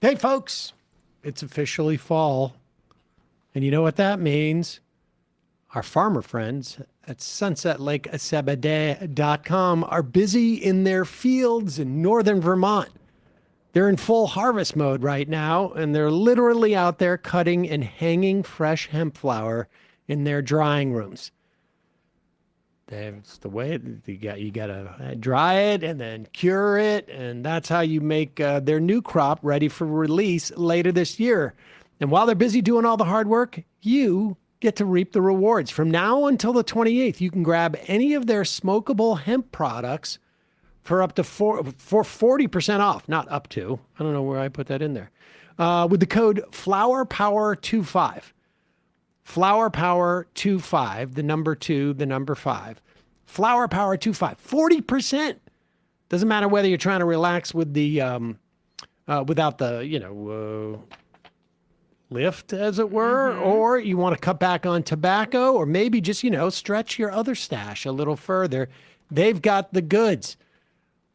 Hey, folks, it's officially fall. And you know what that means? Our farmer friends at sunsetlakesebede.com are busy in their fields in northern Vermont. They're in full harvest mode right now, and they're literally out there cutting and hanging fresh hemp flower in their drying rooms. That's the way you gotta dry it and then cure it, and that's how you make their new crop ready for release later this year. And while they're busy doing all the hard work, you get to reap the rewards. From now until the 28th, you can grab any of their smokable hemp products for up to for 40% off. Not up to. I don't know where I put that in there. With the code FlowerPower25. FlowerPower25, the number 2, the number 5. FlowerPower25, 40%. Doesn't matter whether you're trying to relax with the without the lift, as it were, or you want to cut back on tobacco, or maybe just stretch your other stash a little further. They've got the goods.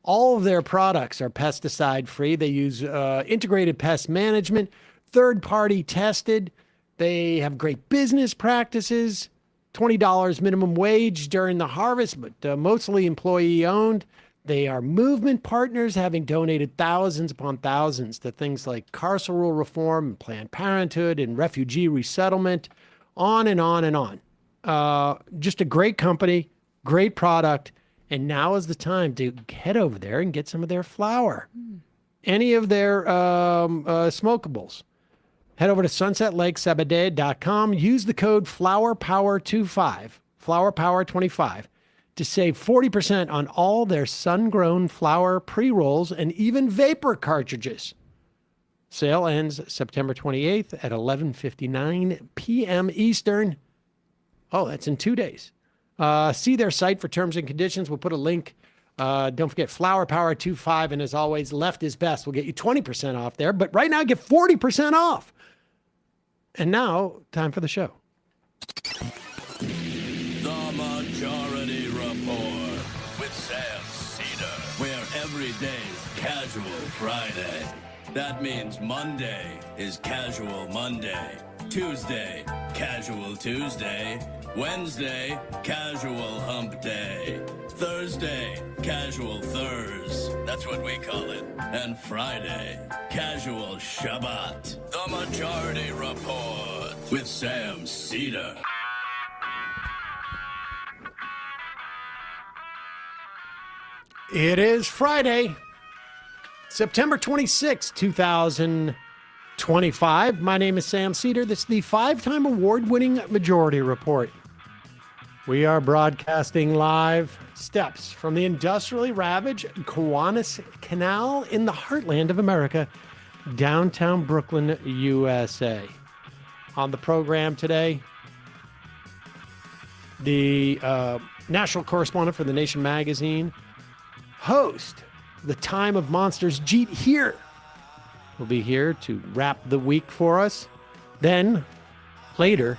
All of their products are pesticide free. They use integrated pest management, third-party tested. They have great business practices, $20 minimum wage during the harvest, but mostly employee-owned. They are movement partners, having donated thousands upon thousands to things like carceral reform and Planned Parenthood and refugee resettlement, on and on and on. Just a great company, great product, and now is the time to head over there and get some of their flour. Any of their smokables. Head over to sunsetlakesebede.com. Use the code FlowerPower25, FlowerPower25, to save 40% on all their sun-grown flower pre-rolls and even vapor cartridges. Sale ends September 28th at 11:59 p.m. Eastern. Oh, that's in 2 days. See their site for terms and conditions. We'll put a link. Don't forget FlowerPower25, and as always, left is best. We'll get you 20% off there, but right now get 40% off. And now, time for the show. The Majority Report with Sam Seder, where every day's Casual Friday. That means Monday is Casual Monday, Tuesday, Casual Tuesday, Wednesday, Casual Hump Day, Thursday, Casual Thurs, that's what we call it, and Friday, Casual Shabbat. The Majority Report with Sam Seder. It is Friday, September 26, 2025. My name is Sam Seder. This is the 5-time award-winning Majority Report. We are broadcasting live steps from the industrially ravaged Kiwanis Canal in the heartland of America, downtown Brooklyn, USA. On the program today, the national correspondent for The Nation magazine, host The Time of Monsters, Jeet Heer, will be here to wrap the week for us. Then, later,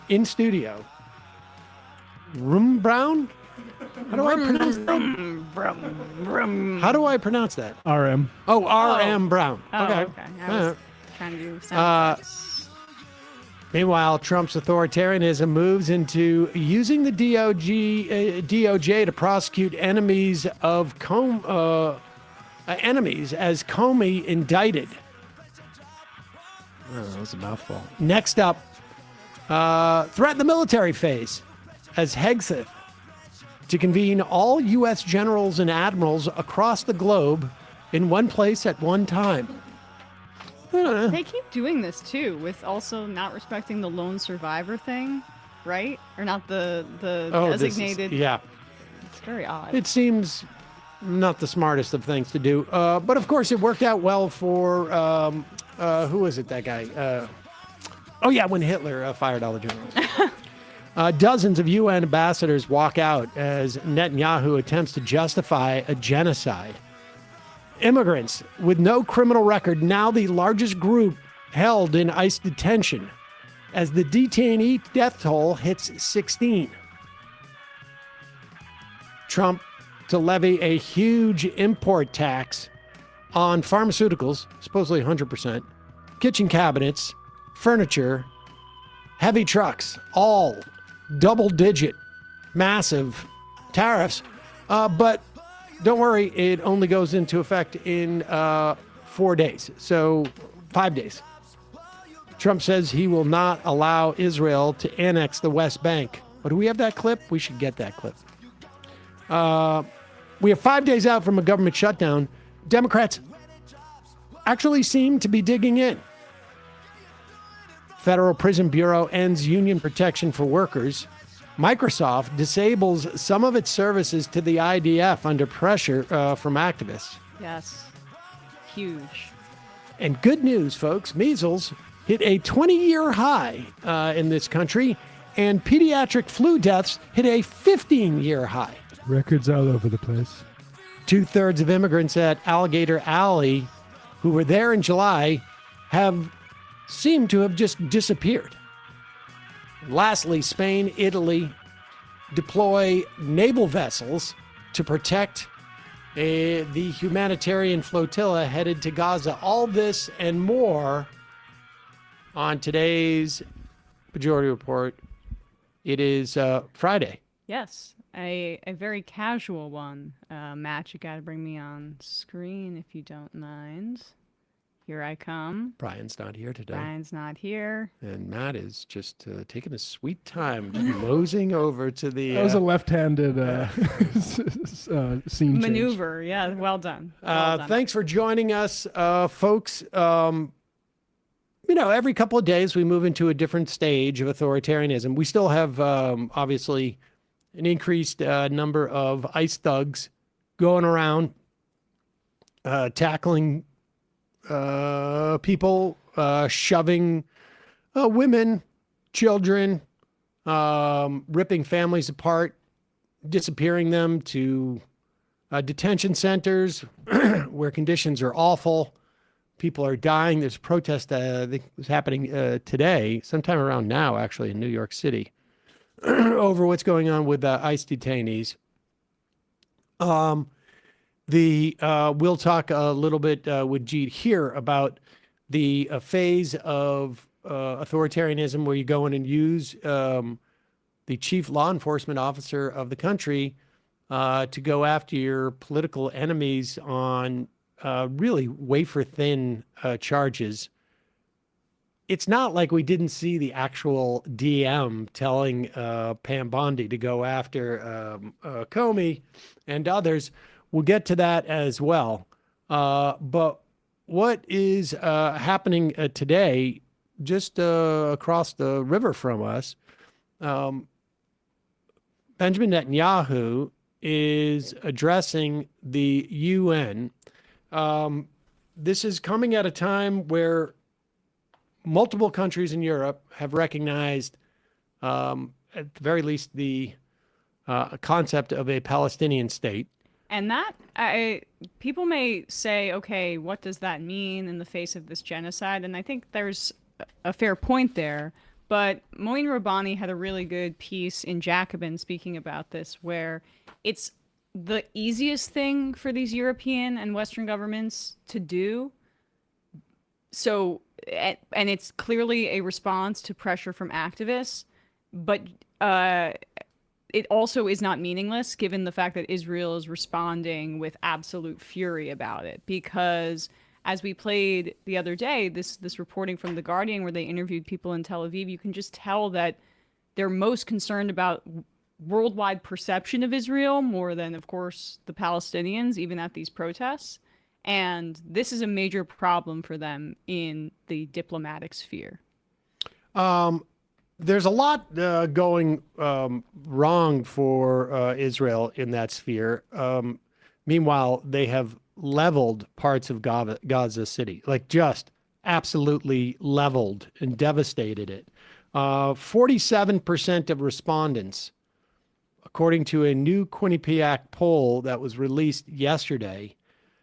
in studio, Brown? How do I pronounce that? How do I pronounce that? RM. Oh, R.M. Brown. Oh, okay. I was trying to do sound effects. Meanwhile, Trump's authoritarianism moves into using the DOJ to prosecute enemies of enemies as Comey indicted. Oh, that was a mouthful. Next up, threaten the military phase as Hegseth to convene all U.S. generals and admirals across the globe in one place at one time. They keep doing this too, with also not respecting the lone survivor thing, right? Or not the designated. Yeah. It's very odd. It seems not the smartest of things to do. But of course, it worked out well for, who is it, that guy? When Hitler fired all the generals. Dozens of UN ambassadors walk out as Netanyahu attempts to justify a genocide. Immigrants with no criminal record, now the largest group held in ICE detention, as the detainee death toll hits 16. Trump to levy a huge import tax on pharmaceuticals, supposedly 100%, kitchen cabinets, furniture, heavy trucks, all double-digit, massive tariffs. But don't worry, it only goes into effect in 4 days, so 5 days. Trump says he will not allow Israel to annex the West Bank. But do we have that clip? We should get that clip. We are 5 days out from a government shutdown. Democrats actually seem to be digging in. Federal Prison Bureau ends union protection for workers. Microsoft disables some of its services to the IDF under pressure from activists. Yes. Huge. And good news, folks, measles hit a 20-year high in this country, and pediatric flu deaths hit a 15-year high. Records all over the place. 2/3 of immigrants at Alligator Alley who were there in July have seemed to have just disappeared. Lastly, Spain, Italy deploy naval vessels to protect the humanitarian flotilla headed to Gaza. All this and more on today's Majority Report. It is Friday. Yes, a very casual one. Matt, you got to bring me on screen if you don't mind. Here I come. Brian's not here today. Brian's not here. And Matt is just taking a sweet time, just mosing over to the... That was a left-handed scene maneuver. Yeah, well done. Well done. Thanks for joining us, folks. Every couple of days we move into a different stage of authoritarianism. We still have, obviously, an increased number of ICE thugs going around tackling people, shoving women, children, ripping families apart, disappearing them to detention centers where conditions are awful. People are dying. There's a protest I think was happening today, sometime around now, actually, in New York City, over what's going on with ICE detainees. We'll talk a little bit with Jeet Heer about the phase of authoritarianism where you go in and use the chief law enforcement officer of the country to go after your political enemies on really wafer-thin charges. It's not like we didn't see the actual DM telling Pam Bondi to go after Comey and others. We'll get to that as well. But what is happening today, just across the river from us, Benjamin Netanyahu is addressing the UN. This is coming at a time where multiple countries in Europe have recognized, at the very least, the concept of a Palestinian state. And that, people may say, okay, what does that mean in the face of this genocide? And I think there's a fair point there. But Moin Rabbani had a really good piece in Jacobin speaking about this, where it's the easiest thing for these European and Western governments to do. So, and it's clearly a response to pressure from activists, but it also is not meaningless given the fact that Israel is responding with absolute fury about it. Because as we played the other day, this reporting from The Guardian where they interviewed people in Tel Aviv, you can just tell that they're most concerned about worldwide perception of Israel more than, of course, the Palestinians, even at these protests. And this is a major problem for them in the diplomatic sphere. There's a lot going wrong for Israel in that sphere. Meanwhile, they have leveled parts of Gaza City, like just absolutely leveled and devastated it. 47% of respondents, according to a new Quinnipiac poll that was released yesterday,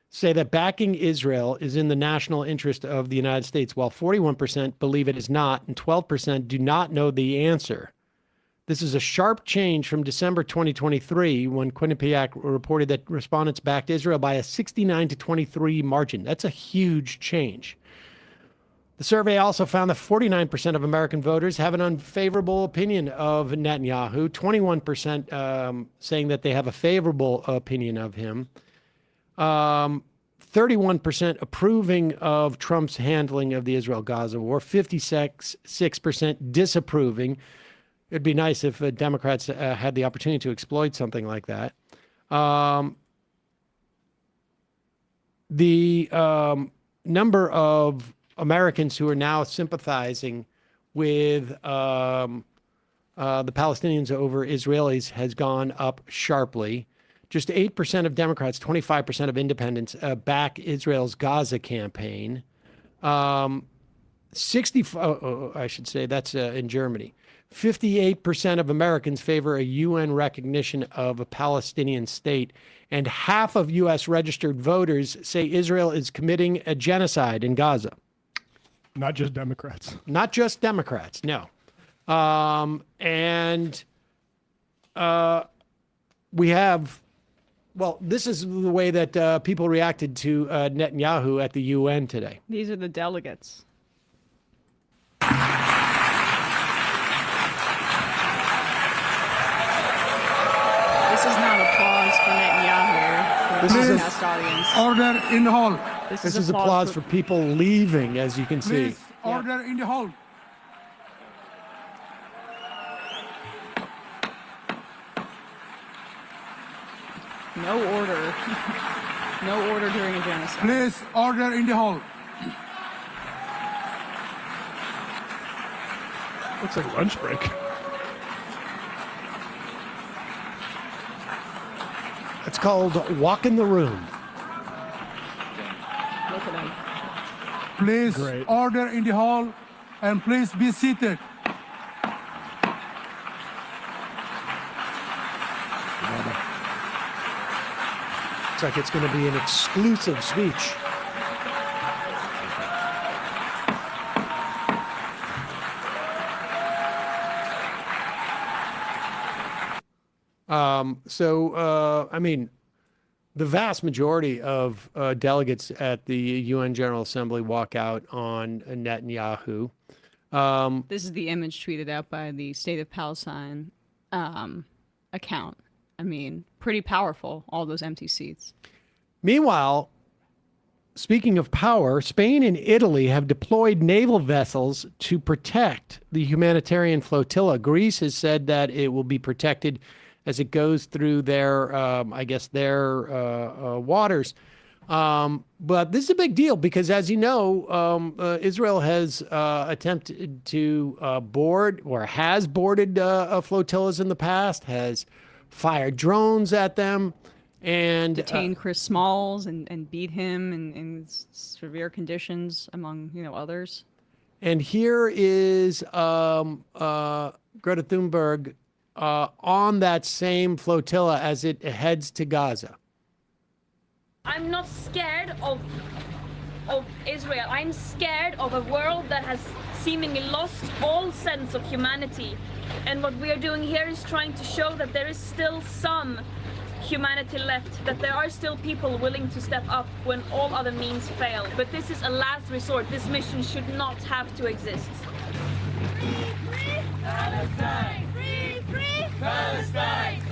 say that backing Israel is in the national interest of the United States, while 41% believe it is not, and 12% do not know the answer This is a sharp change from December 2023 when Quinnipiac reported that respondents backed Israel by a 69-23 margin. That's a huge change. The survey also found that 49% of American voters have an unfavorable opinion of Netanyahu, 21% saying that they have a favorable opinion of him, 31% approving of Trump's handling of the Israel-Gaza war, 56% disapproving. It'd be nice if Democrats had the opportunity to exploit something like that. The number of Americans who are now sympathizing with the Palestinians over Israelis has gone up sharply. Just 8% of Democrats, 25% of independents back Israel's Gaza campaign. 60, I should say that's in Germany. 58% of Americans favor a UN recognition of a Palestinian state, and half of U.S. registered voters say Israel is committing a genocide in Gaza. Not just Democrats. Not just Democrats, no. We have, well, this is the way that people reacted to Netanyahu at the UN today. These are the delegates. This is not applause for Netanyahu. This is podcast audience. Order in the hall. This is applause for people leaving, as you can see. Please, order in the hall. No order. No order during a genocide. Please, order in the hall. Looks like lunch break. It's called Walk in the Room. Look at him. Please, Great. order in the hall, and please be seated. Looks like it's going to be an exclusive speech. I mean, the vast majority of delegates at the UN General Assembly walk out on Netanyahu. This is the image tweeted out by the State of Palestine account. I mean, pretty powerful, all those empty seats. Meanwhile, speaking of power, Spain and Italy have deployed naval vessels to protect the humanitarian flotilla. Greece has said that it will be protected as it goes through their, waters. But this is a big deal because, as you know, Israel has attempted to board or has boarded flotillas in the past, has fired drones at them, and Detained Chris Smalls and beat him in severe conditions, among others. And here is Greta Thunberg on that same flotilla as it heads to Gaza. I'm not scared of Israel. I'm scared of a world that has seemingly lost all sense of humanity. And what we are doing here is trying to show that there is still some humanity left, that there are still people willing to step up when all other means fail. But this is a last resort. This mission should not have to exist. Free, free Palestine! Free, free Palestine!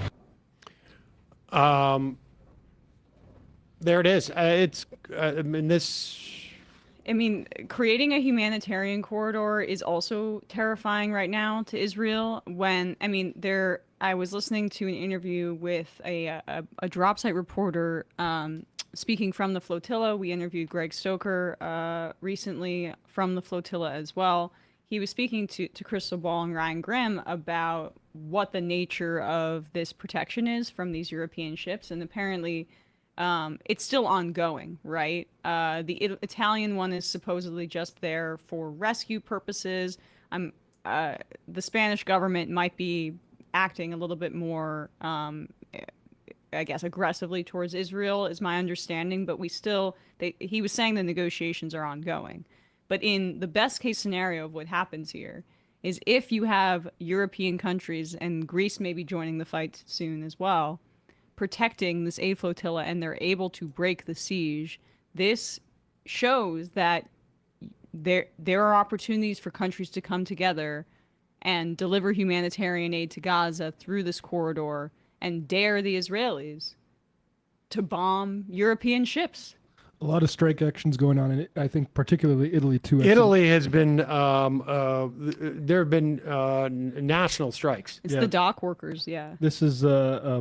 There it is. Creating a humanitarian corridor is also terrifying right now to Israel. I was listening to an interview with a drop site reporter speaking from the flotilla. We interviewed Greg Stoker recently from the flotilla as well. He was speaking to Crystal Ball and Ryan Grimm about what the nature of this protection is from these European ships, and apparently it's still ongoing, right? The Italian one is supposedly just there for rescue purposes. The Spanish government might be acting a little bit more, aggressively towards Israel, is my understanding. But he was saying the negotiations are ongoing. But in the best case scenario of what happens here is if you have European countries, and Greece may be joining the fight soon as well, protecting this aid flotilla, and they're able to break the siege, this shows that there are opportunities for countries to come together and deliver humanitarian aid to Gaza through this corridor and dare the Israelis to bomb European ships. A lot of strike actions going on in it. I think particularly Italy too. Italy has been there have been national strikes. It's the dock workers, yeah. This is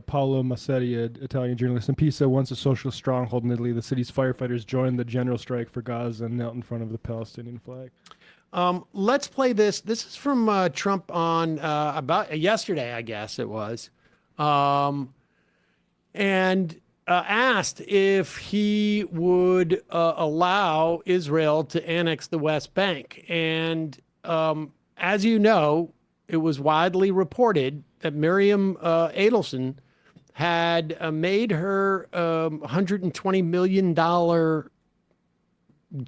Paolo Massetti, an Italian journalist. In Pisa, once a socialist stronghold in Italy, the city's firefighters joined the general strike for Gaza and knelt in front of the Palestinian flag. Let's play this. This is from Trump on about yesterday, I guess it was, and asked if he would allow Israel to annex the West Bank. And as you know, it was widely reported that Miriam Adelson had made her $120 million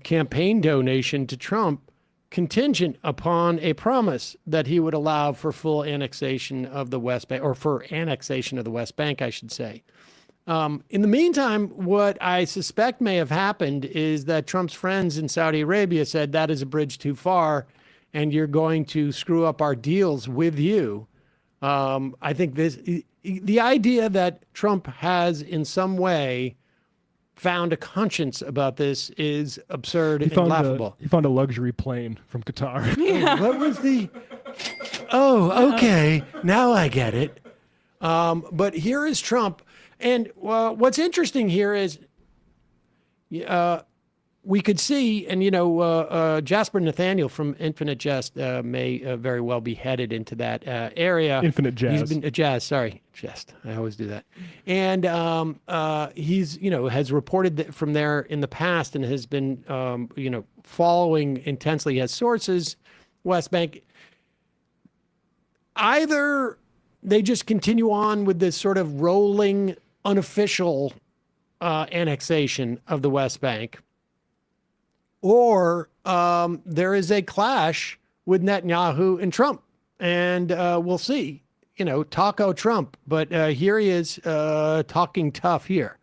campaign donation to Trump contingent upon a promise that he would allow for full annexation of the West Bank, or for annexation of the West Bank, I should say. In the meantime, what I suspect may have happened is that Trump's friends in Saudi Arabia said that is a bridge too far, and you're going to screw up our deals with you. I think the idea that Trump has in some way found a conscience about this is absurd and laughable. He found a luxury plane from Qatar. What was the? Oh, okay. Now I get it. But here is Trump. And what's interesting here is we could see, and Jasper Nathaniel from Infinite Jest may very well be headed into that area. Infinite Jazz. He's been Jest. I always do that. And he's has reported that from there in the past and has been following intensely. He has sources, West Bank. Either they just continue on with this sort of rolling, unofficial annexation of the West Bank, or there is a clash with Netanyahu and Trump, and we'll see. Taco Trump, but here he is talking tough here.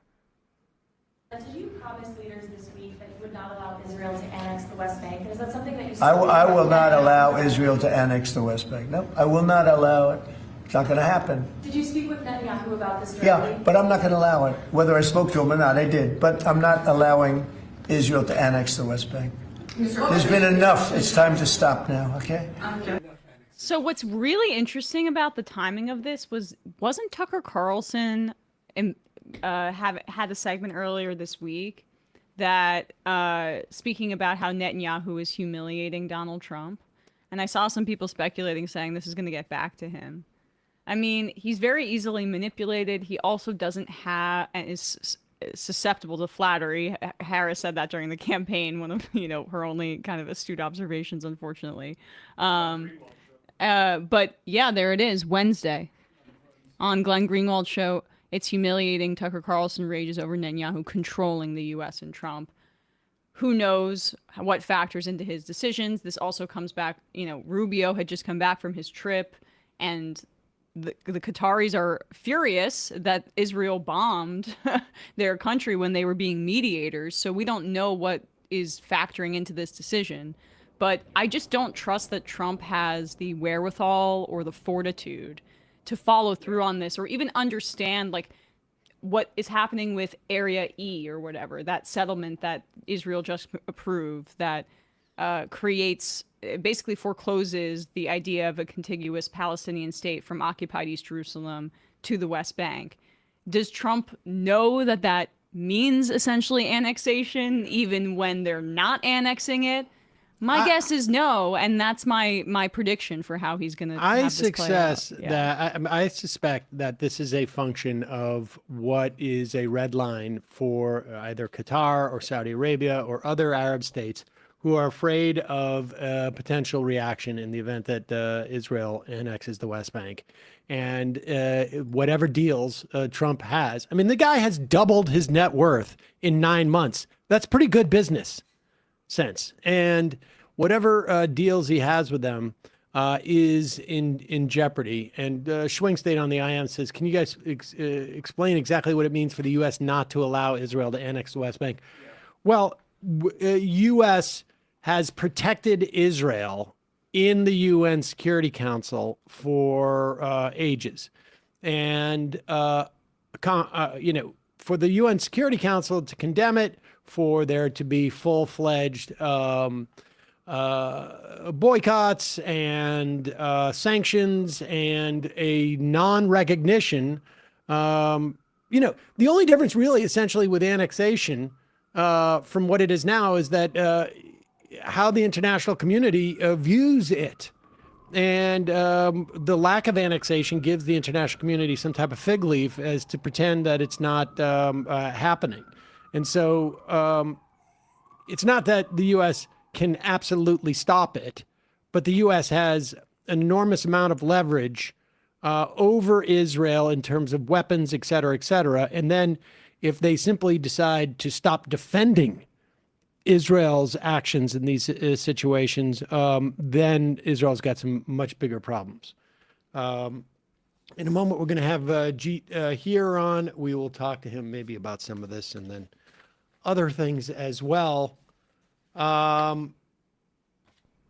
Did you promise leaders this week that you would not allow Israel to annex the West Bank? And is that something that you I will not allow Israel to annex the West Bank. No, I will not allow it. It's not going to happen. Did you speak with Netanyahu about this directly? Yeah, but I'm not going to allow it. Whether I spoke to him or not, I did. But I'm not allowing Israel to annex the West Bank. There's been enough. It's time to stop now, okay? So what's really interesting about the timing of this wasn't Tucker Carlson had a segment earlier this week that speaking about how Netanyahu is humiliating Donald Trump, and I saw some people speculating saying this is going to get back to him. I mean, he's very easily manipulated. He also doesn't have and is susceptible to flattery. Harris said that during the campaign, one of her only kind of astute observations, unfortunately. But yeah, there it is, Wednesday on Glenn Greenwald's show. It's humiliating. Tucker Carlson rages over Netanyahu controlling the U.S. and Trump. Who knows what factors into his decisions? This also comes back. Rubio had just come back from his trip, and the Qataris are furious that Israel bombed their country when they were being mediators. So we don't know what is factoring into this decision. But I just don't trust that Trump has the wherewithal or the fortitude to follow through on this, or even understand what is happening with Area E or whatever, that settlement that Israel just approved that basically forecloses the idea of a contiguous Palestinian state from occupied East Jerusalem to the West Bank. Does Trump know that that means essentially annexation, even when they're not annexing it? My guess is no, and that's my prediction for how he's going to have this play out. I suspect that this is a function of what is a red line for either Qatar or Saudi Arabia or other Arab states who are afraid of a potential reaction in the event that Israel annexes the West Bank. And whatever deals Trump has, I mean, the guy has doubled his net worth in 9 months. That's pretty good business sense. And whatever deals he has with them, is in jeopardy. And Schwing State on the IM says, can you guys explain exactly what it means for the U.S. not to allow Israel to annex the West Bank? Yeah. Well, U.S. has protected Israel in the UN Security Council for ages. And, for the UN Security Council to condemn it, for there to be full-fledged boycotts and sanctions and a non-recognition. The only difference really essentially with annexation from what it is now is that how the international community views it. And the lack of annexation gives the international community some type of fig leaf as to pretend that it's not happening. And so it's not that the U.S. can absolutely stop it, but the U.S. has an enormous amount of leverage over Israel in terms of weapons, et cetera, et cetera. And then if they simply decide to stop defending Israel's actions in these situations, then Israel's got some much bigger problems. In a moment, we're going to have Jeet Heer on. We will talk to him maybe about some of this and then other things as well. Getting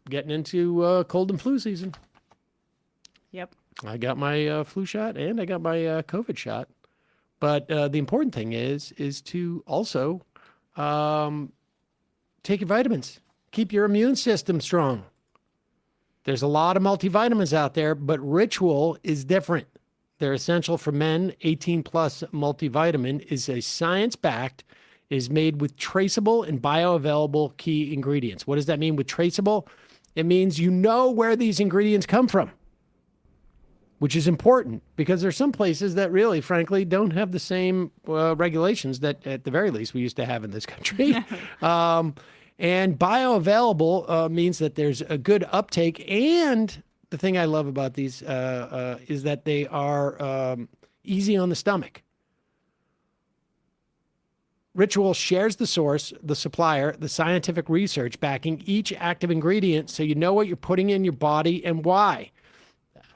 into cold and flu season. Yep. I got my flu shot and I got my COVID shot. But the important thing is to also take your vitamins. Keep your immune system strong. There's a lot of multivitamins out there, but Ritual is different. They're essential for men. 18 plus multivitamin is a science-backed, is made with traceable and bioavailable key ingredients. What does that mean with traceable? It means you know where these ingredients come from, which is important because there's some places that really, frankly, don't have the same regulations that at the very least we used to have in this country. And bioavailable means that there's a good uptake. And the thing I love about these is that they are easy on the stomach. Ritual shares the source, the supplier, the scientific research backing each active ingredient so you know what you're putting in your body and why.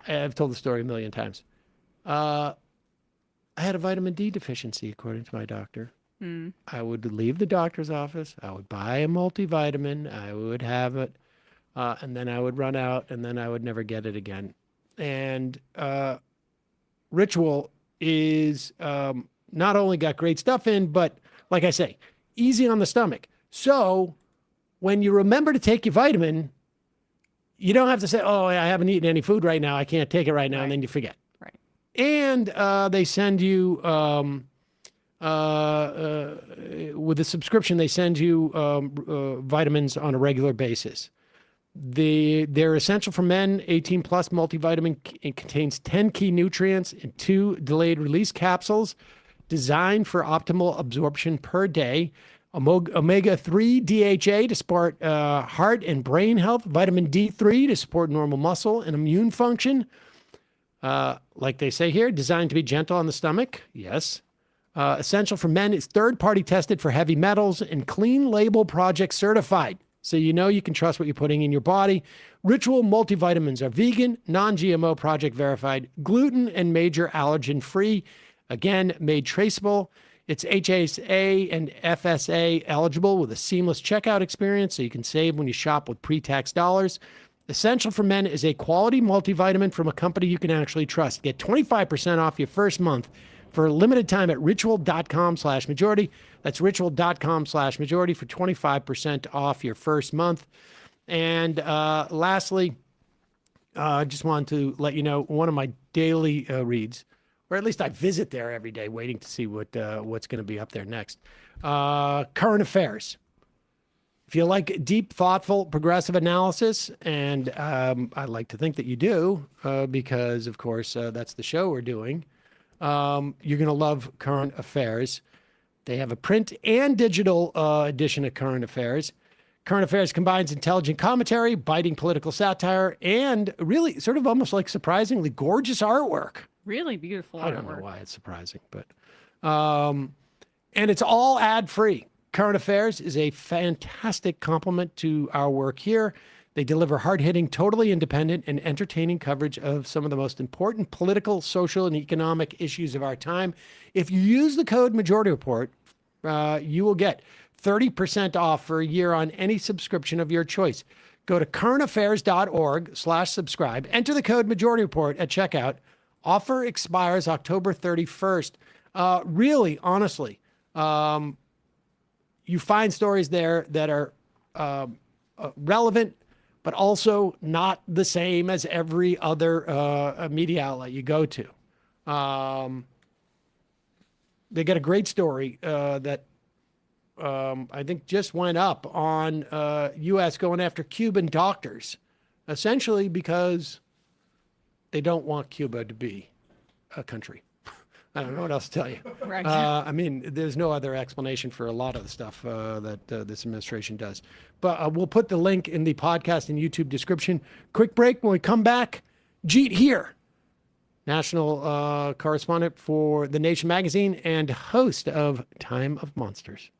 I've told the story a million times. I had a vitamin D deficiency, according to my doctor. I would leave the doctor's office. I would buy a multivitamin. I would have it. And then I would run out and then I would never get it again. And Ritual is not only got great stuff in, but like I say, easy on the stomach. So when you remember to take your vitamin, you don't have to say, oh, I haven't eaten any food right now. I can't take it right now. Right. And then you forget. Right. And they send you, with a subscription, they send you vitamins on a regular basis. They're essential for men. 18 plus multivitamin. It contains 10 key nutrients and 2 delayed release capsules designed for optimal absorption per day. Omega-3 DHA to support heart and brain health. Vitamin D3 to support normal muscle and immune function. Like they say here, designed to be gentle on the stomach. Yes. Essential for men is third-party tested for heavy metals and clean label project certified. So you know you can trust what you're putting in your body. Ritual multivitamins are vegan, non-GMO, project verified, gluten and major allergen free. Again, made traceable. It's HSA and FSA eligible with a seamless checkout experience, so you can save when you shop with pre-tax dollars. Essential for Men is a quality multivitamin from a company you can actually trust. Get 25% off your first month for a limited time at ritual.com/majority. That's ritual.com/majority for 25% off your first month. And lastly, I just wanted to let you know one of my daily reads, or at least I visit there every day waiting to see what's going to be up there next. Current affairs. If you like deep, thoughtful, progressive analysis, and I like to think that you do, because, of course, that's the show we're doing, you're going to love Current Affairs. They have a print and digital edition of Current Affairs. Current Affairs combines intelligent commentary, biting political satire, and really sort of almost like surprisingly gorgeous artwork. Really beautiful artwork. I don't know why it's surprising, but and it's all ad-free. Current Affairs is a fantastic complement to our work here. They deliver hard-hitting, totally independent, and entertaining coverage of some of the most important political, social, and economic issues of our time. If you use the code Majority Report, you will get 30% off for a year on any subscription of your choice. Go to currentaffairs.org/subscribe. Enter the code Majority Report at checkout. Offer expires October 31st. Really, honestly, you find stories there that are relevant, but also not the same as every other media outlet you go to. They got a great story that I think just went up on U.S. going after Cuban doctors, essentially because they don't want Cuba to be a country. I don't know what else to tell you. Right. I mean, there's no other explanation for a lot of the stuff that this administration does. But we'll put the link in the podcast and YouTube description. Quick break. When we come back, Jeet Heer, national correspondent for The Nation magazine and host of Time of Monsters.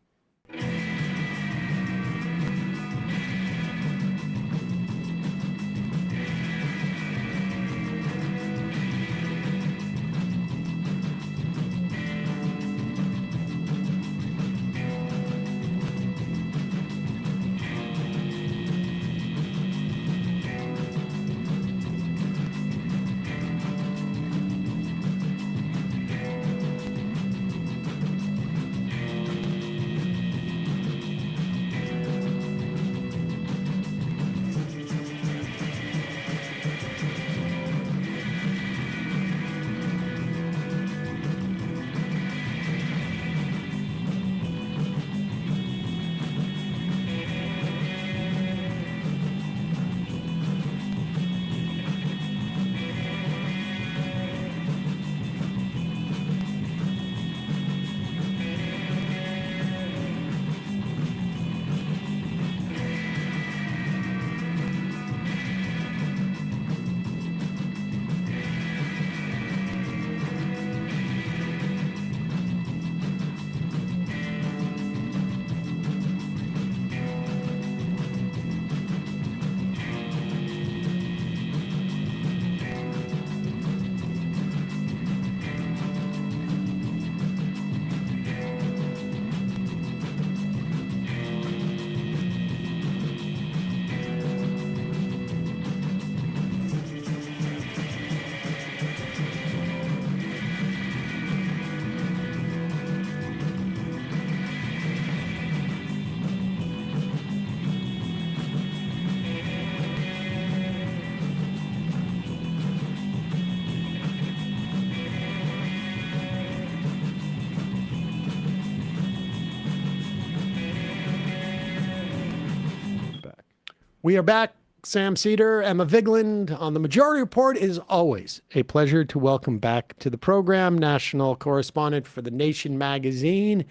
We are back. Sam Seder, Emma Vigland on the Majority Report. It is always a pleasure to welcome back to the program national correspondent for The Nation magazine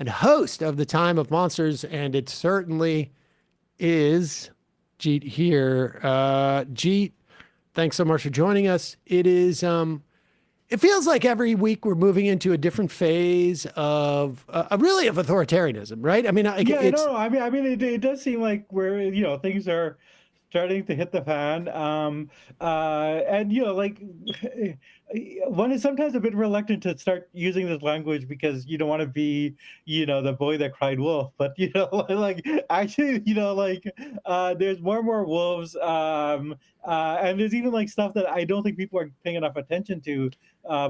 and host of the Time of Monsters, and it certainly is Jeet Heer. Jeet, thanks so much for joining us. It is it feels like every week we're moving into a different phase of really of authoritarianism, right? I mean, it does seem like things are starting to hit the fan. One is sometimes a bit reluctant to start using this language because you don't want to be, the boy that cried wolf. But actually, there's more and more wolves, and there's even stuff that I don't think people are paying enough attention to,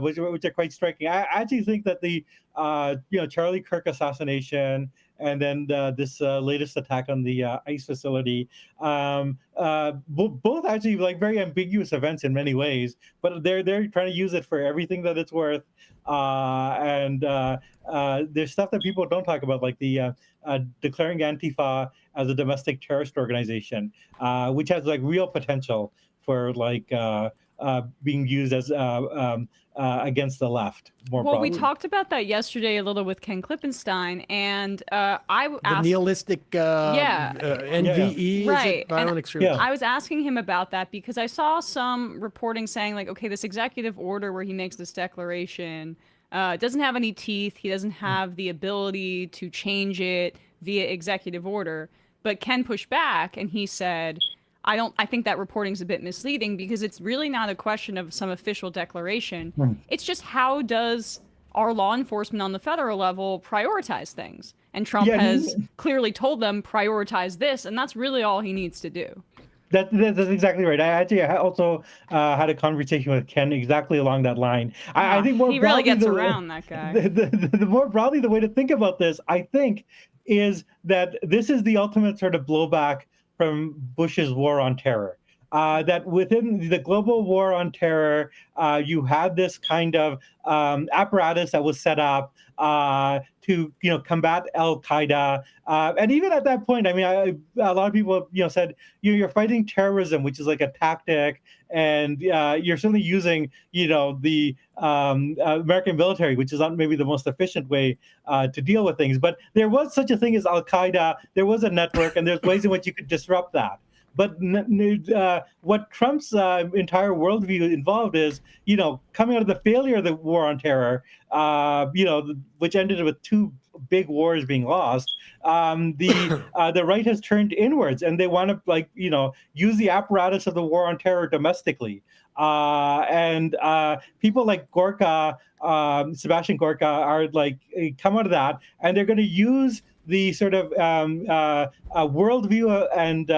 which are quite striking. I actually think that the Charlie Kirk assassination and then this latest attack on the ICE facility, both actually very ambiguous events in many ways, but they're trying to use it for everything that it's worth. And there's stuff that people don't talk about, like the declaring Antifa as a domestic terrorist organization, which has real potential for being used as against the left more broadly. We talked about that yesterday a little with Ken Klippenstein, and I asked the nihilistic NVE, right? Violent extremism. I was asking him about that because I saw some reporting saying okay, this executive order where he makes this declaration doesn't have any teeth. He doesn't have the ability to change it via executive order. But Ken pushed back and he said, I think that reporting is a bit misleading because it's really not a question of some official declaration. It's just how does our law enforcement on the federal level prioritize things? And Trump has clearly told them prioritize this, and that's really all he needs to do. That's exactly right. I also had a conversation with Ken exactly along that line. I think more he really broadly, gets around that guy. The more broadly, the way to think about this, I think, is that this is the ultimate sort of blowback from Bush's war on terror. That within the global war on terror, you had this kind of apparatus that was set up to combat Al Qaeda, and even at that point, I mean, a lot of people said you're fighting terrorism, which is like a tactic, and you're certainly using the American military, which is not maybe the most efficient way to deal with things. But there was such a thing as Al Qaeda. There was a network, and there's ways in which you could disrupt that. But what Trump's entire worldview involved is, coming out of the failure of the war on terror, which ended with 2 big wars being lost. The right has turned inwards, and they want to use the apparatus of the war on terror domestically. And people like Gorka, Sebastian Gorka, are come out of that, and they're going to use the sort of worldview and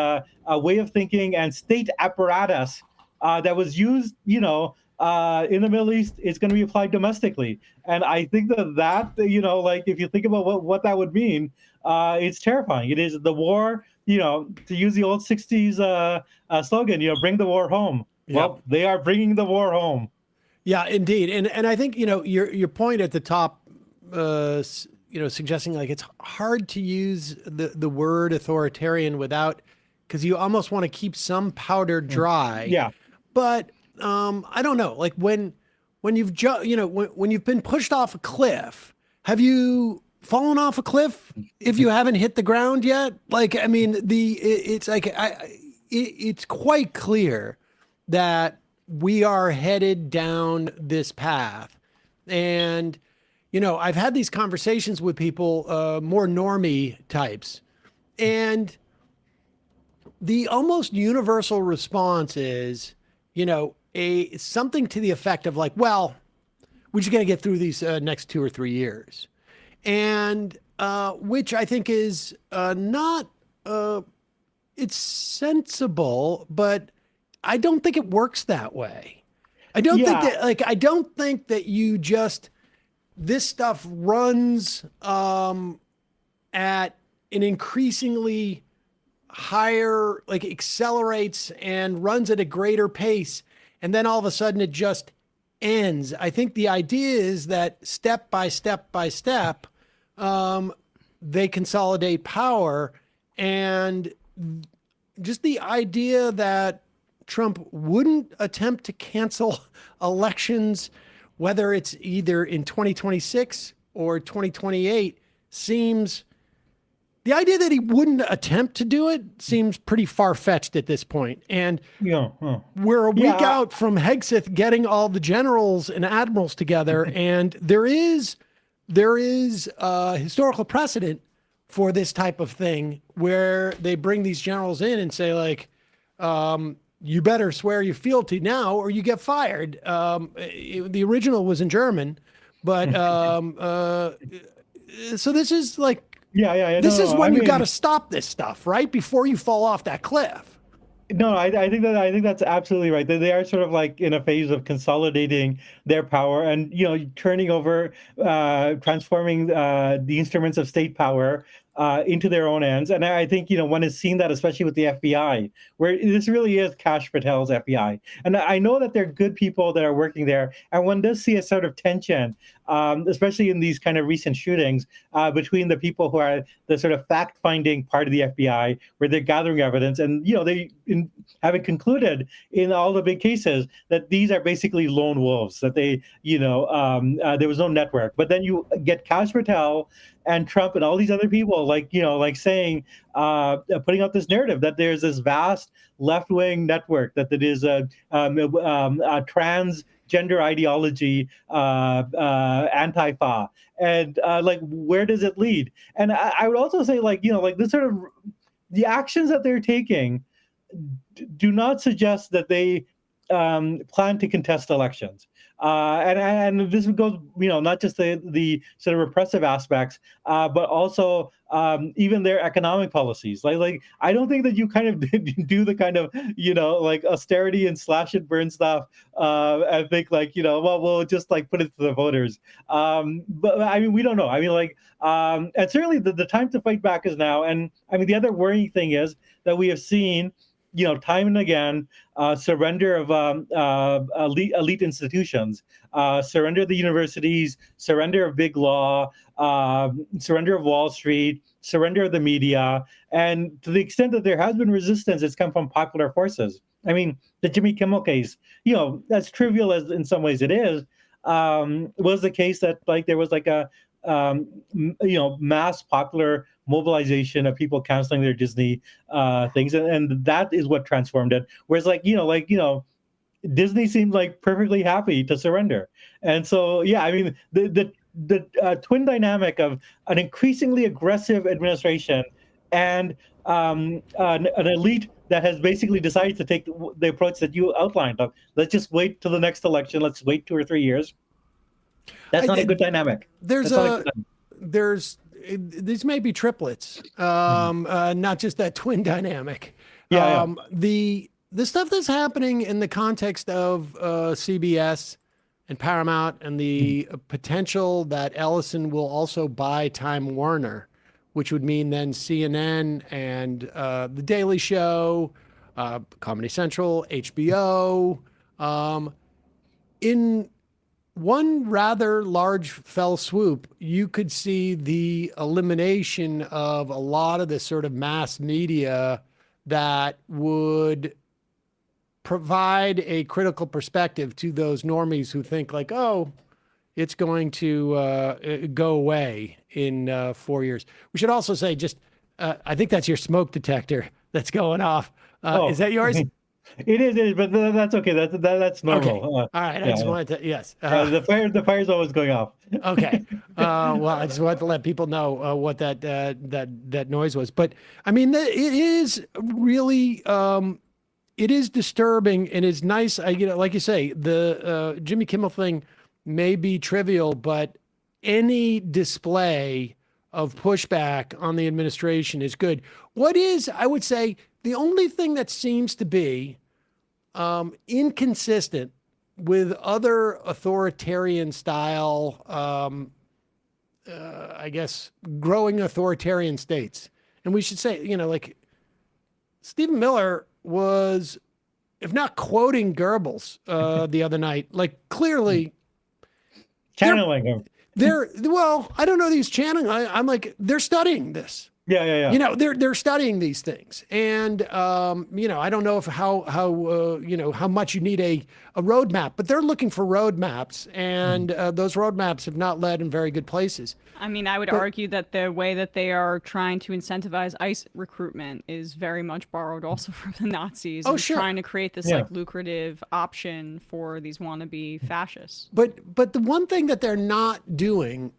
way of thinking and state apparatus that was used, in the Middle East is going to be applied domestically. And I think that if you think about what that would mean, it's terrifying. It is the war, to use the old 60s slogan, bring the war home. Yep. Well, they are bringing the war home. Yeah, indeed. And I think, your point at the top, suggesting it's hard to use the word authoritarian without, because you almost want to keep some powder dry. Yeah. But I don't know, when you've when you've been pushed off a cliff, have you fallen off a cliff if you haven't hit the ground yet? It's quite clear that we are headed down this path. And I've had these conversations with people, more normie types, and the almost universal response is, something to the effect of well, we're just going to get through these next 2 or 3 years. And which I think is not, it's sensible, but I don't think it works that way. I don't think that, I don't think that you just, this stuff runs at an increasingly higher, accelerates and runs at a greater pace, and then all of a sudden it just ends. I think the idea is that step by step by step, they consolidate power, and just the idea that Trump wouldn't attempt to cancel elections, whether it's either in 2026 or 2028, seems, the idea that he wouldn't attempt to do it seems pretty far-fetched at this point. And we're a week out from Hegseth getting all the generals and admirals together, and there is historical precedent for this type of thing where they bring these generals in and say, you better swear your fealty now or you get fired. The original was in German, but so this is this is when you got to stop this stuff, right? Before you fall off that cliff. No, I think that's absolutely right. They are sort of in a phase of consolidating their power and turning over, transforming the instruments of state power into their own ends. And I think one has seen that, especially with the FBI, where this really is Kash Patel's FBI. And I know that they're good people that are working there, and one does see a sort of tension, especially in these kind of recent shootings, between the people who are the sort of fact-finding part of the FBI, where they're gathering evidence, and they having concluded in all the big cases that these are basically lone wolves, that they there was no network. But then you get Kash Patel and Trump and all these other people saying, putting out this narrative that there's this vast left-wing network, that it is a transgender ideology, Antifa, and where does it lead? And I would also say this sort of, the actions that they're taking do not suggest that they plan to contest elections. And this goes, not just the sort of repressive aspects, but also even their economic policies. Like I don't think that you kind of do the kind of like austerity and slash and burn stuff. I think well, we'll just like put it to the voters. But I mean, we don't know. I mean, and certainly the time to fight back is now. And I mean, the other worrying thing is that we have seen, time and again, surrender of elite institutions, surrender of the universities, surrender of big law, surrender of Wall Street, surrender of the media. And to the extent that there has been resistance, it's come from popular forces. I mean, the Jimmy Kimmel case, as trivial as in some ways it is, was the case that there was a mass popular mobilization of people canceling their Disney things, and that is what transformed it. Whereas Disney seemed perfectly happy to surrender. And so I mean the twin dynamic of an increasingly aggressive administration and an elite that has basically decided to take the approach that you outlined of, let's just wait till the next election, let's wait 2 or 3 years. That's not a good dynamic. These may be triplets, not just that twin dynamic. Yeah. The stuff that's happening in the context of CBS and Paramount and the potential that Ellison will also buy Time Warner, which would mean then CNN and The Daily Show, Comedy Central, HBO, in one rather large fell swoop, you could see the elimination of a lot of the sort of mass media that would provide a critical perspective to those normies who think it's going to go away in 4 years. We should also say I think that's your smoke detector that's going off. Is that yours? It is, but that's okay. That's normal. Okay. All right. I just wanted to, yes. The fire's always going off. Okay. Well, I just wanted to let people know what that noise was. But I mean, it is really, it is disturbing, and it's nice. Like you say, the Jimmy Kimmel thing may be trivial, but any display of pushback on the administration is good. What is, I would say, the only thing that seems to be inconsistent with other authoritarian style, I guess, growing authoritarian states. And we should say, Stephen Miller was, if not quoting Goebbels the other night, clearly channeling him. Well, I don't know these channeling. I'm like, they're studying this. Yeah. They're studying these things, and I don't know how much you need a roadmap, but they're looking for roadmaps, and those roadmaps have not led in very good places. I mean, I would argue that the way that they are trying to incentivize ICE recruitment is very much borrowed also from the Nazis. Oh, and sure. Trying to create this lucrative option for these wannabe fascists. But the one thing that they're not doing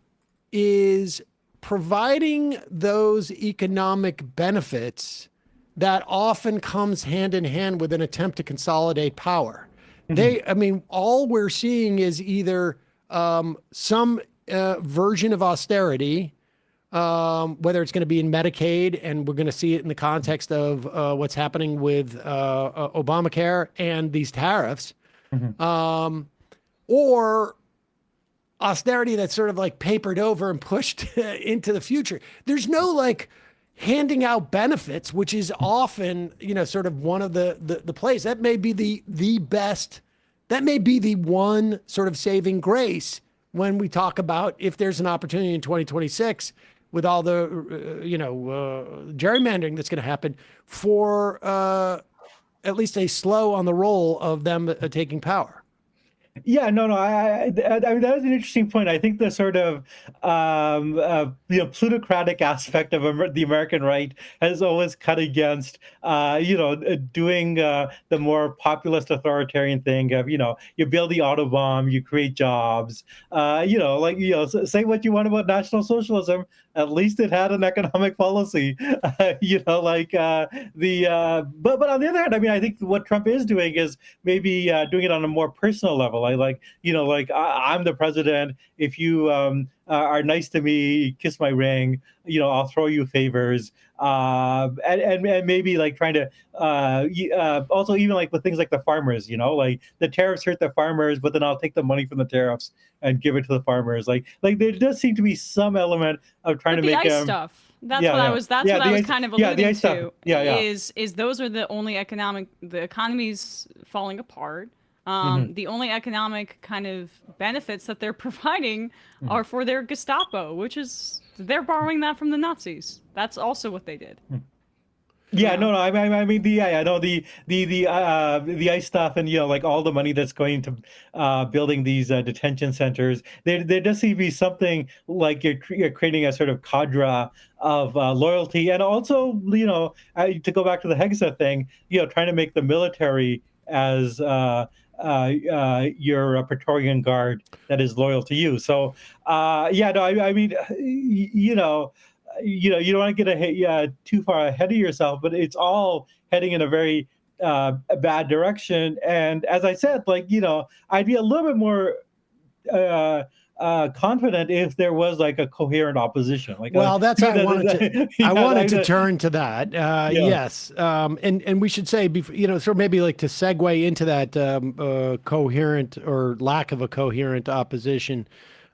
is providing those economic benefits that often comes hand in hand with an attempt to consolidate power. All we're seeing is either some version of austerity, whether it's going to be in Medicaid, and we're going to see it in the context of what's happening with Obamacare and these tariffs, or austerity that's sort of papered over and pushed into the future. There's no handing out benefits, which is often, sort of one of the plays. That may be the best, that may be the one sort of saving grace when we talk about if there's an opportunity in 2026 with all the, gerrymandering that's going to happen for at least a slow on the roll of them taking power. Yeah, no, no. I mean, that was an interesting point. I think the sort of plutocratic aspect of the American right has always cut against doing the more populist authoritarian thing of you build the autobomb, you create jobs. Say what you want about National Socialism. At least it had an economic policy. But on the other hand, I mean, I think what Trump is doing is maybe doing it on a more personal level. I'm the president. If you are nice to me, kiss my ring. I'll throw you favors. And maybe like trying to also even like with things like the farmers. Like the tariffs hurt the farmers, but then I'll take the money from the tariffs and give it to the farmers. Like there does seem to be some element of trying But to the make ICE stuff. That's yeah, what yeah. I was. That's Yeah, what the I was ICE kind of yeah, the alluding ICE stuff. to. Yeah, yeah. Is those are the only the economy's falling apart. The only economic kind of benefits that they're providing are for their Gestapo, which is they're borrowing that from the Nazis. That's also what they did. Yeah, no, no. I mean, I know the ICE stuff, and like all the money that's going to building these detention centers. There does seem to be something like you're creating a sort of cadre of loyalty, and also to go back to the Hexa thing, trying to make the military as your Praetorian Guard that is loyal to you. So yeah, no, I mean, you don't want to get too far ahead of yourself, but it's all heading in a very bad direction. And as I said, I'd be a little bit more confident if there was like a coherent opposition. That's I wanted to turn to that. Yes, and we should say sort of maybe like to segue into that coherent or lack of a coherent opposition.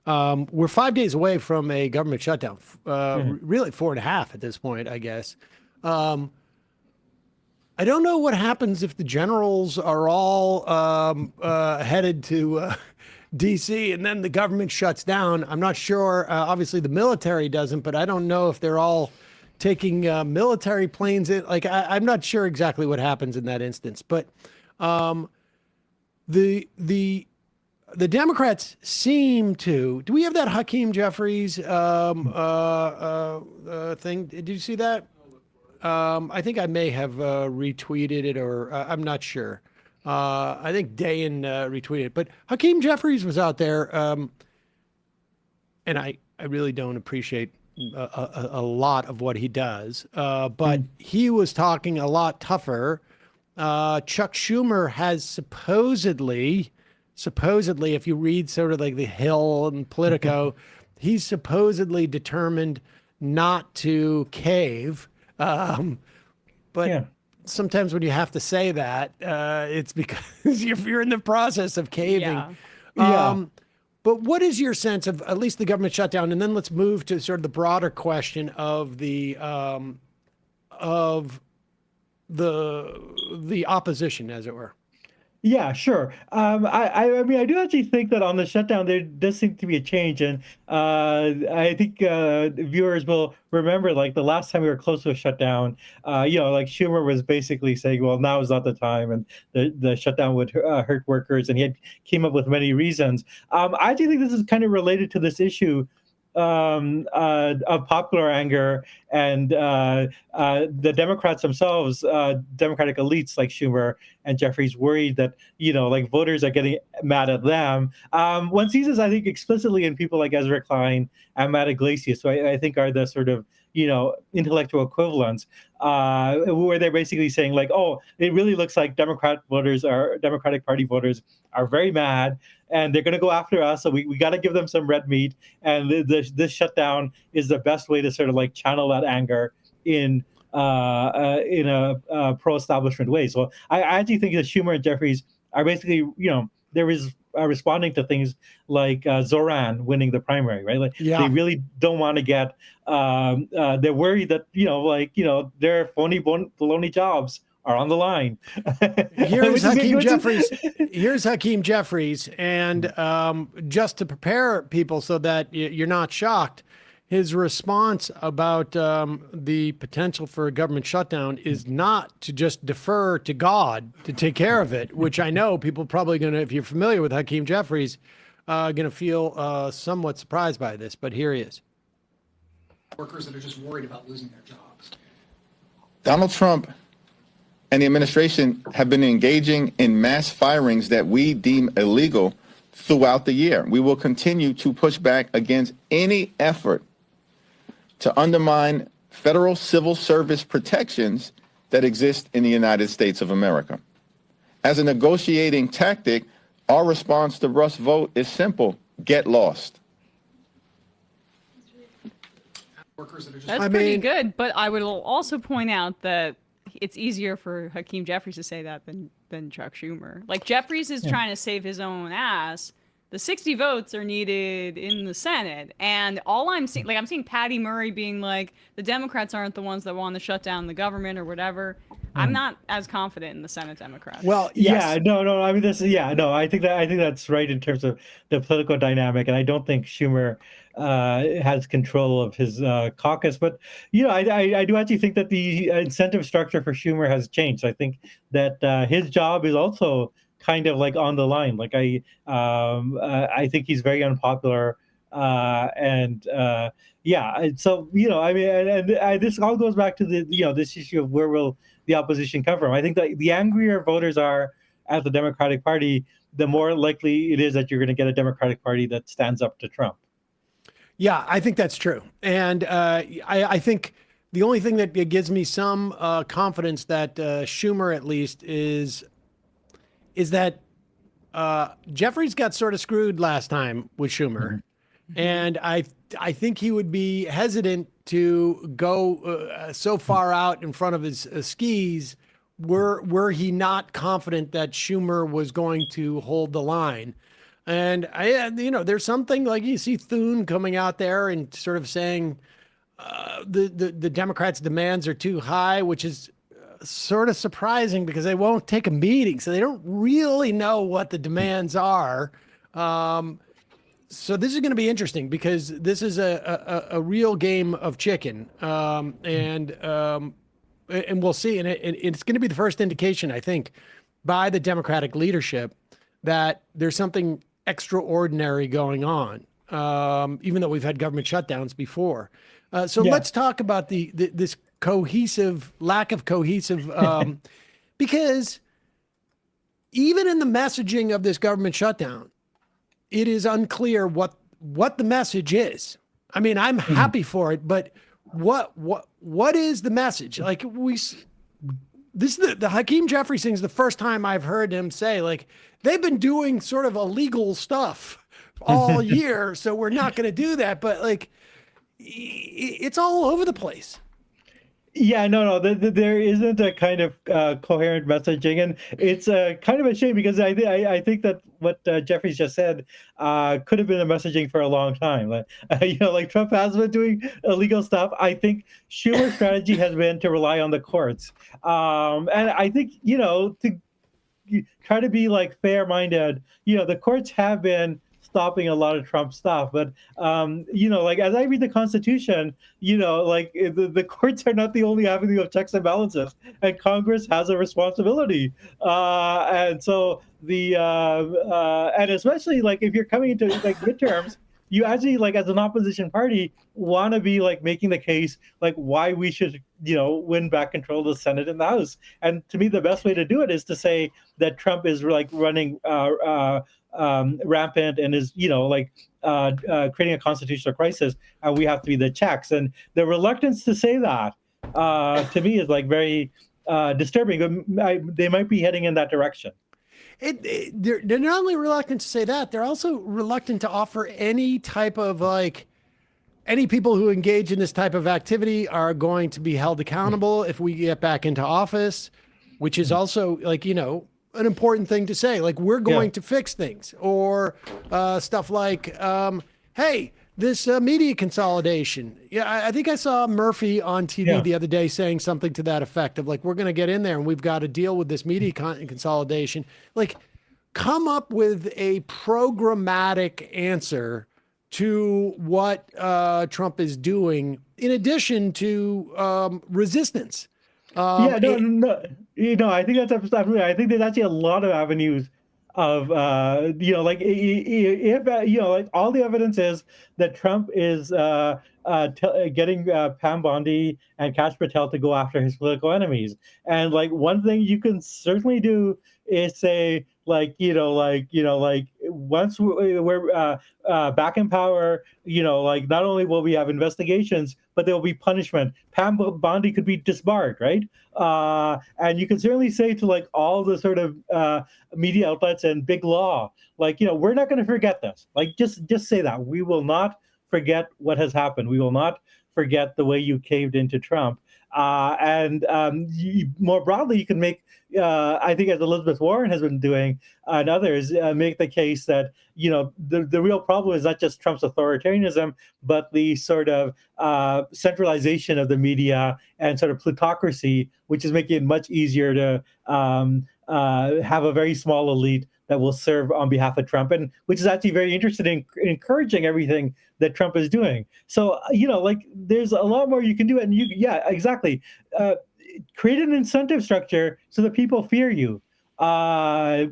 We're 5 days away from a government shutdown, really 4.5 at this point, I guess. I don't know what happens if the generals are all headed to D.C. and then the government shuts down. I'm not sure. Obviously, the military doesn't, but I don't know if they're all taking military planes in. I'm not sure exactly what happens in that instance. But the Democrats seem to. Do we have that Hakeem Jeffries thing? Did you see that? I think I may have retweeted it, or I'm not sure. I think Dayan retweeted it, but Hakeem Jeffries was out there, and I really don't appreciate a lot of what he does, but he was talking a lot tougher. Chuck Schumer has supposedly, if you read sort of like The Hill and Politico, he's supposedly determined not to cave. But sometimes when you have to say that, it's because you're in the process of caving. But what is your sense of at least the government shutdown? And then let's move to sort of the broader question of the opposition, as it were. Yeah, sure. I mean, I do actually think that on the shutdown, there does seem to be a change. And I think viewers will remember, like, the last time we were close to a shutdown, like Schumer was basically saying, well, now is not the time. And the shutdown would hurt workers. And he came up with many reasons. I actually think this is kind of related to this issue of popular anger and the Democrats themselves, Democratic elites like Schumer and Jeffries, worried that like voters are getting mad at them. One sees this, I think, explicitly in people like Ezra Klein and Matt Iglesias, who I think are the sort of intellectual equivalents, where they're basically saying like, oh, it really looks like Democratic Party voters are very mad and they're going to go after us. So we got to give them some red meat. And this shutdown is the best way to sort of like channel that anger in a pro-establishment way. So I actually think that Schumer and Jeffries are basically, there is responding to things like Zoran winning the primary, right? Like they really don't want to get. They're worried that their phony baloney jobs are on the line. Here's Hakeem Jeffries. Here's Hakeem Jeffries, and just to prepare people so that you're not shocked, his response about the potential for a government shutdown is not to just defer to God to take care of it, which I know people probably going to, if you're familiar with Hakeem Jeffries, going to feel somewhat surprised by this. But here he is. Workers that are just worried about losing their jobs. Donald Trump and the administration have been engaging in mass firings that we deem illegal throughout the year. We will continue to push back against any effort to undermine federal civil service protections that exist in the United States of America. As a negotiating tactic, our response to Russ' vote is simple: get lost. That's pretty good, but I would also point out that it's easier for Hakeem Jeffries to say that than Chuck Schumer. Like, Jeffries is trying to save his own ass. The 60 votes are needed in the Senate, and all I'm seeing, like, I'm seeing Patty Murray being like, the Democrats aren't the ones that want to shut down the government or whatever. I'm not as confident in the Senate Democrats. Well, yes. Yeah, no. I mean, I think that's right in terms of the political dynamic, and I don't think Schumer has control of his caucus. But I do actually think that the incentive structure for Schumer has changed. I think that his job is also kind of like on the line. Like I think he's very unpopular, and so I mean, and this all goes back to the this issue of where will the opposition come from. I think that the angrier voters are at the Democratic Party, the more likely it is that you're going to get a Democratic Party that stands up to Trump. Yeah, I think that's true. And I think the only thing that gives me some confidence that Schumer, at least, is that Jeffries got sort of screwed last time with Schumer. Mm-hmm. And I think he would be hesitant to go so far out in front of his skis were he not confident that Schumer was going to hold the line. And there's something like you see Thune coming out there and sort of saying the Democrats' demands are too high, which is sort of surprising because they won't take a meeting, so they don't really know what the demands are. So this is going to be interesting because this is a real game of chicken, and we'll see. And it's going to be the first indication, I think, by the Democratic leadership that there's something extraordinary going on, even though we've had government shutdowns before. Let's talk about this lack of cohesive, because even in the messaging of this government shutdown, it is unclear what the message is. I mean, I'm happy for it, but what is the message? Like this is the Hakeem Jeffries thing is the first time I've heard him say, like, they've been doing sort of illegal stuff all year, so we're not going to do that. But like, it's all over the place. Yeah, no, there isn't a kind of coherent messaging, and it's kind of a shame because I think that what Jeffries just said could have been a messaging for a long time. Like Trump has been doing illegal stuff. I think Schumer's strategy has been to rely on the courts, and I think to try to be like fair-minded. The courts have been stopping a lot of Trump stuff, but like as I read the Constitution, like the courts are not the only avenue of checks and balances, and Congress has a responsibility. And so and especially like if you're coming into like midterms, you actually like as an opposition party want to be like making the case like why we should win back control of the Senate and the House. And to me, the best way to do it is to say that Trump is like running rampant and is creating a constitutional crisis, and we have to be the checks. And the reluctance to say that to me is like very disturbing. But they might be heading in that direction. They're not only reluctant to say that, they're also reluctant to offer any type of like any people who engage in this type of activity are going to be held accountable if we get back into office, which is also like an important thing to say, like we're going to fix things, or stuff like, hey, this media consolidation. Yeah, I think I saw Murphy on TV the other day saying something to that effect of like, we're going to get in there and we've got to deal with this media consolidation. Like, come up with a programmatic answer to what Trump is doing, in addition to resistance. I think that's absolutely. I think there's actually a lot of avenues of if like all the evidence is that Trump is getting Pam Bondi and Kash Patel to go after his political enemies. And like one thing you can certainly do is say once we're back in power, not only will we have investigations, but there will be punishment. Pam Bondi could be disbarred, right? And you can certainly say to like all the sort of media outlets and big law, we're not going to forget this. Like just say that we will not forget what has happened. We will not forget the way you caved into Trump. More broadly, you can make, I think, as Elizabeth Warren has been doing and others, make the case that the real problem is not just Trump's authoritarianism, but the sort of centralization of the media and sort of plutocracy, which is making it much easier to have a very small elite that will serve on behalf of Trump, and which is actually very interested in encouraging everything that Trump is doing. So, there's a lot more you can do. And exactly. Create an incentive structure so that people fear you. But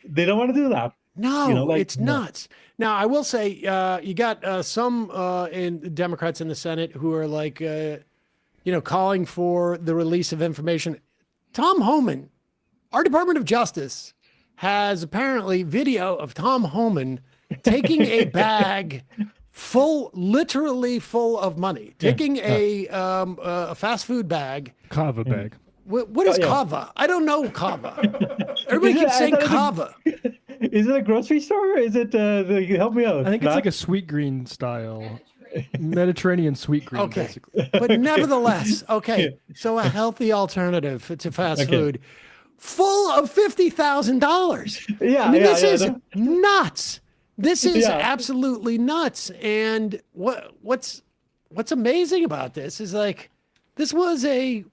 they don't want to do that. No, it's nuts. Now, I will say, you got some Democrats in the Senate who are like, calling for the release of information. Tom Homan, our Department of Justice, has apparently video of Tom Homan taking a bag literally full of money, taking a fast food bag. Kava bag. What is kava? I don't know kava. Everybody keeps saying kava. Is it a grocery store? Is it, help me out. I think it's like a sweet green style. Mediterranean sweet green, okay. basically. But nevertheless, so a healthy alternative to fast food. Full of $50,000. Yeah, this is nuts. This is absolutely nuts. And what's amazing about this is like this was a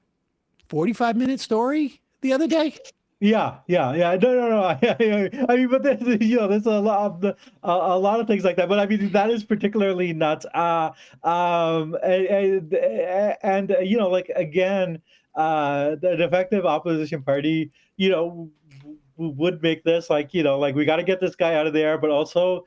45-minute story the other day. No. I mean, but there's a lot of things like that. But I mean, that is particularly nuts. Again, the effective opposition party, would make this we got to get this guy out of there, but also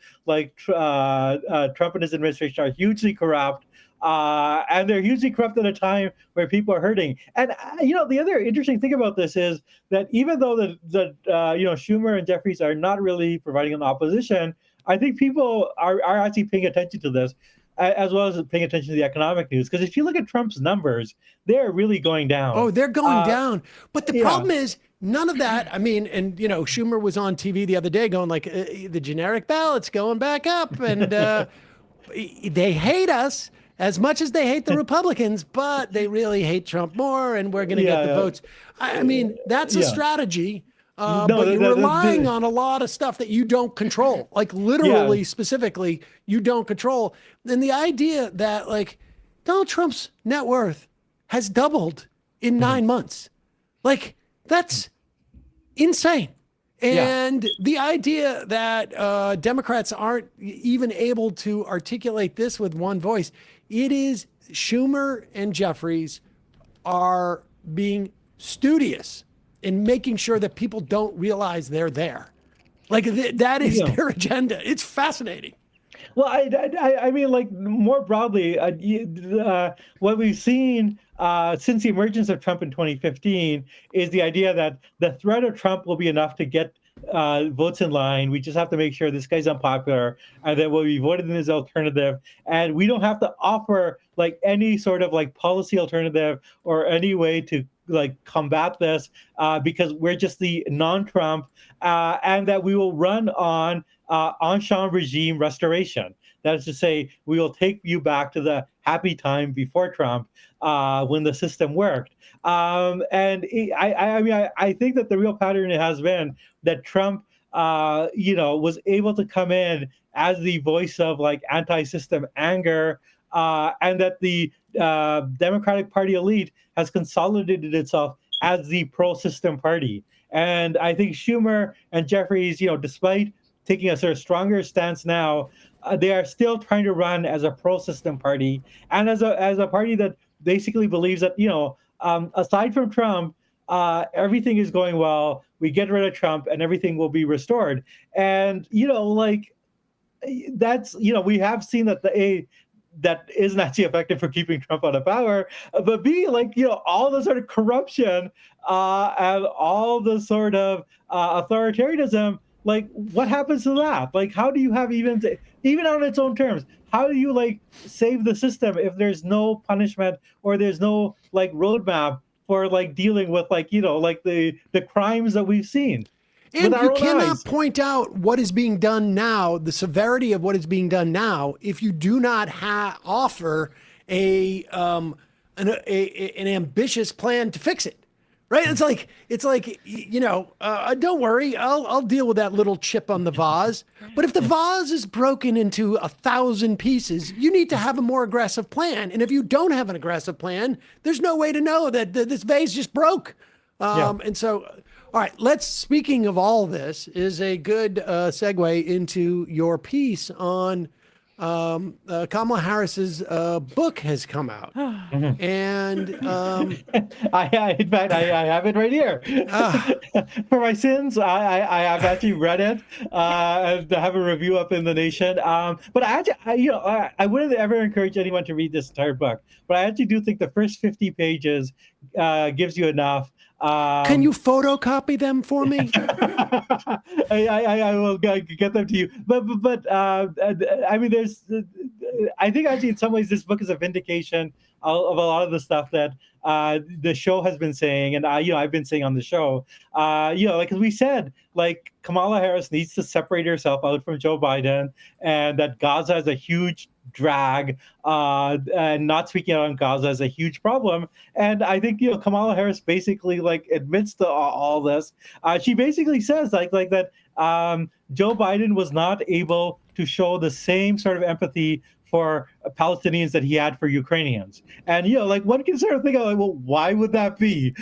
Trump and his administration are hugely corrupt. And they're hugely corrupt at a time where people are hurting. And the other interesting thing about this is that even though the Schumer and Jeffries are not really providing an opposition, I think people are actually paying attention to this, as well as paying attention to the economic news. Because if you look at Trump's numbers, they're really going down. Oh, they're going down. But the problem is none of that. I mean, and Schumer was on TV the other day going like the generic ballot's going back up, and they hate us as much as they hate the Republicans, but they really hate Trump more, and we're going to get the votes. I mean, that's a strategy. But you're relying on a lot of stuff that you don't control, like literally, specifically, you don't control. And the idea that like Donald Trump's net worth has doubled in 9 months, like that's insane. And the idea that Democrats aren't even able to articulate this with one voice, it is Schumer and Jeffries are being studious in making sure that people don't realize they're there. Like that is their agenda. It's fascinating. Well, I mean, like more broadly, what we've seen since the emergence of Trump in 2015 is the idea that the threat of Trump will be enough to get votes in line. We just have to make sure this guy's unpopular and that we'll be voted in his alternative. And we don't have to offer like any sort of like policy alternative or any way to like combat this because we're just the non-Trump and that we will run on ancien regime restoration. That is to say, we will take you back to the happy time before Trump when the system worked. I think that the real pattern has been that Trump, was able to come in as the voice of like anti-system anger, and that the Democratic Party elite has consolidated itself as the pro-system party. And I think Schumer and Jeffries, despite taking a sort of stronger stance now. They are still trying to run as a pro-system party and as a party that basically believes that, aside from Trump, everything is going well. We get rid of Trump and everything will be restored. And, that's, we have seen that that isn't actually effective for keeping Trump out of power, but B, all the sort of corruption and all the sort of authoritarianism, what happens to that? How do you have even on its own terms, how do you save the system if there's no punishment or there's no roadmap for dealing with the crimes that we've seen? And you cannot point out what is being done now, the severity of what is being done now, if you do not offer an ambitious plan to fix it, right? It's like don't worry, I'll deal with that little chip on the vase. But if the vase is broken into 1,000 pieces, you need to have a more aggressive plan. And if you don't have an aggressive plan, there's no way to know that this vase just broke. And so. All right, speaking of all this, is a good segue into your piece on Kamala Harris's book has come out. And in fact, I have it right here. For my sins, I have actually read it and have a review up in the Nation. But I wouldn't ever encourage anyone to read this entire book. But I actually do think the first 50 pages gives you enough. Can you photocopy them for me? I will get them to you. But I mean, I think actually in some ways this book is a vindication of a lot of the stuff that the show has been saying, and I've been saying on the show. As we said, Kamala Harris needs to separate herself out from Joe Biden, and that Gaza is a huge drag, and not speaking out on Gaza is a huge problem. And I think Kamala Harris basically admits to all this. She basically says that Joe Biden was not able to show the same sort of empathy for Palestinians that he had for Ukrainians. And one can sort of think of well, why would that be?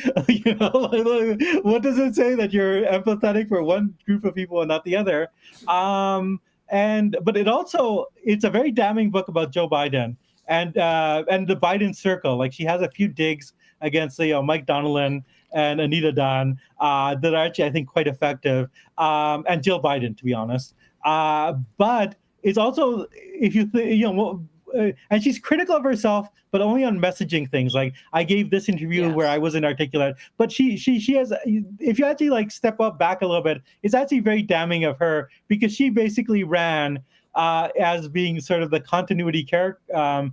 What does it say that you're empathetic for one group of people and not the other? But it's a very damning book about Joe Biden and the Biden circle. She has a few digs against Mike Donilon and Anita Dunn that are actually, I think, quite effective, and Jill Biden, to be honest. But it's also, if you think, and she's critical of herself, but only on messaging things. I gave this interview where I wasn't articulate, but she has, if you actually step back a little bit, it's actually very damning of her because she basically ran as being sort of the continuity candidate,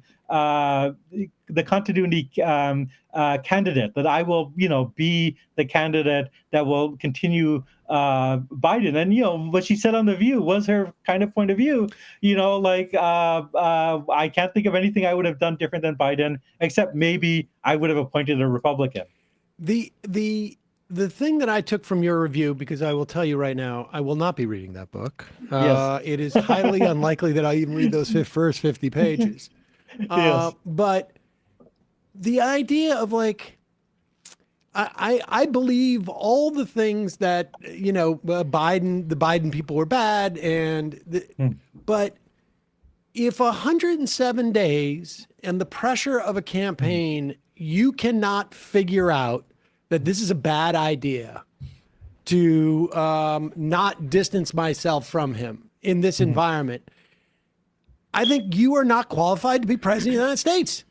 that I will, be the candidate that will continue Biden. And, what she said on The View was her kind of point of view, I can't think of anything I would have done different than Biden, except maybe I would have appointed a Republican. The thing that I took from your review, because I will tell you right now, I will not be reading that book. Yes. It is highly unlikely that I even read those first 50 pages. Yes. But the idea of I believe all the things that, the Biden people were bad. But if 107 days and the pressure of a campaign, you cannot figure out that this is a bad idea to not distance myself from him in this environment, I think you are not qualified to be president of the United States.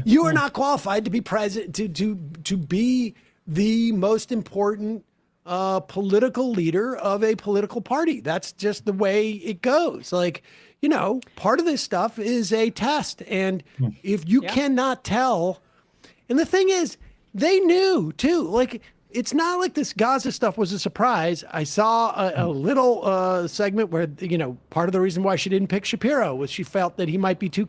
You are not qualified to be president, to be the most important political leader of a political party. That's just the way it goes. Part of this stuff is a test. And if you cannot tell, and the thing is, they knew too, it's not like this Gaza stuff was a surprise. I saw a little segment where, part of the reason why she didn't pick Shapiro was she felt that he might be too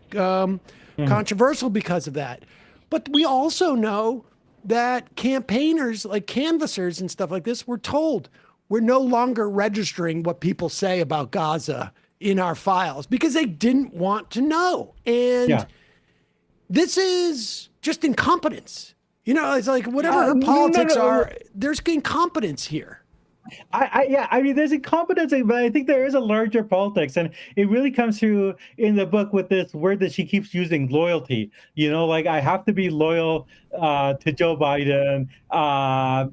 controversial because of that. But we also know that campaigners, canvassers and stuff like this, were told we're no longer registering what people say about Gaza in our files because they didn't want to know. And this is just incompetence. It's whatever her politics are, there's incompetence here. Yeah, I mean, there's incompetency, but I think there is a larger politics, and it really comes through in the book with this word that she keeps using, loyalty. Like I have to be loyal to Joe Biden.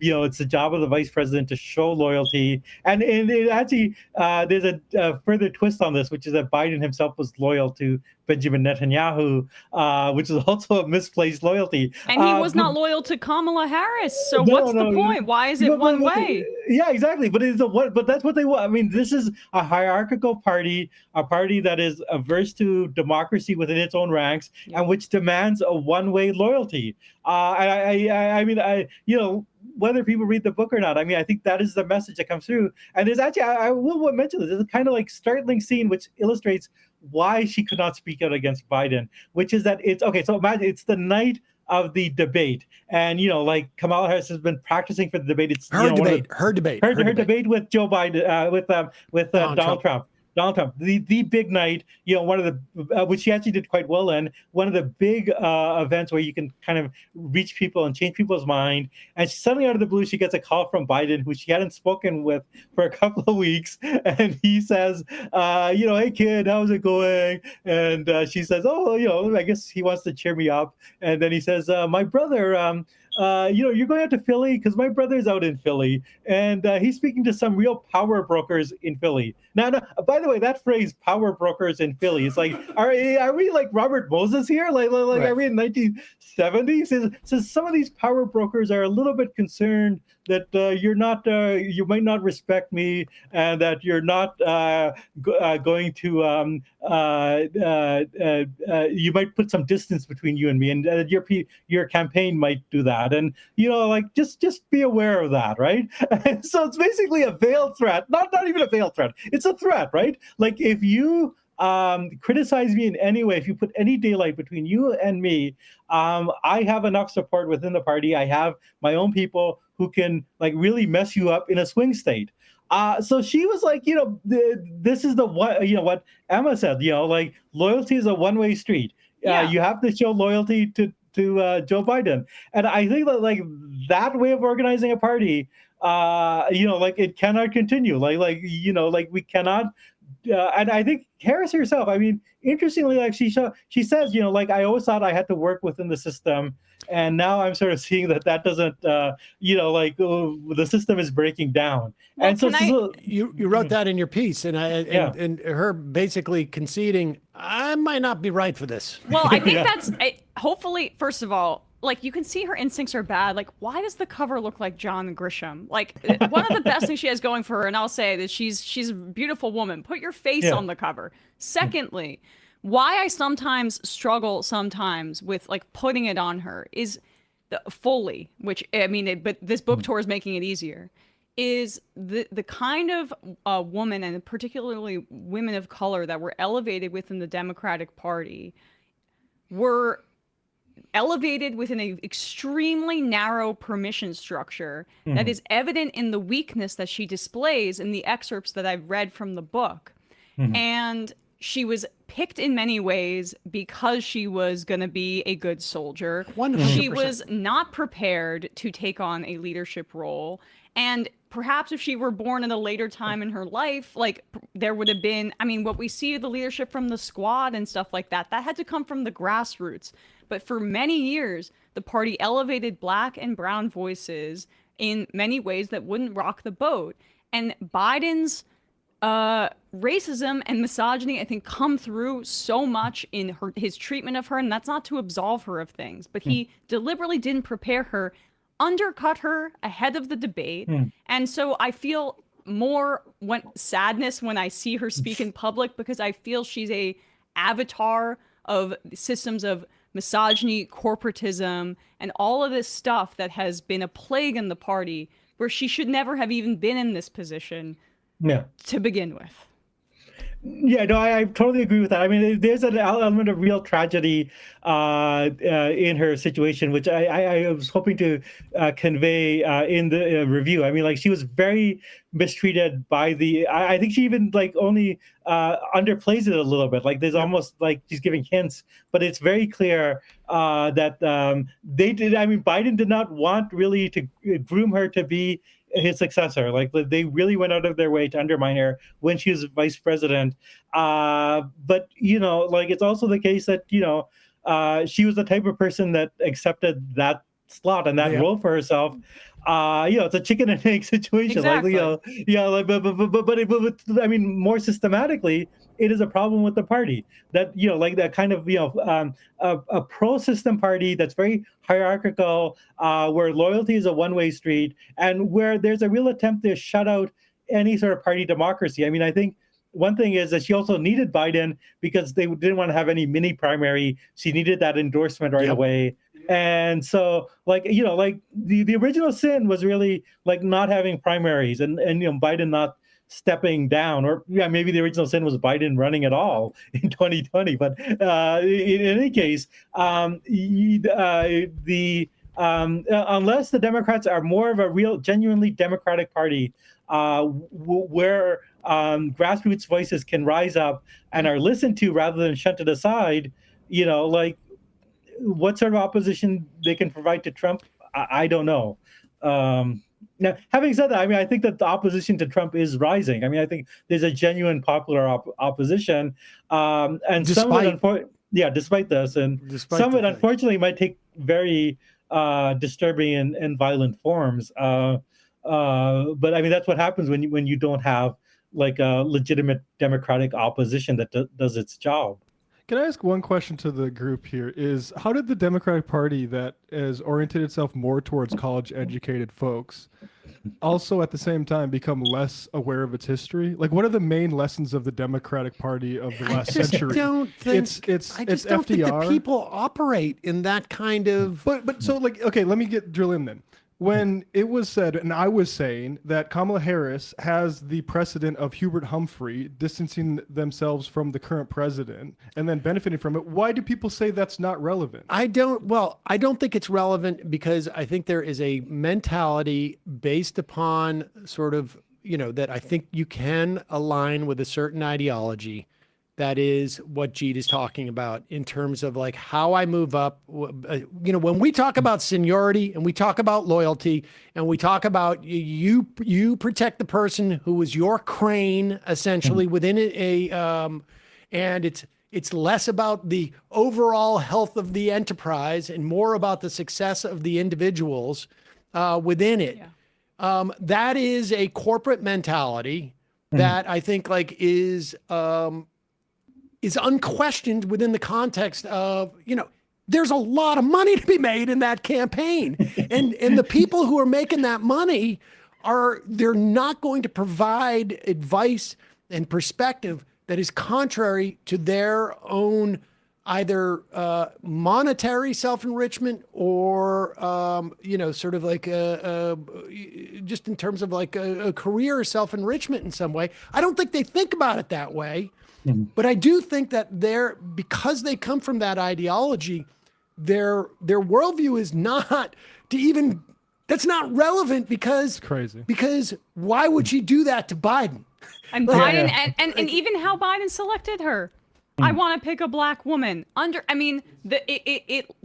It's the job of the vice president to show loyalty, and it actually there's a further twist on this, which is that Biden himself was loyal to Benjamin Netanyahu, which is also a misplaced loyalty. And he was not loyal to Kamala Harris. So No, what's the no, point? Why is it one way? Yeah, exactly. But it's but that's what they want. I mean, this is a hierarchical party, a party that is averse to democracy within its own ranks, and which demands a one-way loyalty. I mean, whether people read the book or not, I mean, I think that is the message that comes through. And there's actually, I will mention this, there's a kind of like startling scene which illustrates why she could not speak out against Biden, which is that it's okay. So imagine it's the night of the debate, and like Kamala Harris has been practicing for the debate. It's her debate with Joe Biden, with Donald Trump. Donald Trump, the big night, one of the, which she actually did quite well in, one of the big events where you can kind of reach people and change people's mind. And suddenly out of the blue, she gets a call from Biden, who she hadn't spoken with for a couple of weeks. And he says, hey kid, how's it going? And she says, oh, I guess he wants to cheer me up. And then he says, my brother, you're going out to Philly because my brother's out in Philly, and he's speaking to some real power brokers in Philly. Now, by the way, that phrase "power brokers in Philly" is like, are we like Robert Moses here? Like right. Are we in 1970s? So some of these power brokers are a little bit concerned that you might not respect me, and that you're not going to you might put some distance between you and me, and your campaign might do that. And just be aware of that, right? And so it's basically a veiled threat, not even a veiled threat. It's a threat, right? Like if you criticize me in any way, if you put any daylight between you and me, I have enough support within the party. I have my own people who can like really mess you up in a swing state. So she was like, this is the what Emma said, like loyalty is a one-way street. You have to show loyalty to Joe Biden. And I think that like that way of organizing a party, like it cannot continue. Like we cannot. And I think Harris herself, I mean, interestingly, like she says, like I always thought I had to work within the system, and now I'm sort of seeing that doesn't, the system is breaking down. Well, and so you wrote that in your piece, and her basically conceding, I might not be right for this. Well, I think that's hopefully, first of all, like you can see her instincts are bad. Like, why does the cover look like John Grisham? Like, one of the best things she has going for her, and I'll say that she's a beautiful woman. Put your face on the cover. Secondly, why I sometimes struggle with like putting it on her is fully, which I mean, but this book tour is making it easier. Is the kind of woman, and particularly women of color, that were elevated within the Democratic Party were elevated within an extremely narrow permission structure that is evident in the weakness that she displays in the excerpts that I've read from the book. And she was picked in many ways because she was going to be a good soldier. 100%. She was not prepared to take on a leadership role. And perhaps if she were born at a later time in her life, like there would have been, I mean, what we see, the leadership from the squad and stuff like that had to come from the grassroots. But for many years, the party elevated Black and brown voices in many ways that wouldn't rock the boat. And Biden's racism and misogyny, I think, come through so much in his treatment of her. And that's not to absolve her of things, but he deliberately didn't prepare her, undercut her ahead of the debate. And so I feel more sadness when I see her speak in public, because I feel she's a avatar of systems of misogyny, corporatism, and all of this stuff that has been a plague in the party, where she should never have even been in this position to begin with. Yeah, no, I totally agree with that. I mean, there's an element of real tragedy in her situation, which I was hoping to convey in the review. I mean, like, she was very mistreated by I think she even like only underplays it a little bit. Like, there's almost like she's giving hints, but it's very clear that they did. I mean, Biden did not want really to groom her to be his successor. Like they really went out of their way to undermine her when she was vice president. But like it's also the case that she was the type of person that accepted that slot and that role for herself. It's a chicken and egg situation. Exactly. But I mean, more systematically, it is a problem with the party that like that kind of a pro-system party that's very hierarchical, where loyalty is a one-way street, and where there's a real attempt to shut out any sort of party democracy. I mean, I think one thing is that she also needed Biden because they didn't want to have any mini primary. She needed that endorsement right away. And so, like the original sin was really like not having primaries and Biden not stepping down, or maybe the original sin was Biden running at all in 2020. But in any case, unless the Democrats are more of a real, genuinely Democratic party, where grassroots voices can rise up and are listened to rather than shunted aside, what sort of opposition they can provide to Trump, I don't know. Now, having said that, I mean, I think that the opposition to Trump is rising. I mean, I think there's a genuine popular opposition, and despite this, and some of it unfortunately might take very disturbing and violent forms. But I mean, that's what happens when you don't have like a legitimate Democratic opposition that does its job. Can I ask one question to the group here? Is how did the Democratic Party that has oriented itself more towards college-educated folks also at the same time become less aware of its history? Like, what are the main lessons of the Democratic Party of the last century? I just don't think that people operate in that kind of. But so like, okay, let me drill in then. When it was said, and I was saying that Kamala Harris has the precedent of Hubert Humphrey distancing themselves from the current president and then benefiting from it, why do people say that's not relevant? I don't think it's relevant because I think there is a mentality based upon sort of, that I think you can align with a certain ideology. That is what Jeet is talking about in terms of like how I move up. When we talk about seniority and we talk about loyalty and we talk about you protect the person who is your crane essentially within and it's less about the overall health of the enterprise and more about the success of the individuals within it. That is a corporate mentality that I think like is unquestioned within the context of, there's a lot of money to be made in that campaign. And the people who are making that money they're not going to provide advice and perspective that is contrary to their own either monetary self-enrichment or, sort of like just in terms of like a career self-enrichment in some way. I don't think they think about it that way. But I do think that because they come from that ideology, their worldview is not that's not relevant because it's crazy. Because why would she do that to Biden? And Biden and even how Biden selected her. I want to pick a black woman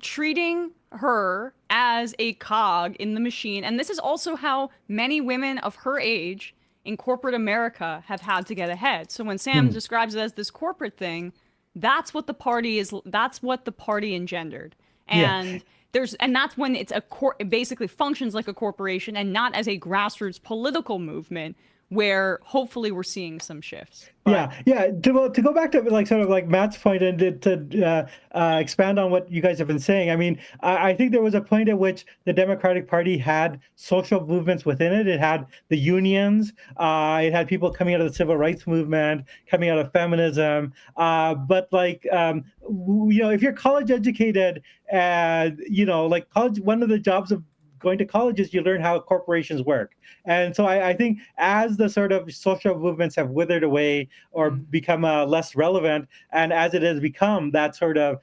treating her as a cog in the machine. And this is also how many women of her age in corporate America have had to get ahead. So when Sam describes it as this corporate thing, that's what the party is. That's what the party engendered. And that's when it's it basically functions like a corporation and not as a grassroots political movement where hopefully we're seeing some shifts. But To go back to like sort of like Matt's point and to expand on what you guys have been saying. I mean, I think there was a point at which the Democratic Party had social movements within it. It had the unions. It had people coming out of the civil rights movement, coming out of feminism. But like, if you're college educated, like college, one of the jobs of going to college is you learn how corporations work. And so I think as the sort of social movements have withered away or become less relevant, and as it has become that sort of,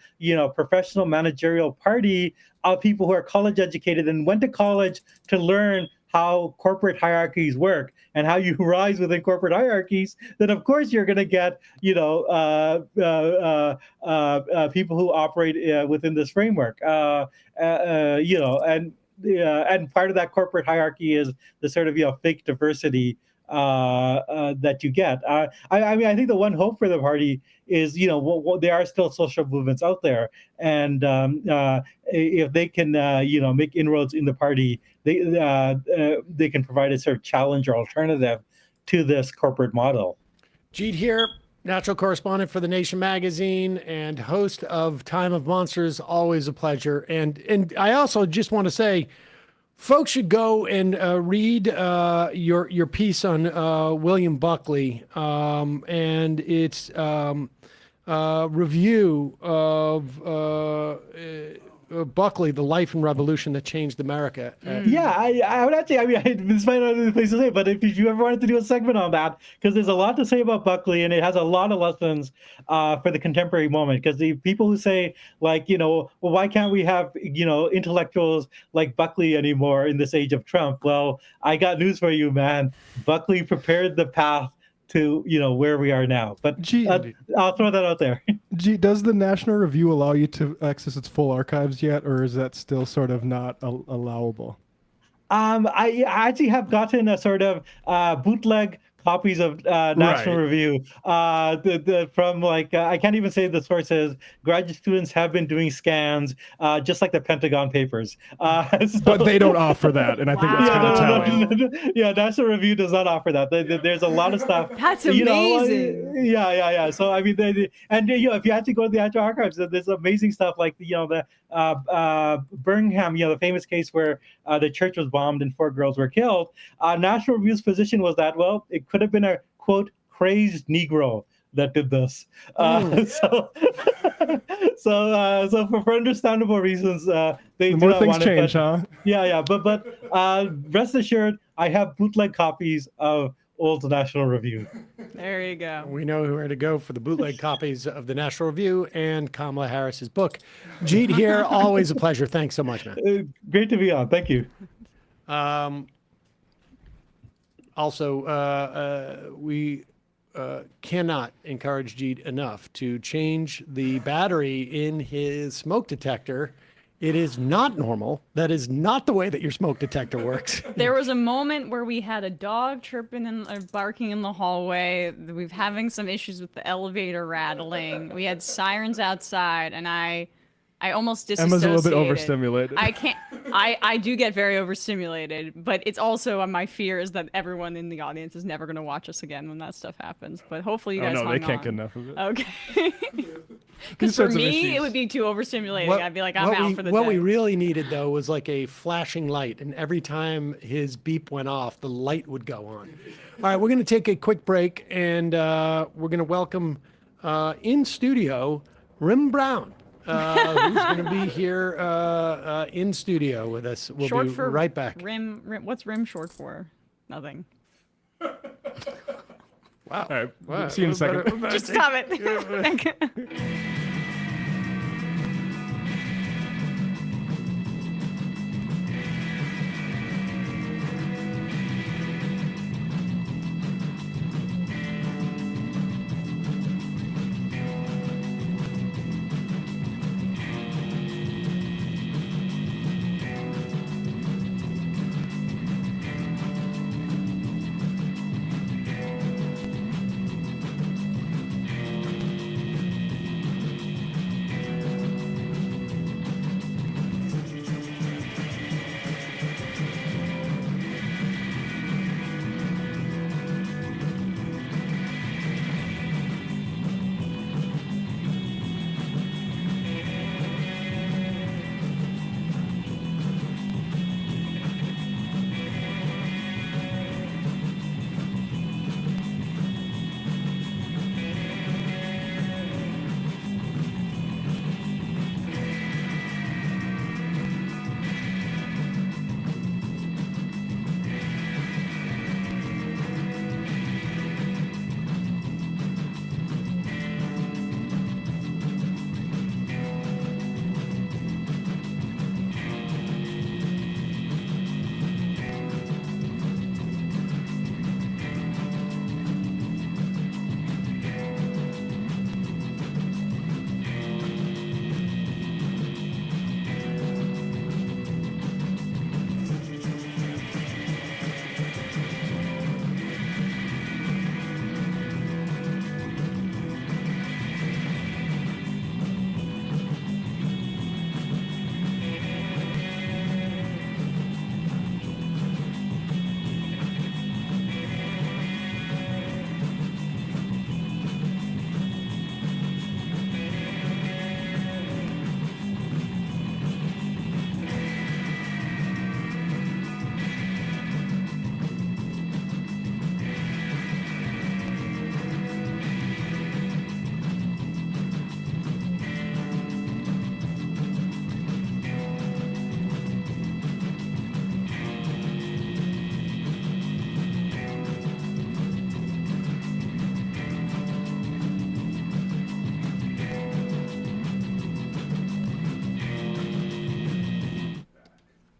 professional managerial party of people who are college educated and went to college to learn how corporate hierarchies work and how you rise within corporate hierarchies, then of course you're going to get, people who operate within this framework, and and part of that corporate hierarchy is the sort of fake diversity that you get. I mean, I think the one hope for the party is, there are still social movements out there, and if they can, make inroads in the party, they can provide a sort of challenge or alternative to this corporate model. Jeet Heer, natural correspondent for The Nation magazine and host of Time of Monsters. Always a pleasure. And I also just want to say, folks should go and read your piece on William Buckley and its review of Buckley, The Life and Revolution That Changed America. Yeah, I would actually, this might not be the place to say, but if you ever wanted to do a segment on that, because there's a lot to say about Buckley, and it has a lot of lessons for the contemporary moment. Because the people who say, like, well, why can't we have, intellectuals like Buckley anymore in this age of Trump? Well, I got news for you, man. Buckley prepared the path to where we are now. But I'll throw that out there. Does the National Review allow you to access its full archives yet, or is that still sort of not allowable? I actually have gotten a sort of bootleg copies of National Review from I can't even say the sources. Graduate students have been doing scans, just like the Pentagon Papers. But they don't offer that, and I think that's kind of telling. Yeah, National Review does not offer that. There's a lot of stuff. That's amazing. Yeah. So I mean, if you actually go to the actual archives, there's amazing stuff like the Birmingham, the famous case where the church was bombed and 4 girls were killed. National Review's position was that, well, it could have been a, quote, crazed Negro that did this. So for understandable reasons, they do more not things want change, it. huh? Yeah. But rest assured, I have bootleg copies of old National Review. There you go. We know where to go for the bootleg copies of the National Review and Kamala Harris's book. Jeet Heer, always a pleasure. Thanks so much, man. Great to be on. Thank you. Also, we cannot encourage Jeet enough to change the battery in his smoke detector. It is not normal. That is not the way that your smoke detector works. There was a moment where we had a dog chirping and barking in the hallway. We've having some issues with the elevator rattling. We had sirens outside, and I almost disassociated. Emma's a little bit overstimulated. I can't. I do get very overstimulated, but it's also my fear is that everyone in the audience is never going to watch us again when that stuff happens. But hopefully you guys hung they can't on. get enough of it. Okay. Because for me, it would be too overstimulating. I'd be like, I'm out for the day. What we really needed, though, was like a flashing light. And every time his beep went off, the light would go on. All right, we're going to take a quick break, and we're going to welcome in studio Rim Brown, who's going to be here in studio with us. We'll short be for right back. Rim. What's Rim short for? Nothing. Wow. All right, wow. See you in a second. Just stop it.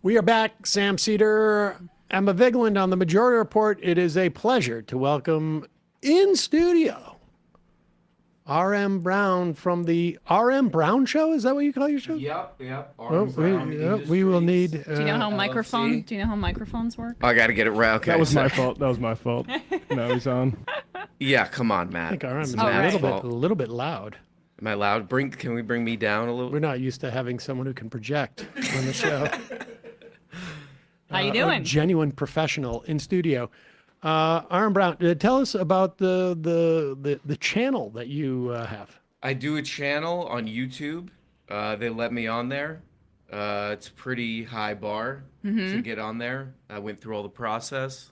We are back. Sam Seder, Emma Vigland on the Majority Report. It is a pleasure to welcome in studio R.M. Brown from the R.M. Brown Show. Is that what you call your show? Yep. Oh, we will need. Do you know how microphones work? I got to get it right. Okay, That was my fault. Now he's on. Yeah, come on, Matt. I think RM is Matt's a fault. little bit loud. Am I loud? Can we bring me down a little? We're not used to having someone who can project on the show. How you A doing? genuine professional in studio. RM Brown, tell us about the channel that you have. I do a channel on YouTube. They let me on there. It's a pretty high bar to get on there. I went through all the process.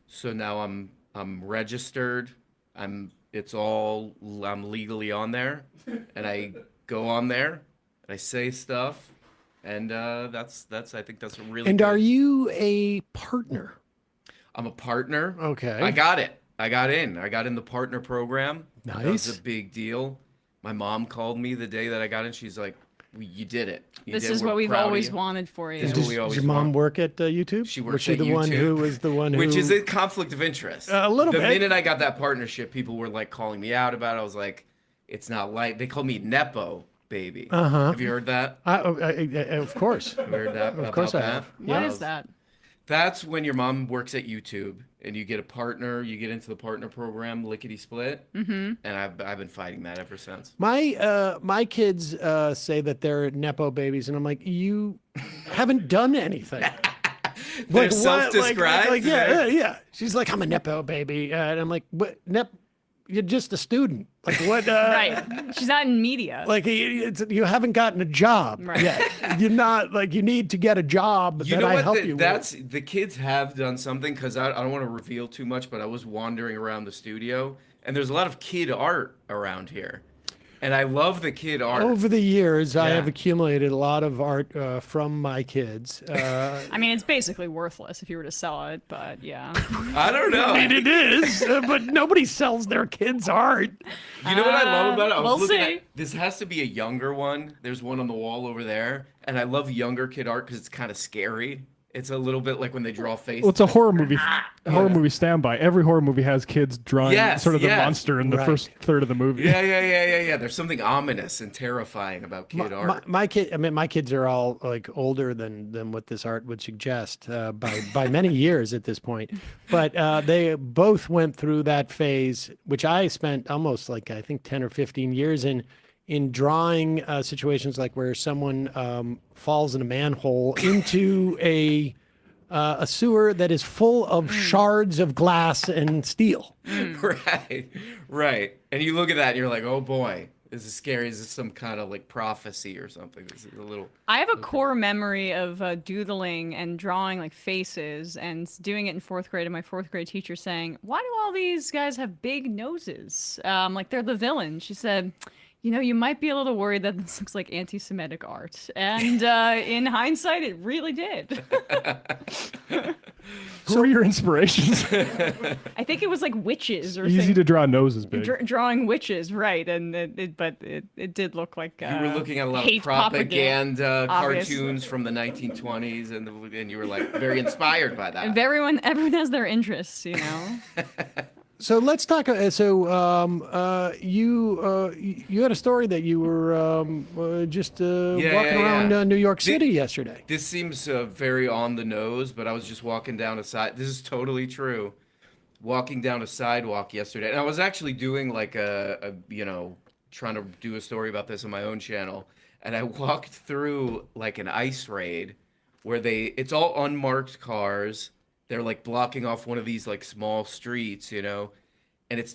So now I'm registered. I'm legally on there, and I go on there and I say stuff, and that's I think that's a really. And good. are you a partner? I'm a partner. Okay. I got it. I got in the partner program. That was Nice. a big deal. My mom called me the day that I got in. She's like, "You did it. This is what we've always wanted for you. This is what we Does always your mom want." work at YouTube? She Was works she at the YouTube, one who was the one who? which is a conflict of interest. A little the bit. minute I got that partnership, people were like calling me out about it. I was like, "It's not like they call me Nepo baby." Have you heard that? Of course. Have you heard that? Of course I have. What is that? That's when your mom works at YouTube and you get a partner. You get into the partner program, lickety split. And I've been fighting that ever since. My kids say that they're nepo babies, and I'm like, you haven't done anything. They're what? self-described. Yeah. She's like, I'm a nepo baby, and I'm like, what? You're just a student. Like what? Right. She's not in media. Like you haven't gotten a job yet. You're not like you need to get a job. You that know I what? help you That's with. the kids have done something because I don't want to reveal too much, but I was wandering around the studio and there's a lot of kid art around here, and I love the kid art. Over the years, I Yeah. have accumulated a lot of art from my kids. I mean, it's basically worthless if you were to sell it, but yeah. I don't know. I mean, it is, but nobody sells their kids' art. You know what I love about it? I was we'll looking see. at this. Has to be a younger one. There's one on the wall over there, and I love younger kid art because it's kind of scary. It's a little bit like when they draw faces. Well, it's a horror movie. Horror standby. Every horror movie has kids drawing sort of the yes. monster in the Right. first third of the movie. Yeah. There's something ominous and terrifying about kid art. My kids are all like older than what this art would suggest by many years at this point. But they both went through that phase, which I spent almost like I think 10 or 15 years in drawing situations like where someone falls in a manhole into a sewer that is full of shards of glass and steel. Right. And you look at that and you're like, oh boy, this is scary. Is this some kind of like prophecy or something? This is a little. I have a core memory of doodling and drawing like faces and doing it in fourth grade, and my fourth grade teacher saying, "Why do all these guys have big noses? Like they're the villain." She said, "You know, you might be a little worried that this looks like anti-Semitic art." And in hindsight, it really did. Who are your inspirations? I think it was like witches or Easy to draw noses big. drawing witches, right? And it did look like You were looking at a lot of hate propaganda obviously. cartoons from the 1920s, and you were like very inspired by that. And everyone has their interests, you know. So let's talk. You had a story that you were just walking around New York City yesterday. This seems very on the nose, but I was just walking down a side. This is totally true. Walking down a sidewalk yesterday, and I was actually doing like trying to do a story about this on my own channel, and I walked through like an ice raid where it's all unmarked cars. They're like blocking off one of these like small streets, you know, and it's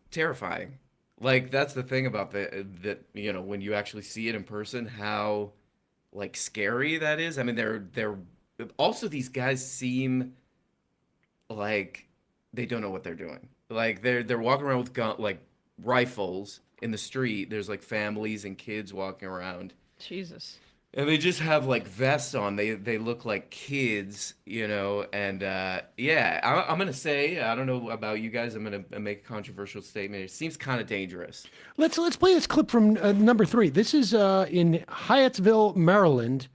terrifying. Like that's the thing about that you know, when you actually see it in person, how like scary that is. I mean, they're also, these guys seem like they don't know what they're doing. Like they're walking around with rifles in the street. There's like families and kids walking around. Jesus. And they just have like vests on. They look like kids, you know. And I'm gonna say, I don't know about you guys. I'm gonna make a controversial statement. It seems kind of dangerous. Let's play this clip from number 3. This is in Hyattsville, Maryland.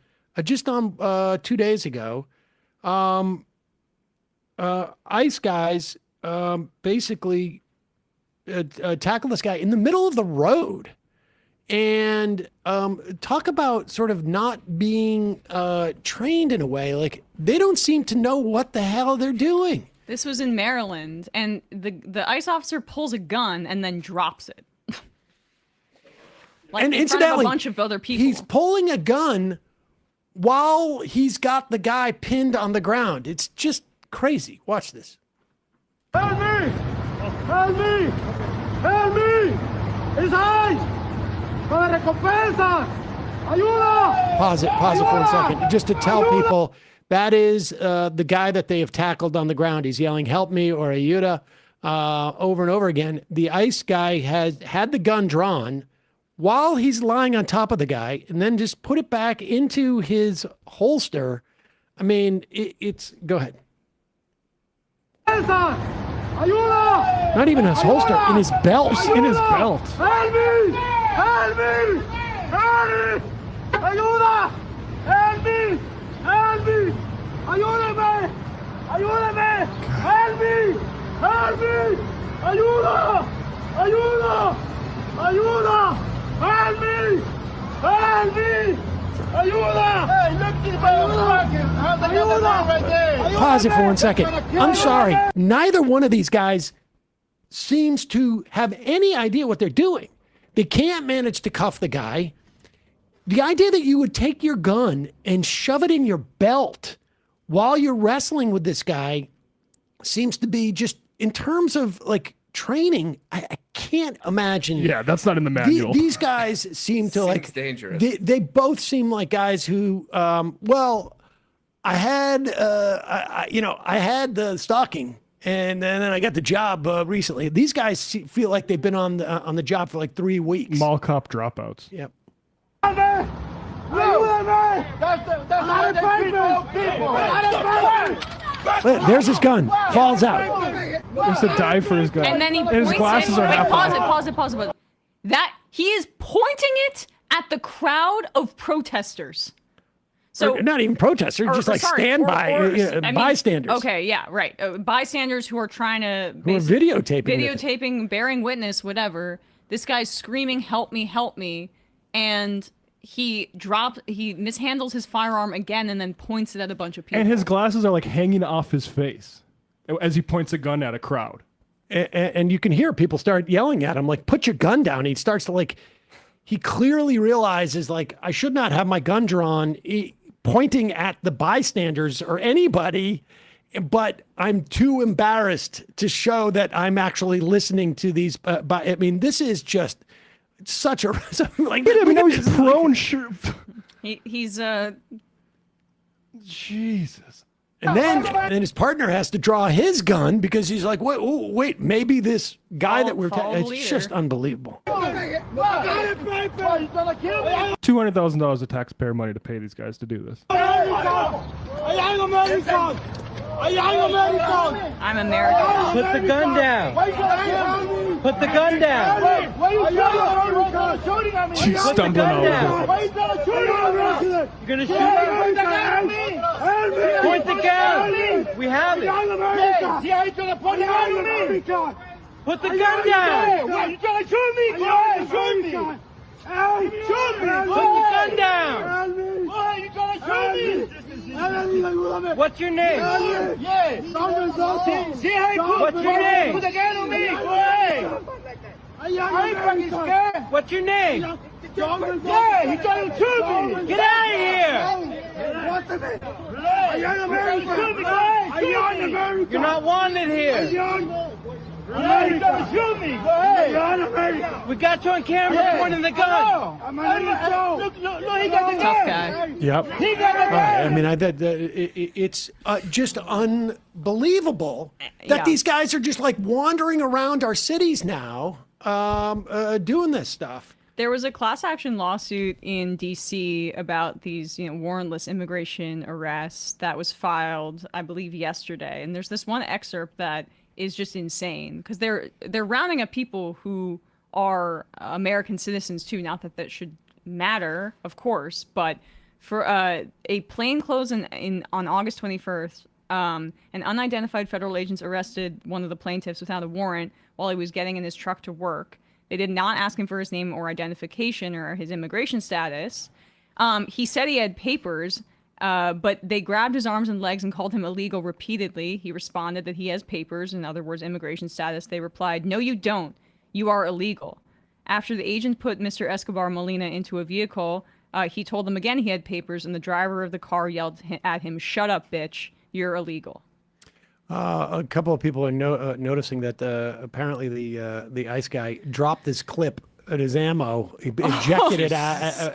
just on 2 days ago, ICE guys basically tackled this guy in the middle of the road. And talk about sort of not being trained in a way. Like, they don't seem to know what the hell they're doing. This was in Maryland, and the ICE officer pulls a gun and then drops it. Like, and in front of incidentally, a bunch of other people. He's pulling a gun while he's got the guy pinned on the ground. It's just crazy. Watch this. Help me! Help me! Help me! It's eyes! ¡Con la recompensa! ¡Ayuda! Pause it for a second, just to tell people that is the guy that they have tackled on the ground. He's yelling, "Help me!" or "Ayuda," over and over again. The ICE guy has had the gun drawn while he's lying on top of the guy, and then just put it back into his holster. I mean, it's go ahead. ¡Ayuda! Not even his holster, in his belt. In his belt. Help me! Help me! Help me! ¡Ayuda! Help me! Help me! ¡Ayúdame! ¡Ayúdame! Help me! Help me! ¡Ayuda! ¡Ayuda! ¡Ayuda! Help me! Help me! ¡Ayuda! Hey, look at the right there! Pause it for 1 second. I'm sorry. Neither one of these guys seems to have any idea what they're doing. They can't manage to cuff the guy. The idea that you would take your gun and shove it in your belt while you're wrestling with this guy seems to be just, in terms of like training, I can't imagine. Yeah, that's not in the manual. These guys seem to like dangerous. They both seem like guys who, well, I had the stalking, and then I got the job recently. These guys feel like they've been on the job for like 3 weeks. Mall cop dropouts. Yep. There's his gun. Falls out. There's a die for his gun. And then he and his points glasses it. are half off. Pause it. That he is pointing it at the crowd of protesters. So Or not even protesters, just like standby bystanders. Okay, yeah, right. Bystanders who are trying to Who are videotaping, bearing witness, whatever. This guy's screaming, "Help me, help me," and he mishandles his firearm again and then points it at a bunch of people. And his glasses are like hanging off his face as he points a gun at a crowd. And you can hear people start yelling at him, like, "Put your gun down." He starts to he clearly realizes, like, I should not have my gun drawn, pointing at the bystanders or anybody, but I'm too embarrassed to show that I'm actually listening to these. I mean, this is just such a like. He's prone. He's Jesus. And then his partner has to draw his gun because he's like, wait, maybe this guy that we're it's just unbelievable. $200,000 of taxpayer money to pay these guys to do this. I'm American. Put the gun down. Put the gun down. She's stumbling all over. You're gonna shoot me? Point the gun. We have it. Put the gun down. You trying to shoot me? Shoot me. Shoot me. Put the gun down. You trying to shoot me? What's your name? What's your name? Put the gun on me. Go ahead. I ain't fucking scared. What's your name? Yeah, he trying to shoot me. Get out of here. You're not wanted here. Yeah, you trying to shoot me. Go ahead. We got you on camera pointing the gun. Look, he got the gun. Tough guy. Yep. He got the gun. I mean, it's just unbelievable that these guys are just like wandering around our cities now, doing this stuff. There was a class action lawsuit in D.C. about these, warrantless immigration arrests that was filed, I believe, yesterday. And there's this one excerpt that is just insane because they're rounding up people who are American citizens too. Not that that should matter, of course, but For a plainclothes on August 21st, an unidentified federal agents arrested one of the plaintiffs without a warrant while he was getting in his truck to work. They did not ask him for his name or identification or his immigration status. He said he had papers, but they grabbed his arms and legs and called him illegal repeatedly. He responded that he has papers, in other words, immigration status. They replied, "No, you don't. You are illegal." After the agent put Mr. Escobar Molina into a vehicle, he told them again he had papers, and the driver of the car yelled at him, "Shut up, bitch. You're illegal." A couple of people are noticing that apparently the ICE guy dropped this clip at his ammo, ejected it by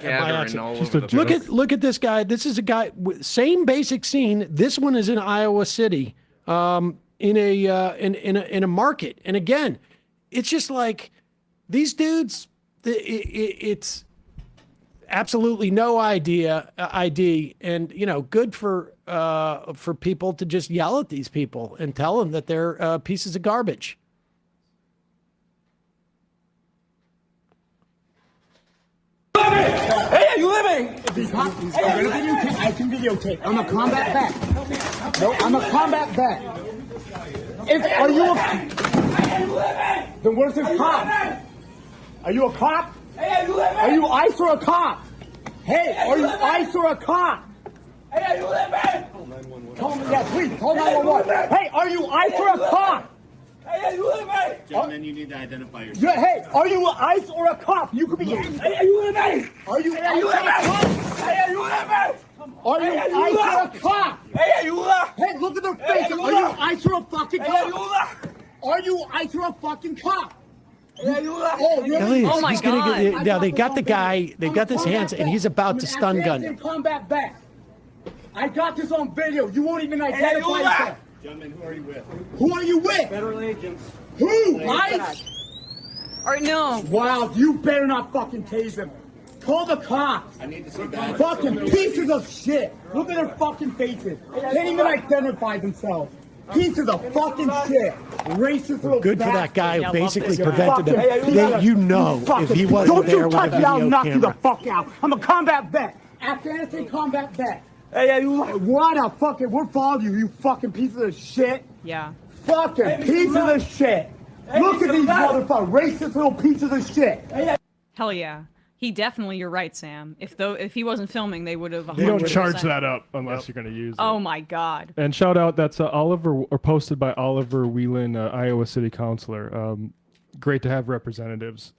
accident. Look at this guy. This is a guy. Same basic scene. This one is in Iowa City, in a market. And again, it's just like these dudes. It's absolutely no ID, and good for people to just yell at these people and tell them that they're pieces of garbage. Hey, are you living? I can videotape. I'm a combat vet. No, I'm a combat vet. Are you a... Then where's this cop? Are you a cop? Hey, are you living? Are you ICE or a cop? Hey, are you ICE or a cop? Hey, are you living? Call me, yeah, please, call 911. Hey, are you ICE or a cop? Hey, are you living? Gentlemen, you need to identify yourself. Yeah, hey, are you ICE or a cop? You could be... Hey, are you living? Are you ICE or a cop? Hey, are you living? Are you ICE or a cop? Hey, are you living? Hey, look at their faces. Are you ICE or a fucking cop? Are you ICE or a fucking cop? Oh, really? Oh my God. Now they got the guy, they've got his hands, and he's about to stun gun him. Combat vet. I got this on video. You won't even identify yourself. Gentlemen, who are you with? Who are you with? Federal agents. Who? ICE? Or no. Wow, you better not fucking tase him. Call the cops. I need to see that. Fucking pieces of shit. Look at their fucking faces. Can't even identify themselves. Pieces of fucking shit. Racist little Good for that guy who basically prevented them. Hey, If he wasn't there with a video I'll knock you the camera. fuck out. I'm a combat vet. Afghanistan combat vet. Hey, what a fucking, we're following you, you fucking pieces of shit. Yeah. Fucking pieces of shit. Look at these motherfuckers, racist little pieces of shit. Hell yeah. He definitely, you're right, Sam. If he wasn't filming, they would have. They don't charge that up unless you're going to use it. Oh my God. And shout out, that's posted by Oliver Whelan, Iowa City Councilor. Great to have representatives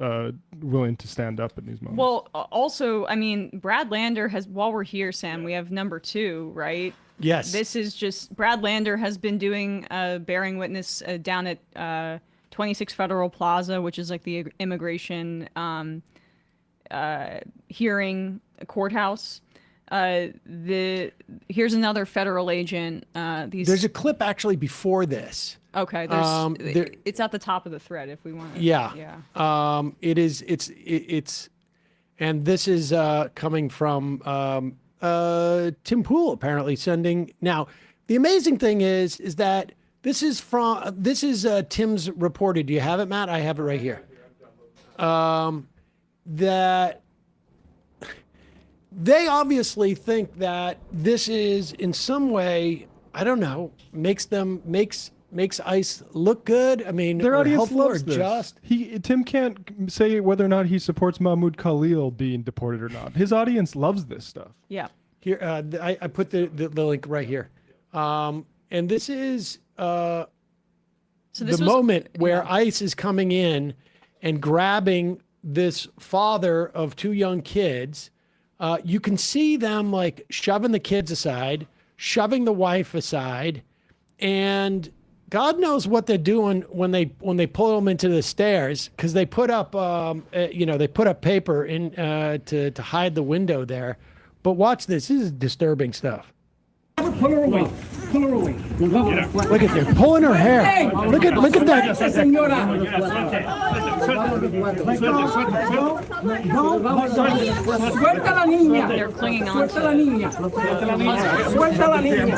willing to stand up in these moments. Well, also, I mean, Brad Lander has, while we're here, Sam, we have number 2, right? Yes. This is just, Brad Lander has been doing bearing witness down at 26 Federal Plaza, which is like the immigration hearing courthouse. Here's another federal agent. There's a clip actually before this. Okay, it's at the top of the thread if we want to. Yeah. It is. It's, and this is coming from Tim Pool apparently sending. Now, the amazing thing is that this is Tim's reported. Do you have it, Matt? I have it right here. That they obviously think that this is in some way, I don't know, makes ICE look good. I mean, their audience loves or this. Just Tim can't say whether or not he supports Mahmoud Khalil being deported or not. His audience loves this stuff. Yeah. Here, I put the link right here, and this is the moment where ICE is coming in and grabbing this father of 2 young kids. You can see them like shoving the kids aside, shoving the wife aside, and God knows what they're doing when they pull them into the stairs, because they put up they put up paper in to hide the window there. But watch this. This is disturbing stuff. Pull her away. Pull her away. Look at they're pulling her hair. Look at that. Suelta la niña. They're clinging on Suelta la niña. Suelta la niña.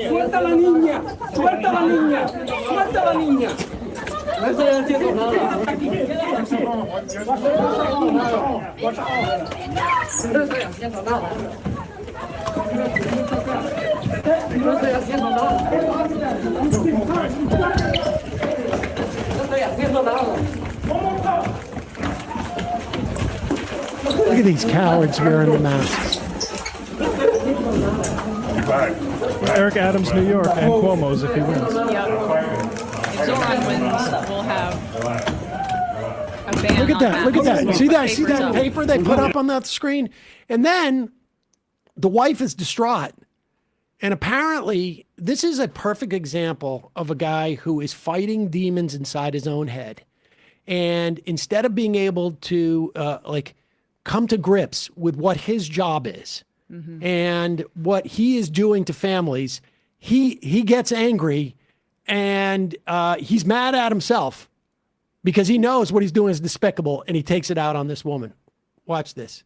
Suelta la niña. Suelta la niña. Suelta la niña. No estoy haciendo nada. No estoy haciendo nada. Look at these cowards wearing the masks. Eric Adams, New York, and Cuomo's if he wins. If Zoran wins, we'll have a ban Look at on that. Look at that. masks. See that? See Papers that up. paper they put up on that screen? And then the wife is distraught. And apparently, this is a perfect example of a guy who is fighting demons inside his own head. And instead of being able to come to grips with what his job is and what he is doing to families, he gets angry and he's mad at himself because he knows what he's doing is despicable, and he takes it out on this woman. Watch this.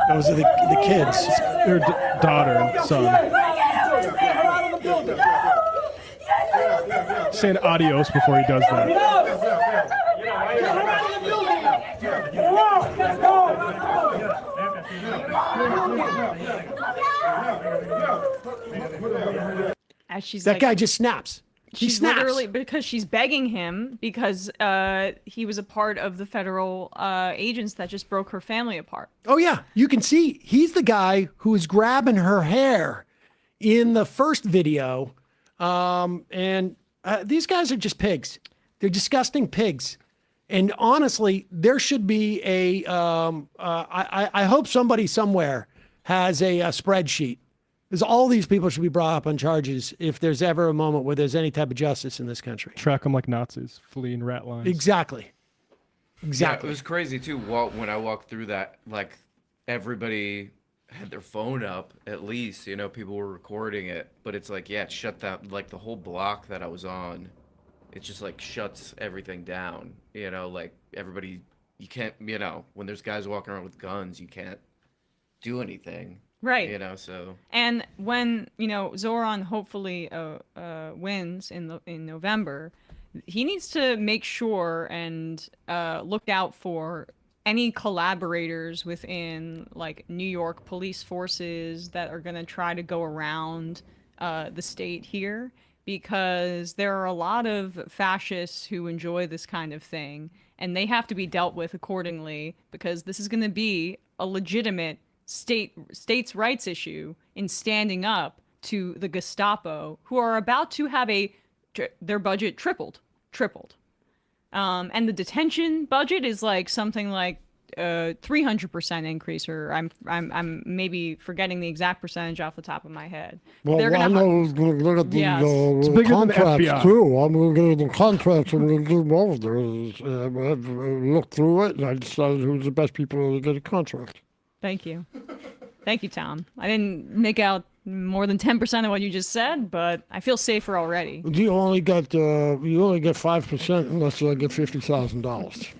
Those are the kids. Their daughter and son. Saying adios before he does that. As she's That like, guy just snaps. He she's snaps. literally, because she's begging him because he was a part of the federal agents that just broke her family apart. Oh, yeah. You can see he's the guy who is grabbing her hair in the first video. And these guys are just pigs. They're disgusting pigs. And honestly, there should be a, I hope somebody somewhere has a spreadsheet. Because all these people should be brought up on charges if there's ever a moment where there's any type of justice in this country. Track them like Nazis, fleeing rat lines. Exactly. Yeah, it was crazy too. When I walked through that, like everybody had their phone up. At least people were recording it. But it's like, yeah, it shut down. Like the whole block that I was on, it just like shuts everything down. Like everybody, you can't. When there's guys walking around with guns, you can't do anything. Right. So. And when Zoran hopefully wins in November, he needs to make sure and look out for any collaborators within like New York police forces that are going to try to go around the state here, because there are a lot of fascists who enjoy this kind of thing, and they have to be dealt with accordingly, because this is going to be a legitimate states' rights issue in standing up to the Gestapo, who are about to have their budget tripled. And the detention budget is like something like 300% increase, or I'm maybe forgetting the exact percentage off the top of my head. Well, They're gonna I know it's going to look at the It's bigger than the contracts FBI. too. I'm going to get the contracts and we'll do more of those. I've looked through it and I decided who's the best people to get a contract. Thank you, Tom. I didn't make out more than 10% of what you just said, but I feel safer already. You only get 5% unless I get $50,000.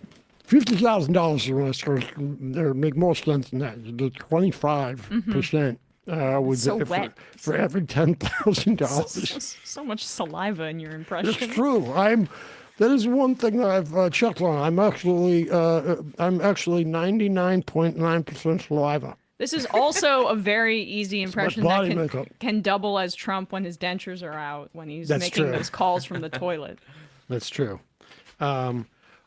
$50,000 they make more sense than that. You get 25% for every $10,000. So much saliva in your impression. It's true. That is one thing that I've checked on. I'm actually 99.9% saliva. This is also a very easy impression body that makeup. can double as Trump when his dentures are out, when he's That's making true. those calls from the toilet. That's true.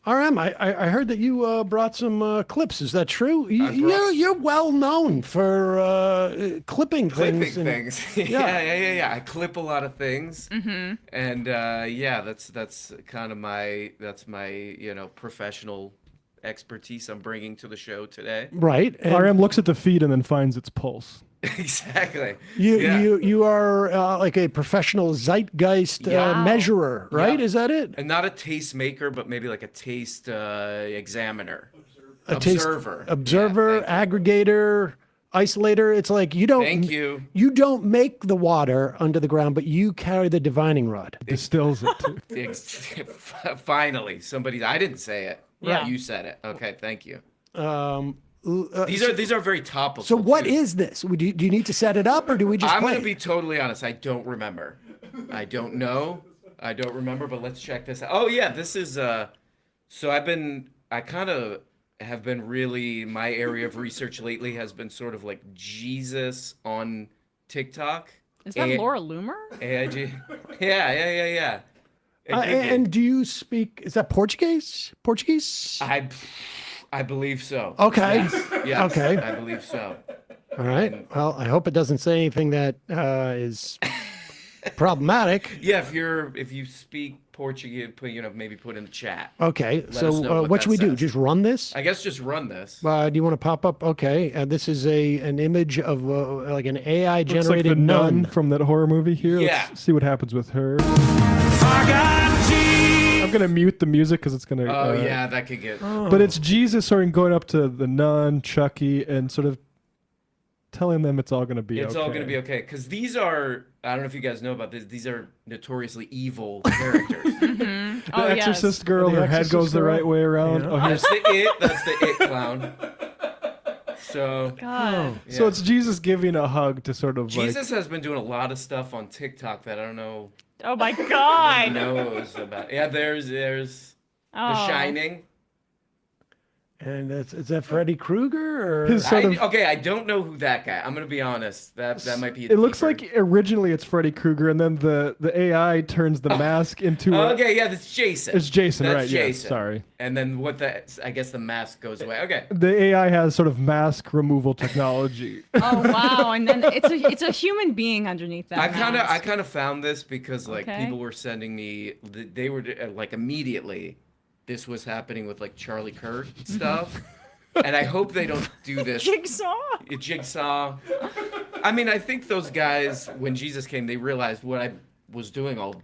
RM, I heard that you brought some clips. Is that true? You're well known for clipping things. Yeah. I clip a lot of things, Mm-hmm. and that's kind of my professional expertise I'm bringing to the show today. Right. And RM looks at the feed and then finds its pulse. Exactly. You are like a professional zeitgeist measurer, right? Yeah. Is that it? And not a taste maker, but maybe like a taste examiner, Observer, Yeah, aggregator, isolator. It's like you don't. Thank you. You don't make the water under the ground, but you carry the divining rod. Distills it too. Finally, somebody. I didn't say it. Yeah. You said it. Okay, thank you. These are very topical. So what too. is this? Do you need to set it up, or do we just I'm play? going to be totally honest. I don't remember. I don't know. I don't remember, but let's check this out. Oh yeah, this is so I kind of have been really, my area of research lately has been sort of like Jesus on TikTok. Is that Laura Loomer? AIG. Yeah. And do you speak? Is that Portuguese? Portuguese? I believe so. Okay. Yes, Okay. I believe so. All right. Well, I hope it doesn't say anything that is problematic. Yeah, if you speak Portuguese, maybe put in the chat. Okay. Let us know So what should we that do? says. Just run this? I guess just run this. Do you want to pop up? Okay. This is an image of like an AI Looks like generated the nun from that horror movie here. Yeah. Let's see what happens with her. I'm gonna mute the music because it's gonna. Oh yeah, that could get. But it's Jesus sort of going up to the nun, Chucky, and sort of telling them it's all gonna be It's okay. all gonna be okay, because these are. I don't know if you guys know about this. These are notoriously evil characters. The Exorcist girl, her head goes the right way around. Yeah. Oh, here's That's the it clown. So. God. So it's Jesus giving a hug to sort of Jesus has been doing a lot of stuff on TikTok that I don't know. Oh my God. Knows about. Yeah, there's The Oh. Shining. And is that Freddy Krueger or His sort of- Okay, I don't know who that guy. I'm gonna be honest. That might be. It looks like originally it's Freddy Krueger, and then the AI turns the mask into. Okay, yeah, that's Jason. It's Jason, That's right? Jason. Yeah, sorry. And then I guess the mask goes away. Okay. The AI has sort of mask removal technology. Oh wow! And then it's a human being underneath that. I mask. kind of found this because like Okay. people were sending me. They were like immediately. This was happening with like Charlie Kirk stuff. And I hope they don't do this. Jigsaw. I mean, I think those guys, when Jesus came, they realized what I was doing all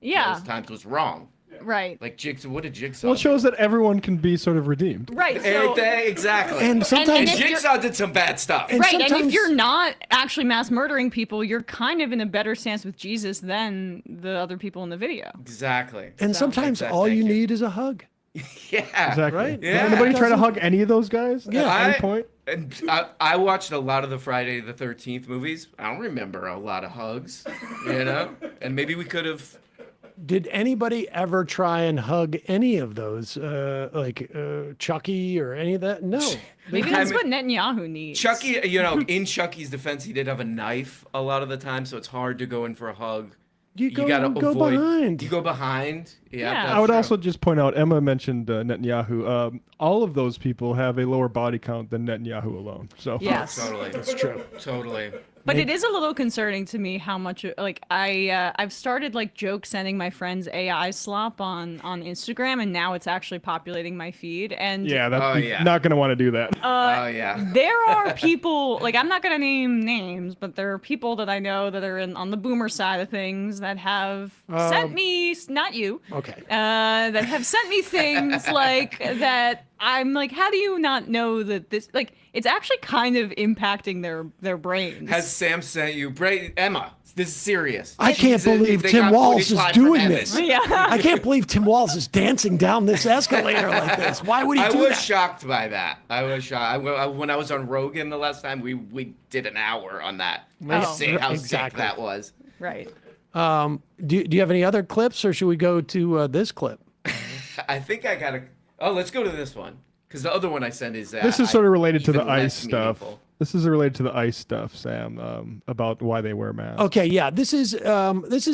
those times was wrong. Right. Like Jigsaw, what did Jigsaw? Well, it shows that everyone can be sort of redeemed. Right. So, exactly. And sometimes if Jigsaw did some bad stuff. And right, and sometimes- if you're not actually mass murdering people, you're kind of in a better stance with Jesus than the other people in the video. Exactly. And sometimes all you need is a hug. Yeah. Exactly. Right? Did anybody try to hug any of those guys? Yeah. At any point? And I watched a lot of the Friday the 13th movies. I don't remember a lot of hugs, And maybe we could have. Did anybody ever try and hug any of those, like Chucky or any of that? No. Maybe that's what Netanyahu needs. Chucky, in Chucky's defense, he did have a knife a lot of the time, so it's hard to go in for a hug. You gotta go avoid. behind. You go behind. Yeah. That's I would true. also just point out, Emma mentioned Netanyahu. All of those people have a lower body count than Netanyahu alone. So Yes. Totally. That's true. Totally. But it is a little concerning to me how much I've started like joke sending my friends AI slop on Instagram, and now it's actually populating my feed. And yeah, that's Oh, yeah. not going to want to do that. Oh yeah. there are people like I'm not gonna name names, but there are people that I know that are on the boomer side of things that have sent me, not you, Okay. that have sent me things like that. I'm like, how do you not know that this like it's actually kind of impacting their brains? Has Sam sent you, Emma? This is serious. I can't believe They Tim got Walls footage is live from doing heaven. this. Yeah. I can't believe Tim Walls is dancing down this escalator like this. Why would he I do was that? shocked by that. I was shocked. When I was on Rogan the last time, we did an hour on that. Oh. Seeing how sick Exactly. that was. Right. Do you have any other clips, or should we go to this clip? I think I gotta. Oh, let's go to this one because the other one I sent is. This is sort of related to the even ICE less stuff. meaningful. This is related to the ICE stuff, Sam, about why they wear masks. Okay, yeah, this is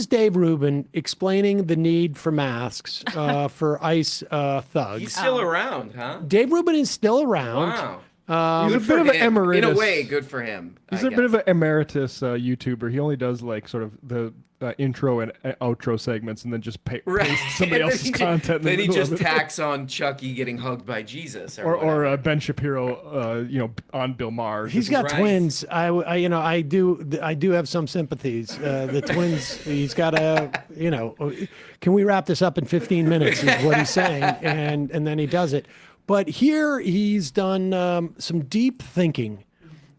Dave Rubin explaining the need for masks for ICE thugs. He's still around, huh? Dave Rubin is still around. Wow. He's a Good for bit of an him. emeritus. In a way, good for him. He's I a bit of guess. an emeritus YouTuber. He only does like sort of the intro and outro segments, and then just paste somebody And then else's he content. in the Then he middle of just it. tacks on Chucky getting hugged by Jesus, or Ben Shapiro, on Bill Maher. He's got twins. I do have some sympathies. The twins. He's got Can we wrap this up in 15 minutes? Is what he's saying, and then he does it. But here he's done some deep thinking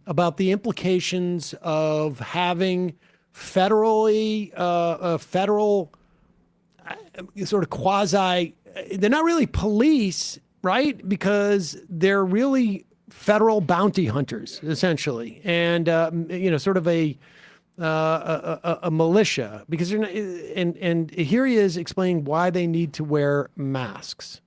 about the implications of having federal sort of quasi. They're not really police. right? Because they're really federal bounty hunters, essentially, and sort of a militia. Because they're not, and here he is explaining why they need to wear masks.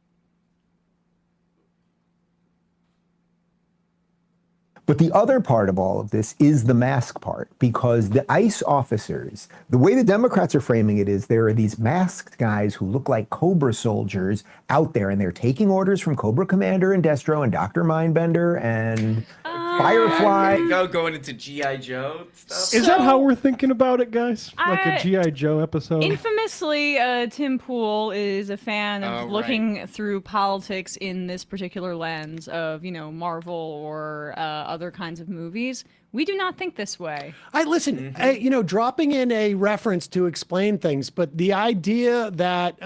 But the other part of all of this is the mask part, because the ICE officers, the way the Democrats are framing it is there are these masked guys who look like Cobra soldiers out there, and they're taking orders from Cobra Commander and Destro and Dr. Mindbender and Firefly. Going into G.I. Joe stuff. Is that how we're thinking about it, guys? Like a G.I. Joe episode? Infamously, Tim Pool is a fan of looking through politics in this particular lens of, Marvel or other kinds of movies. We do not think this way. Dropping in a reference to explain things, but the idea that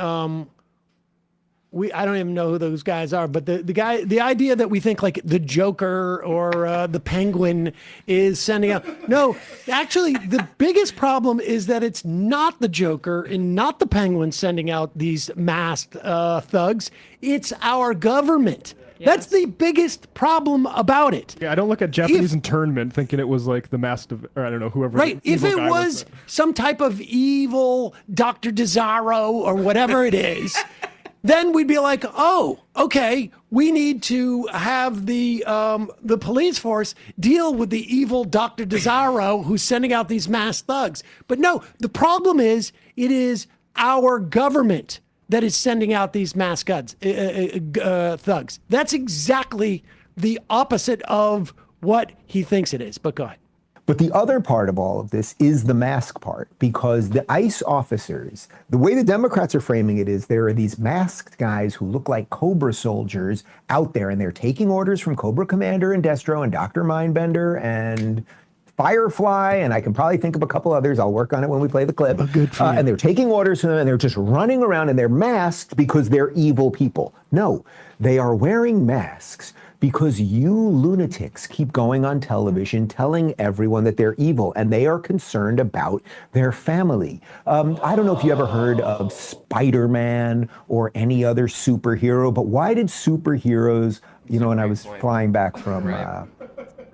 I don't even know who those guys are, but the idea that we think like the Joker or the Penguin is sending out. No, actually, the biggest problem is that it's not the Joker and not the Penguin sending out these masked thugs. It's our government. Yes. That's the biggest problem about it. Yeah, I don't look at Japanese internment thinking it was like the masked, or I don't know, whoever. Right. If it was some type of evil Dr. Desaro or whatever it is, then we'd be like, oh, okay, we need to have the police force deal with the evil Dr. Desaro who's sending out these masked thugs. But no, the problem is it is our government that is sending out these masked thugs. That's exactly the opposite of what he thinks it is. But go ahead. But the other part of all of this is the mask part, because the ICE officers, the way the Democrats are framing it is there are these masked guys who look like Cobra soldiers out there, and they're taking orders from Cobra Commander and Destro and Dr. Mindbender and Firefly, and I can probably think of a couple others. I'll work on it when we play the clip. Good for you. And they're taking orders from them, and they're just running around, and they're masked because they're evil people. No, they are wearing masks because you lunatics keep going on television telling everyone that they're evil, and they are concerned about their family. I don't know if you ever heard of Spider-Man or any other superhero, but why did superheroes, when I was flying back from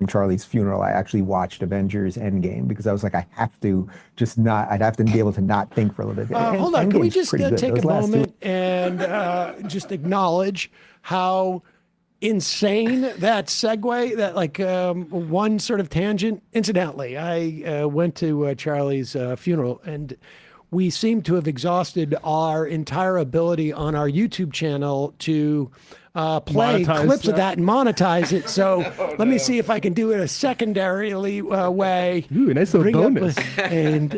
Charlie's funeral, I actually watched Avengers Endgame because I was like, I'd have to be able to not think for a little bit. Hold on, can we just take Those a last moment and just acknowledge how insane that segue, that one sort of tangent. Incidentally, I went to Charlie's funeral, and we seem to have exhausted our entire ability on our YouTube channel to play clips of that and monetize it. So let me see if I can do it a secondarily way. Ooh, a nice little bonus. And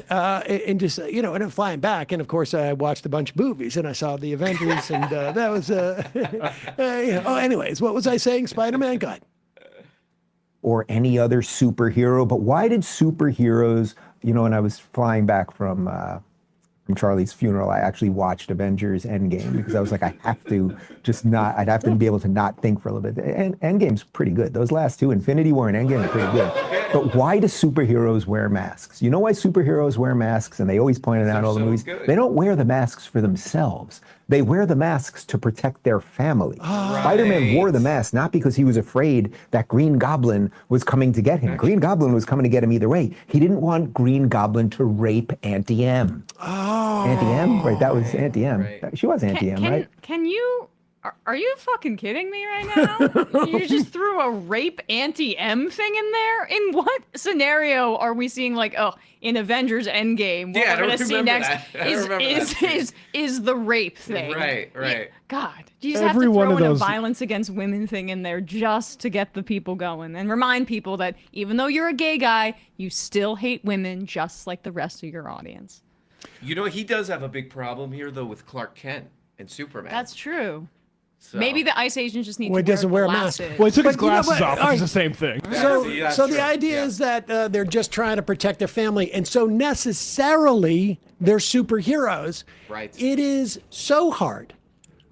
just, and I'm flying back. And of course, I watched a bunch of movies, and I saw the Avengers, and that was, anyways, what was I saying? Spider-Man? God. Or any other superhero, but why did superheroes, when I was flying back from Charlie's funeral, I actually watched Avengers Endgame because I was like, I'd have to be able to not think for a little bit. And Endgame's pretty good. Those last two, Infinity War and Endgame, are pretty good. But why do superheroes wear masks? You know why superheroes wear masks? And they always point it out in all the movies. Good. They don't wear the masks for themselves. They wear the masks to protect their family. Right. Spider-Man wore the mask not because he was afraid that Green Goblin was coming to get him. Green Goblin was coming to get him either way. He didn't want Green Goblin to rape Auntie M. Oh. Auntie M? Right, that was Auntie M. Right. She was Auntie M, right? Can you... Are you fucking kidding me right now? You just threw a rape Auntie-M thing in there? In what scenario are we seeing, in Avengers Endgame, what we're going to see next is the rape thing? Right. Yeah, God, you just have to throw in a violence against women thing in there just to get the people going and remind people that even though you're a gay guy, you still hate women just like the rest of your audience. He does have a big problem here, though, with Clark Kent and Superman. That's true. So. Maybe the ICE agents just need Well, he to doesn't wear a mask. Well, he took his But you know glasses what? off, which is the same thing. So that's the true. idea is that they're just trying to protect their family, and so necessarily they're superheroes. Right. It is so hard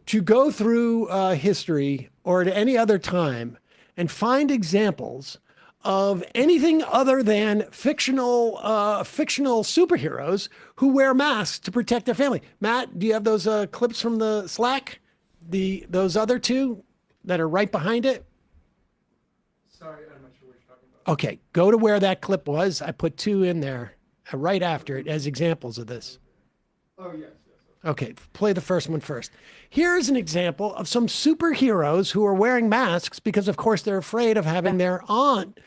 to go through history or at any other time and find examples of anything other than fictional superheroes who wear masks to protect their family. Matt, do you have those clips from the Slack? Those other two? that are right behind it? Sorry, I'm not sure what you're talking about. Okay, go to where that clip was. I put 2 in there right after it as examples of this. Oh, yes. Okay, play the first one first. Here's an example of some superheroes who are wearing masks because, of course, they're afraid of having their aunt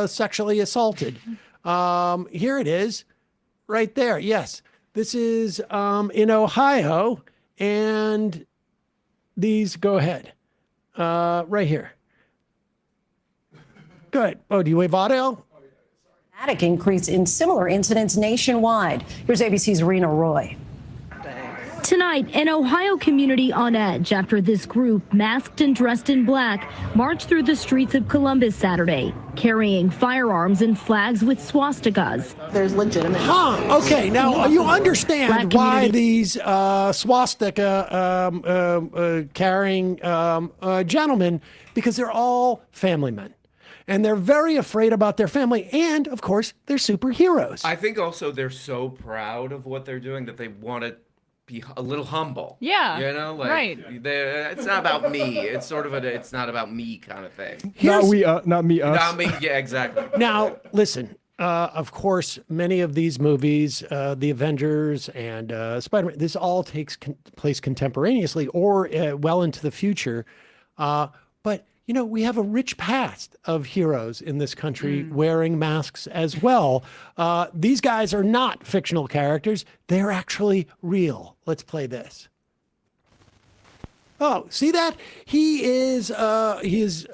sexually assaulted. Here it is, right there. Yes, this is in Ohio, and these, go ahead, right here. Good. Oh, do you have audio? Dramatic increase in similar incidents nationwide. Here's ABC's Rena Roy. Tonight, an Ohio community on edge after this group, masked and dressed in black, marched through the streets of Columbus Saturday, carrying firearms and flags with swastikas. There's legitimate. Okay, now you understand Black why community- these swastika carrying gentlemen, because they're all family men. And they're very afraid about their family. And, of course, they're superheroes. I think also they're so proud of what they're doing that they want to be a little humble. Yeah, You know, like right. It's not about me. It's sort of it's not about me kind of thing. Not me, us. Not me. Yeah, exactly. Now, listen, of course, many of these movies, the Avengers and Spider-Man, this all takes place contemporaneously or well into the future. But, you know, we have a rich past of heroes in this country wearing masks as well. These guys are not fictional characters. They're actually real. Let's play this. Oh, see that? He is, he's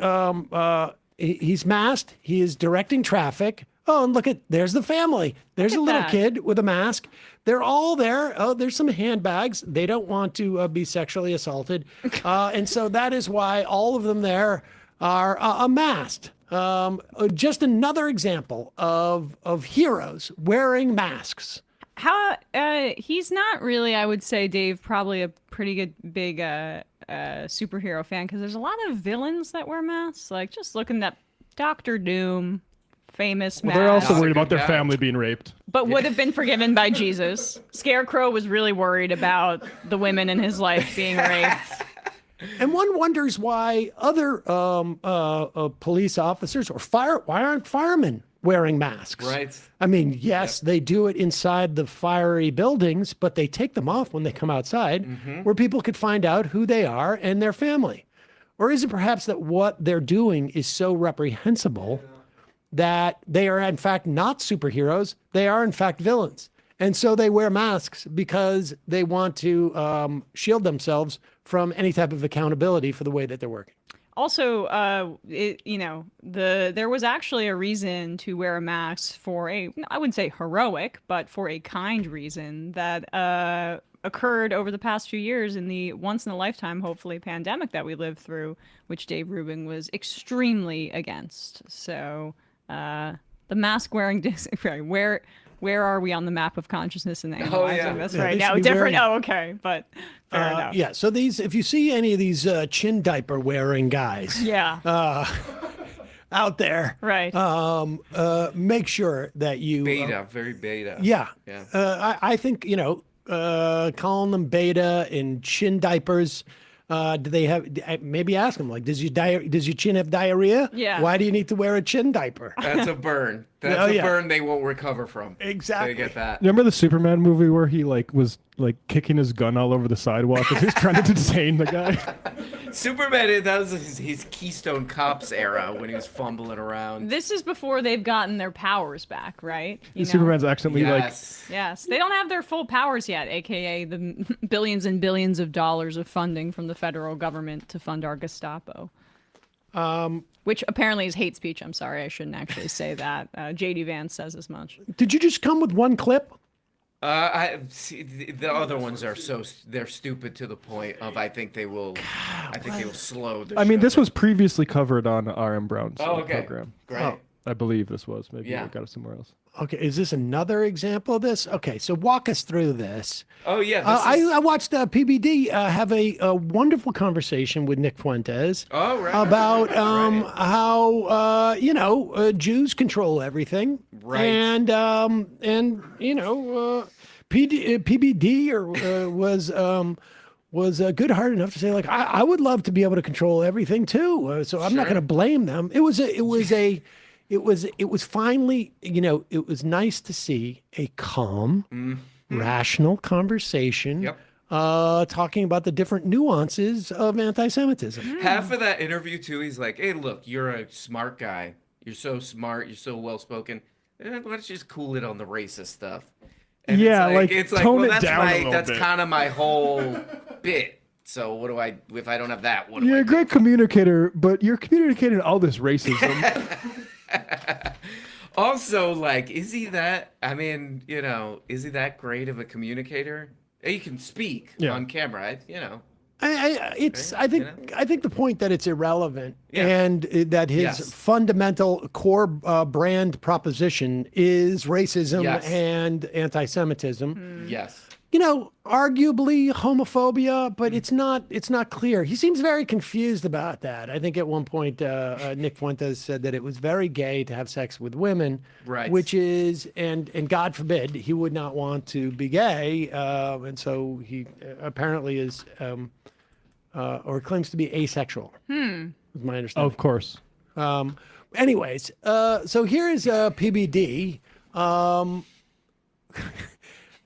masked. He is directing traffic. Oh, and look there's the family. There's a little kid with a mask. They're all there. Oh, there's some handbags. They don't want to be sexually assaulted. And so that is why all of them there are masked. Just another example of heroes wearing masks. How he's not really, I would say, Dave, probably a pretty good big superhero fan, because there's a lot of villains that wear masks. Like, just looking at Doctor Doom, famous Well, mask. they're also worried about their family being raped. But would have been forgiven by Jesus. Scarecrow was really worried about the women in his life being raped. And one wonders why other police officers or why aren't firemen wearing masks? Right. I mean, yes, they do it inside the fiery buildings, but they take them off when they come outside, where people could find out who they are and their family. Or is it perhaps that what they're doing is so reprehensible that they are in fact not superheroes, they are in fact villains? And so they wear masks because they want to shield themselves from any type of accountability for the way that they're working. Also, there was actually a reason to wear a mask for I wouldn't say heroic, but for a kind reason that occurred over the past few years in the once-in-a-lifetime, hopefully, pandemic that we lived through, which Dave Rubin was extremely against. So the mask-wearing, where are we on the map of consciousness and analyzing this right now? Different. Okay, but fair enough. Yeah. So if you see any of these chin diaper wearing guys, out there, right? Make sure that you Very beta. Yeah. Yeah. I think calling them beta and chin diapers. Do they have? Maybe ask them, like, does your chin have diarrhea? Yeah. Why do you need to wear a chin diaper? That's a burn. That's a burn they won't recover from. Exactly. They get that. Remember the Superman movie where he was kicking his gun all over the sidewalk as he's trying to detain the guy? Superman, that was his Keystone Cops era when he was fumbling around. This is before they've gotten their powers back, right? Superman's accidentally Yes, they don't have their full powers yet, aka the billions and billions of dollars of funding from the federal government to fund our Gestapo. Which apparently is hate speech. I'm sorry, I shouldn't actually say that. J.D. Vance says as much. Did you just come with one clip? I see the other ones are they're stupid to the point of I think they will slow the I mean, show this down. was previously covered on R.M. Brown's program. Great. Oh. I believe this was. Maybe Yeah. I got it somewhere else. Okay, is this another example of this? Okay, so walk us through this. Oh yeah, I watched PBD have a wonderful conversation with Nick Fuentes about how Jews control everything, Right. and PBD was good-hearted enough to say, like, I would love to be able to control everything too. So I'm not going to blame them. It was finally, it was nice to see a calm, rational conversation. Talking about the different nuances of anti-Semitism. Half of that interview too, he's like, "Hey, look, you're a smart guy. You're so smart. You're so well-spoken. Why don't you just cool it on the racist stuff?" And it's like, tone well, it that's down a little that's bit. kind of my whole bit. So what do I, if I don't have that, what do You're I a great communicator, but you're communicating all this racism. Also, like, is he that, I mean, is he that great of a communicator? He can speak on camera, I think the point that it's irrelevant and that his fundamental core brand proposition is racism and anti-Semitism. Yes. Arguably homophobia, but it's not clear. He seems very confused about that. I think at one point Nick Fuentes said that it was very gay to have sex with women, right? Which is, and God forbid, he would not want to be gay, and so he apparently is, or claims to be asexual. Is my understanding. Of course. Anyways, so here is PBD.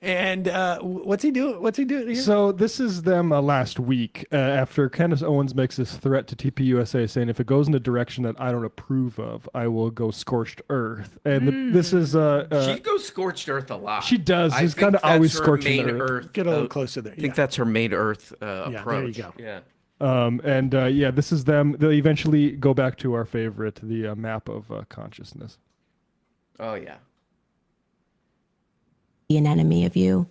And what's he doing? What's he doing here? So this is them last week after Candace Owens makes this threat to TPUSA saying if it goes in a direction that I don't approve of, I will go scorched earth. And this is she goes scorched earth a lot. She does. I She's think kind of always that's her scorching main the earth. Get a little closer there. I think that's her main earth approach. There you go. Yeah. This is them. They'll eventually go back to our favorite, the map of consciousness. Oh yeah. An enemy of you.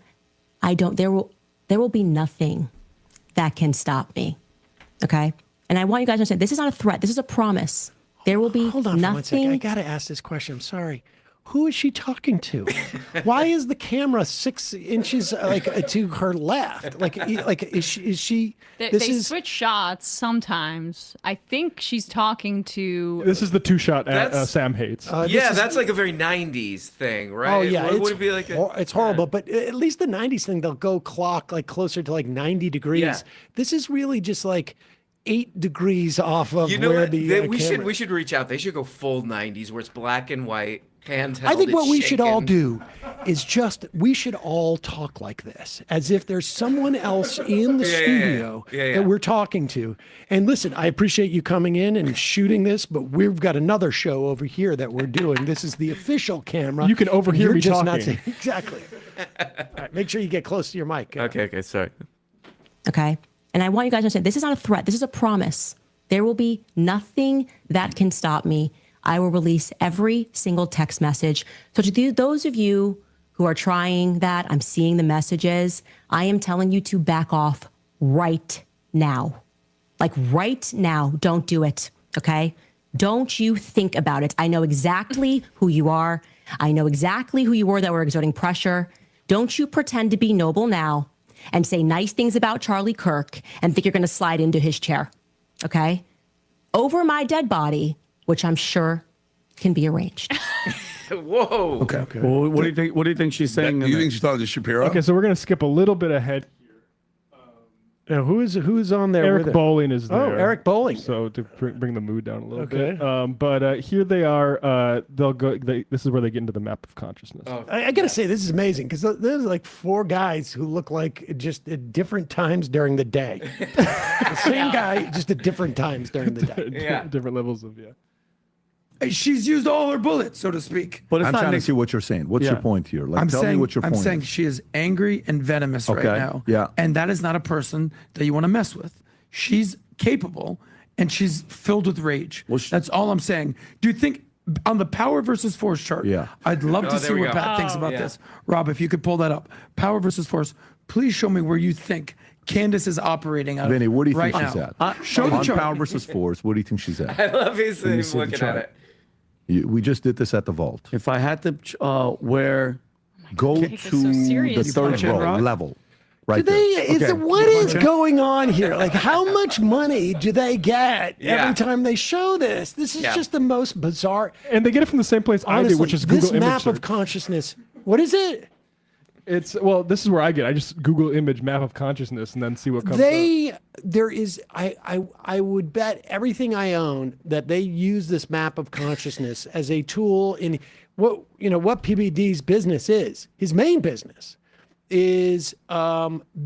There will be nothing that can stop me. Okay? And I want you guys to understand this is not a threat. This is a promise. There will be Hold on for 1 second. I nothing. got to ask this question. I'm sorry. Who is she talking to? Why is the camera 6 inches to her left? Is she? They switch shots sometimes. I think she's talking to. This is the 2-shot That's- Sam hates. That's like a very 90s thing, right? Oh yeah, Would it be like it's horrible. But at least the 90s thing, they'll go clock like closer to like 90 degrees. Yeah. This is really just like 8 degrees off of You know where what? the We should reach out. They should go full 90s where it's black and white, handheld. I think what it's we should all shaken. do is we should all talk like this, as if there's someone else in the studio that we're talking to. And listen, I appreciate you coming in and shooting this, but we've got another show over here that we're doing. This is the official camera. You can overhear You're me just talking. not saying, exactly. All right, make sure you get close to your mic. Okay, sorry. Okay? And I want you guys to understand this is not a threat. This is a promise. There will be nothing that can stop me. I will release every single text message. So to those of you who are trying that, I'm seeing the messages. I am telling you to back off right now. Like right now, don't do it, okay? Don't you think about it. I know exactly who you are. I know exactly who you were that were exerting pressure. Don't you pretend to be noble now and say nice things about Charlie Kirk and think you're going to slide into his chair, okay? Over my dead body, which I'm sure can be arranged. Whoa. Okay. Well, what do you think? What do you think she's saying? Do you think she's talking to Shapiro? Okay, so we're gonna skip a little bit ahead. Now, who's on there? Eric with it? Bowling is there. Oh, Eric Bowling. So to bring the mood down a little Okay. bit. But here they are. They'll go. This is where they get into the map of consciousness. Oh, I got to say, this is amazing because there's like 4 guys who look like just at different times during the day. The same guy, just at different times during the day. Different levels of She's used all her bullets, so to speak. But it's I'm not trying to Nick. see what you're saying. What's your point here? Like, tell me what your point I'm saying is. she is angry and venomous right Okay, now. yeah. And that is not a person that you want to mess with. She's capable and she's filled with rage. That's all I'm saying. Do you think on the power versus force chart? Yeah. I'd love Oh, to there see we what go. Pat thinks about yeah. this. Rob, if you could pull that up. Power versus force. Please show me where you think Candace is operating out Vinny, of what do you right think she's now. at? Show the On chart. power versus force, what do you think she's at? I love his Let me see the looking at chart. it. We just did this at the vault. If I had to, where? Go Take this so to the seriously. third Punch in, row Rob? level. Do Right they? there. Is Okay. what is Okay. going on here? Like, how much money do they get Yeah. every time they show this? This is Yeah. just the most bizarre. And they get it from the same place I Honestly, do, which is this Google Image map Search. of consciousness. What is it? It's this is where I just Google image map of consciousness and then see what comes up. There is, I would bet everything I own that they use this map of consciousness as a tool in what PBD's business is. His main business is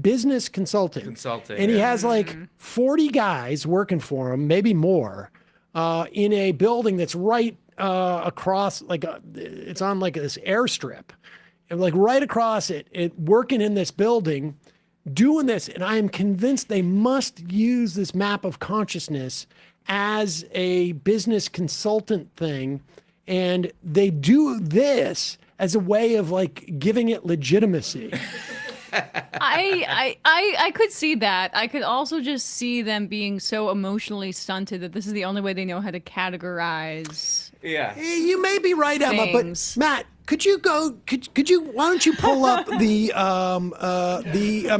business consulting. And he has like 40 guys working for him, maybe more, in a building that's right across, it's on like this airstrip, and like right across it, working in this building, doing this. And I am convinced they must use this map of consciousness as a business consultant thing. And they do this as a way of like giving it legitimacy. I could see that. I could also just see them being so emotionally stunted that this is the only way they know how to categorize. Yeah. You may be right, Emma, but Matt, could you why don't you pull up the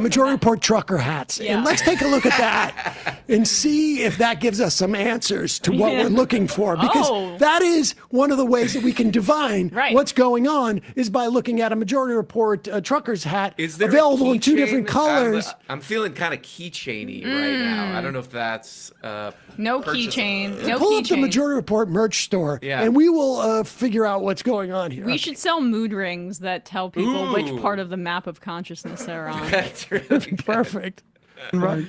Majority Report trucker hats and let's take a look at that and see if that gives us some answers to what we're looking for, because that is one of the ways that we can divine what's going on is by looking at a Majority Report trucker's hat available in 2 different colors. I'm feeling kind of keychainy right now. I don't know if that's no keychain. No pull up the keychain. Majority Report merch store, and we will figure out what's going on here. We should sell mood rings that tell people which part of the map of consciousness they're on. That's really perfect. Right.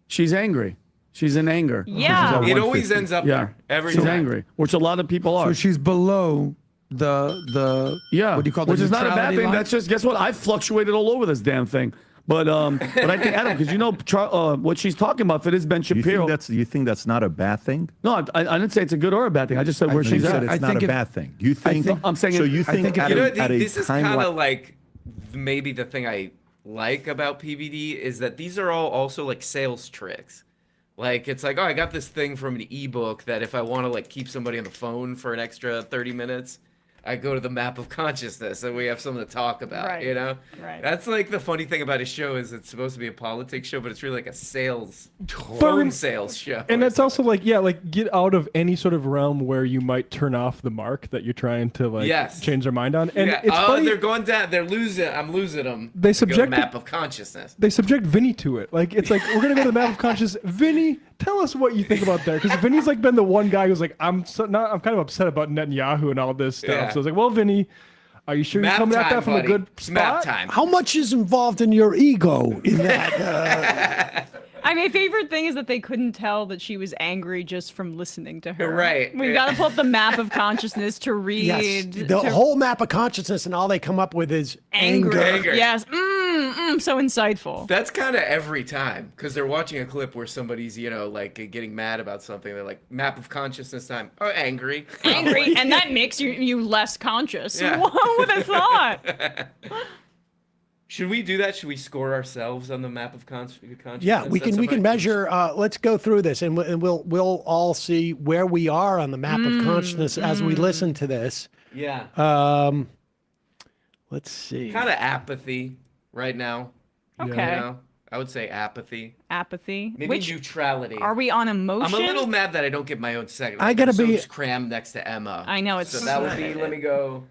She's angry. She's in anger. Yeah. It always ends up there. Every She's time. angry, which a lot of people are. So she's below the what do you call which the is not a bad neutrality thing. line? That's just, guess what? I've fluctuated all over this damn thing. But I think, Adam, because what she's talking about, if it is Ben Shapiro. You think that's not a bad thing? No, I didn't say it's a good or a bad thing. I just said where she's said at. it's not a bad thing. You think? I'm saying. So you think this is kind of like maybe the thing I like about PBD is that these are all also like sales tricks. Like it's like, oh, I got this thing from an ebook that if I want to like keep somebody on the phone for an extra 30 minutes, I go to the map of consciousness and we have something to talk about, you know? Right. That's like the funny thing about his show is it's supposed to be a politics show, but it's really like a phone sales show. And that's also like, get out of any sort of realm where you might turn off the mark that you're trying to change their mind on. And it's funny, they're going down, they're losing, I'm losing them. They to go to subject map of consciousness. They subject Vinny to it. Like, it's like, we're going to go to the map of consciousness. Vinny, tell us what you think about that. Because Vinny's like been the one guy who's like, I'm kind of upset about Netanyahu and all this stuff. Yeah. So I was like, well, Vinny, are you sure you're coming at that from a good spot? Map time. How much is involved in your ego in that? My favorite thing is that they couldn't tell that she was angry just from listening to her. Right. We got to pull up the map of consciousness to read. Yes, the whole map of consciousness, and all they come up with is anger. Yes. So insightful. That's kind of every time because they're watching a clip where somebody's, like getting mad about something. They're like, map of consciousness time. Oh, angry. Angry. And that makes you less conscious. Yeah. What would have thought? Should we do that? Should we score ourselves on the map of consciousness? Yeah, we can measure. Let's go through this, and we'll all see where we are on the map of consciousness as we listen to this. Yeah. Let's see. Kind of apathy right now. Okay. I would say apathy. Apathy. Maybe neutrality. Are we on emotion? I'm a little mad that I don't get my own segment. I gotta be crammed next to Emma. I know it's so that would be. Let me go.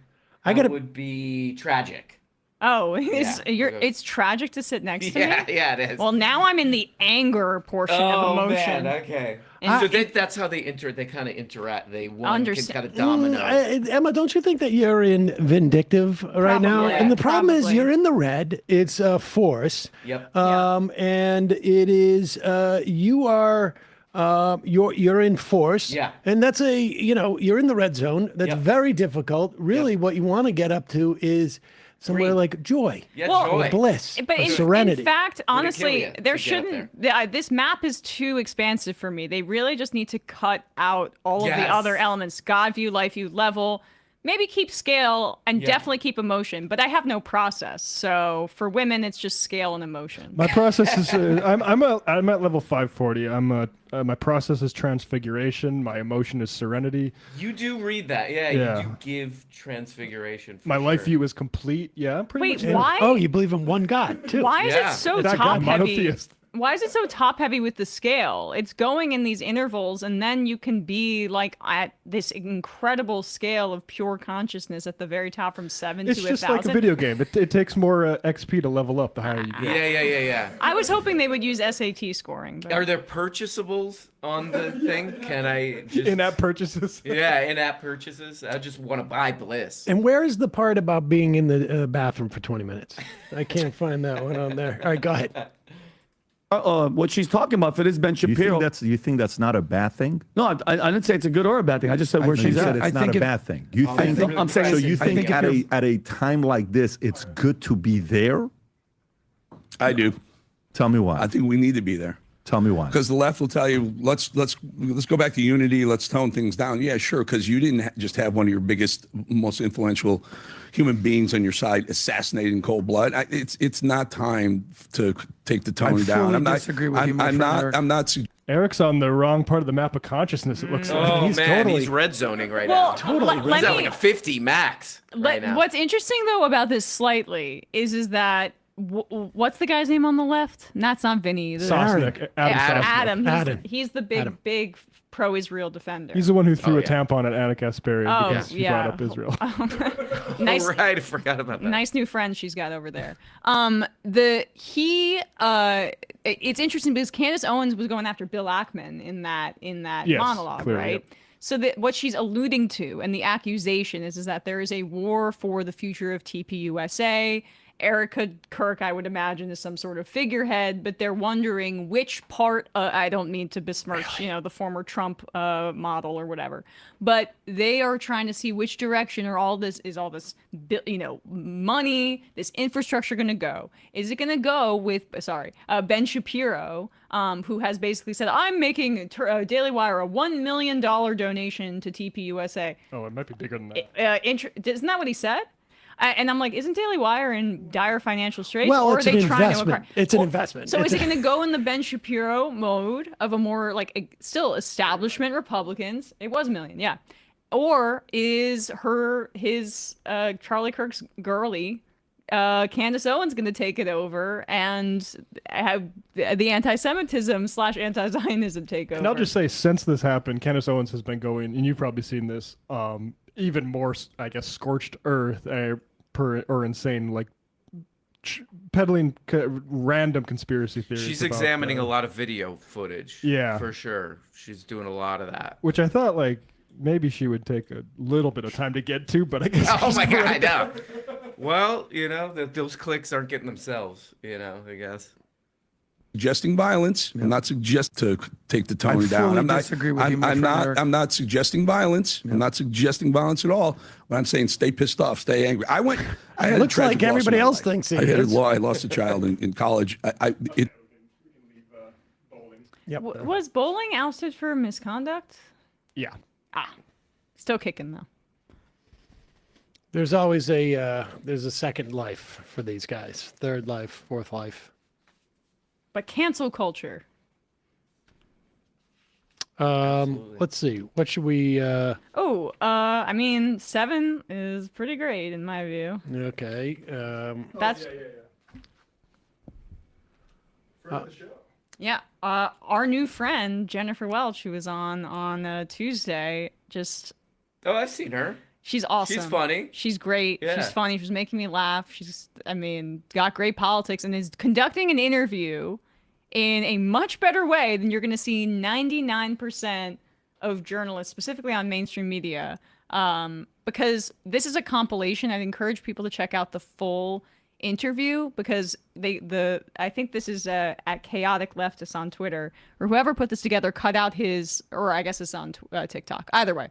Would be tragic. Oh, it's tragic to sit next to me? Yeah, it is. Well, now I'm in the anger portion of emotion. Man, okay. And so that's how they kind of interact. They can kind of domino. Emma, don't you think that you're in vindictive right now? Yeah, and the problem is you're in the red. It's a force. Yep. And it is you're in force. Yeah. And that's you're in the red zone. That's very difficult. Really, what you want to get up to is somewhere like joy, joy. Bliss, but serenity. In fact, honestly, there shouldn't. This map is too expansive for me. They really just need to cut out all of the other elements: God view, life view, level. Maybe keep scale and definitely keep emotion. But I have no process, so for women, it's just scale and emotion. My process is I'm at level 540. My process is transfiguration. My emotion is serenity. You do read that, You do give transfiguration. My life view is complete. Yeah, pretty much. Why? Oh, you believe in one God too? Why is it so top heavy? Why is it so top heavy with the scale? It's going in these intervals, and then you can be like at this incredible scale of pure consciousness at the very top from 7 It's to just 1,000. like a video game. It takes more XP to level up the higher you get. Yeah. I was hoping they would use SAT scoring. But... Are there purchasables on the thing? Can I just... In-app purchases? Yeah, in-app purchases. I just want to buy Bliss. And where is the part about being in the bathroom for 20 minutes? I can't find that one on there. All right, go ahead. What she's talking about for this Ben Shapiro. You think that's not a bad thing? No, I didn't say it's a good or a bad thing. I just said where You she's said at. it's not a bad thing. You think? I'm saying. So you I think at a time like this, it's good to be there? I do. Tell me why. I think we need to be there. Tell me why. Because the left will tell you, let's go back to unity. Let's tone things down. Yeah, sure. Because you didn't just have one of your biggest, most influential human beings on your side assassinated in cold blood. It's not time to take the tone down. I'm not. Disagree with you, my friend Eric. I'm not. Eric's on the wrong part of the map of consciousness. It looks like Oh he's man, totally. he's red zoning right Well, now. totally He's let at me- like a 50 max right now. What's interesting though about this slightly is that what's the guy's name on the left? That's not Vinny. Sosnick. Adam. He's the big pro-Israel defender. He's the one who threw a tampon at Anna Kasparian Oh, because she yeah. brought up Israel. Nice, Oh, right, I forgot about that. nice new friend she's got over there. It's interesting because Candace Owens was going after Bill Ackman in that Yes, monologue, clearly, right? yep. So that what she's alluding to and the accusation is that there is a war for the future of TPUSA. Erica Kirk, I would imagine, is some sort of figurehead, but they're wondering which part. I don't mean to besmirch, the former Trump model or whatever, but they are trying to see which direction all this money, this infrastructure going to go. Is it going to go with Ben Shapiro, who has basically said, "I'm making Daily Wire a $1 million donation to TPUSA." Oh, it might be bigger than that. Isn't that what he said? And I'm like, isn't Daily Wire in dire financial straits? Well, or it's are they an trying investment. to It's an investment. So It's is it going to go in the Ben Shapiro mode of a more still establishment Republicans? It was a million, yeah. Or is his Charlie Kirk's girly, Candace Owens, going to take it over and have the anti-Semitism / anti-Zionism take over? And I'll just say, since this happened, Candace Owens has been going, and you've probably seen this, even more, I guess, scorched earth or insane, peddling random conspiracy theories. She's about, examining a lot of video footage. Yeah. For sure. She's doing a lot of that. Which I thought, maybe she would take a little bit of time to get to, but I guess. Oh my God, I know. Well, those clicks aren't getting themselves, I guess. Suggesting violence. I'm not suggest to take the tone down. fully disagree with you, my friend Eric. I'm not suggesting violence. I'm not suggesting violence at all. But I'm saying stay pissed off, stay angry. I had Looks a tragic like loss in everybody my else life. thinks he I is. lost a child in college. Yep. Was bowling ousted for misconduct? Yeah. Still kicking though. There's always a second life for these guys. Third life, fourth life. But cancel culture. Let's see. What should we? 7 is pretty great in my view. Okay. That's yeah. Our new friend Jennifer Welch, who was on Tuesday, just. Oh, I've seen her. She's awesome. She's funny. She's great. Yeah. She's funny. She's making me laugh. Got great politics and is conducting an interview in a much better way than you're going to see 99% of journalists, specifically on mainstream media. Because this is a compilation. I'd encourage people to check out the full interview because I think this is at Chaotic Leftist on Twitter, or whoever put this together cut out his, or I guess it's on TikTok. Either way,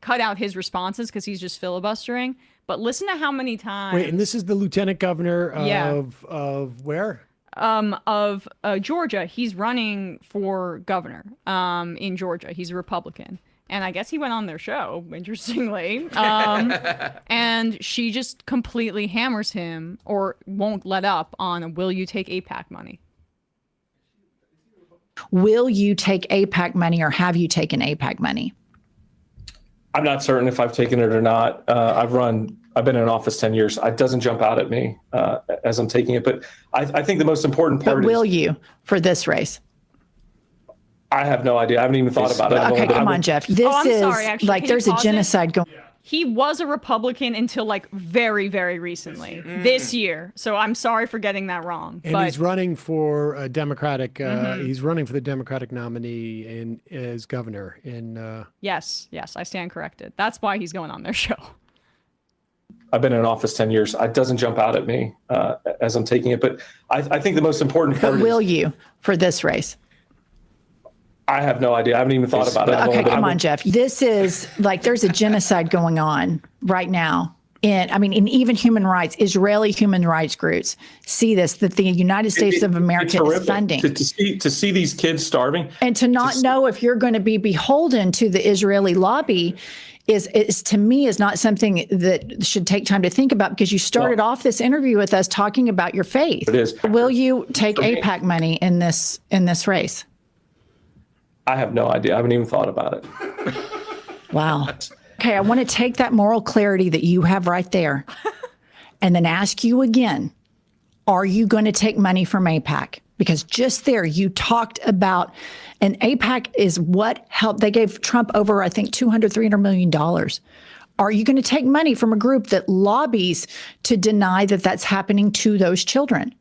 cut out his responses because he's just filibustering. But listen to how many times. Wait, and this is the lieutenant governor of where? Of Georgia. He's running for governor in Georgia. He's a Republican. And I guess he went on their show, interestingly. And she just completely hammers him or won't let up on, will you take AIPAC money? Will you take AIPAC money or have you taken AIPAC money? I'm not certain if I've taken it or not. I've run I've been in office 10 years. It doesn't jump out at me as I'm taking it. But I think the most important part But will you for this race? I have no idea. I haven't even thought about it. Okay, come on, Jeff. This I'm is sorry, actually. like Can you there's a pause it? genocide going. He was a Republican until like very, very recently this year. So I'm sorry for getting that wrong. And but he's running for a Democratic. Mhm. He's running for the Democratic nominee in as governor in. yes, I stand corrected. That's why he's going on their show. I've been in office 10 years. It doesn't jump out at me as I'm taking it. But I think the most important part But will you for this race? I have no idea. I haven't even thought about it. Okay, come on, Jeff. This is like there's a genocide going on right now. In even human rights, Israeli human rights groups see this, that the United States of America It's is funding. to see these kids starving. And to not know if you're going to be beholden to the Israeli lobby is to me is not something that should take time to think about, because you started off this interview with us talking about your faith. It is. Will you take AIPAC money in this race? I have no idea. I haven't even thought about it. Wow. Okay, I want to take that moral clarity that you have right there and then ask you again, are you going to take money from AIPAC? Because just there you talked about, and AIPAC is what helped. They gave Trump over, I think, $200-300 million. Are you going to take money from a group that lobbies to deny that that's happening to those children?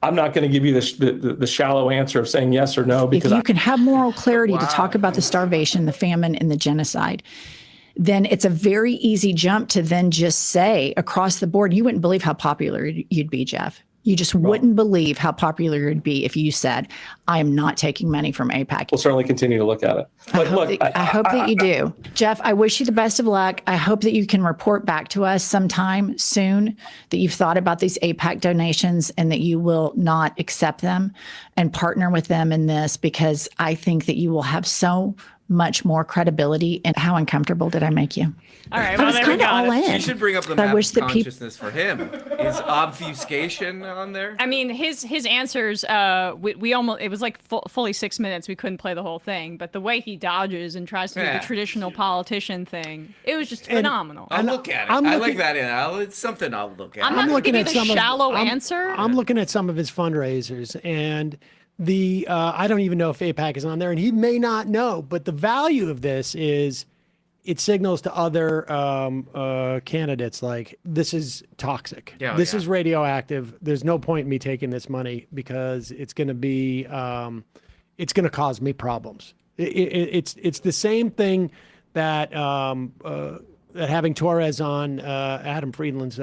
I'm not going to give you the shallow answer of saying yes or no, because if you can have moral clarity to talk about the starvation, the famine, and the genocide, then it's a very easy jump to then just say across the board, you wouldn't believe how popular you'd be, Jeff. You just wouldn't believe how popular you'd be if you said, I am not taking money from AIPAC. We'll certainly continue to look at it. But I hope that you do. Jeff, I wish you the best of luck. I hope that you can report back to us sometime soon that you've thought about these AIPAC donations and that you will not accept them and partner with them in this, because I think that you will have so much more credibility. And how uncomfortable did I make you? All right, I was kind of all in. You should bring up the I map wish of that people. consciousness for him. Is obfuscation on there? I mean, his answers, we almost, it was like fully 6 minutes. We couldn't play the whole thing, but the way he dodges and tries to do Yeah. the traditional politician thing, it was just phenomenal. I'll look at it. I like that. It's something I'll look at. I'm not looking at the shallow I'm answer. I'm looking at some of his fundraisers, and the I don't even know if AIPAC is on there, and he may not know. But the value of this is it signals to other candidates like this is toxic. Yeah, this yeah. is radioactive. There's no point in me taking this money because it's going to be it's going to cause me problems. It's the same thing that that having Torres on Adam Friedland's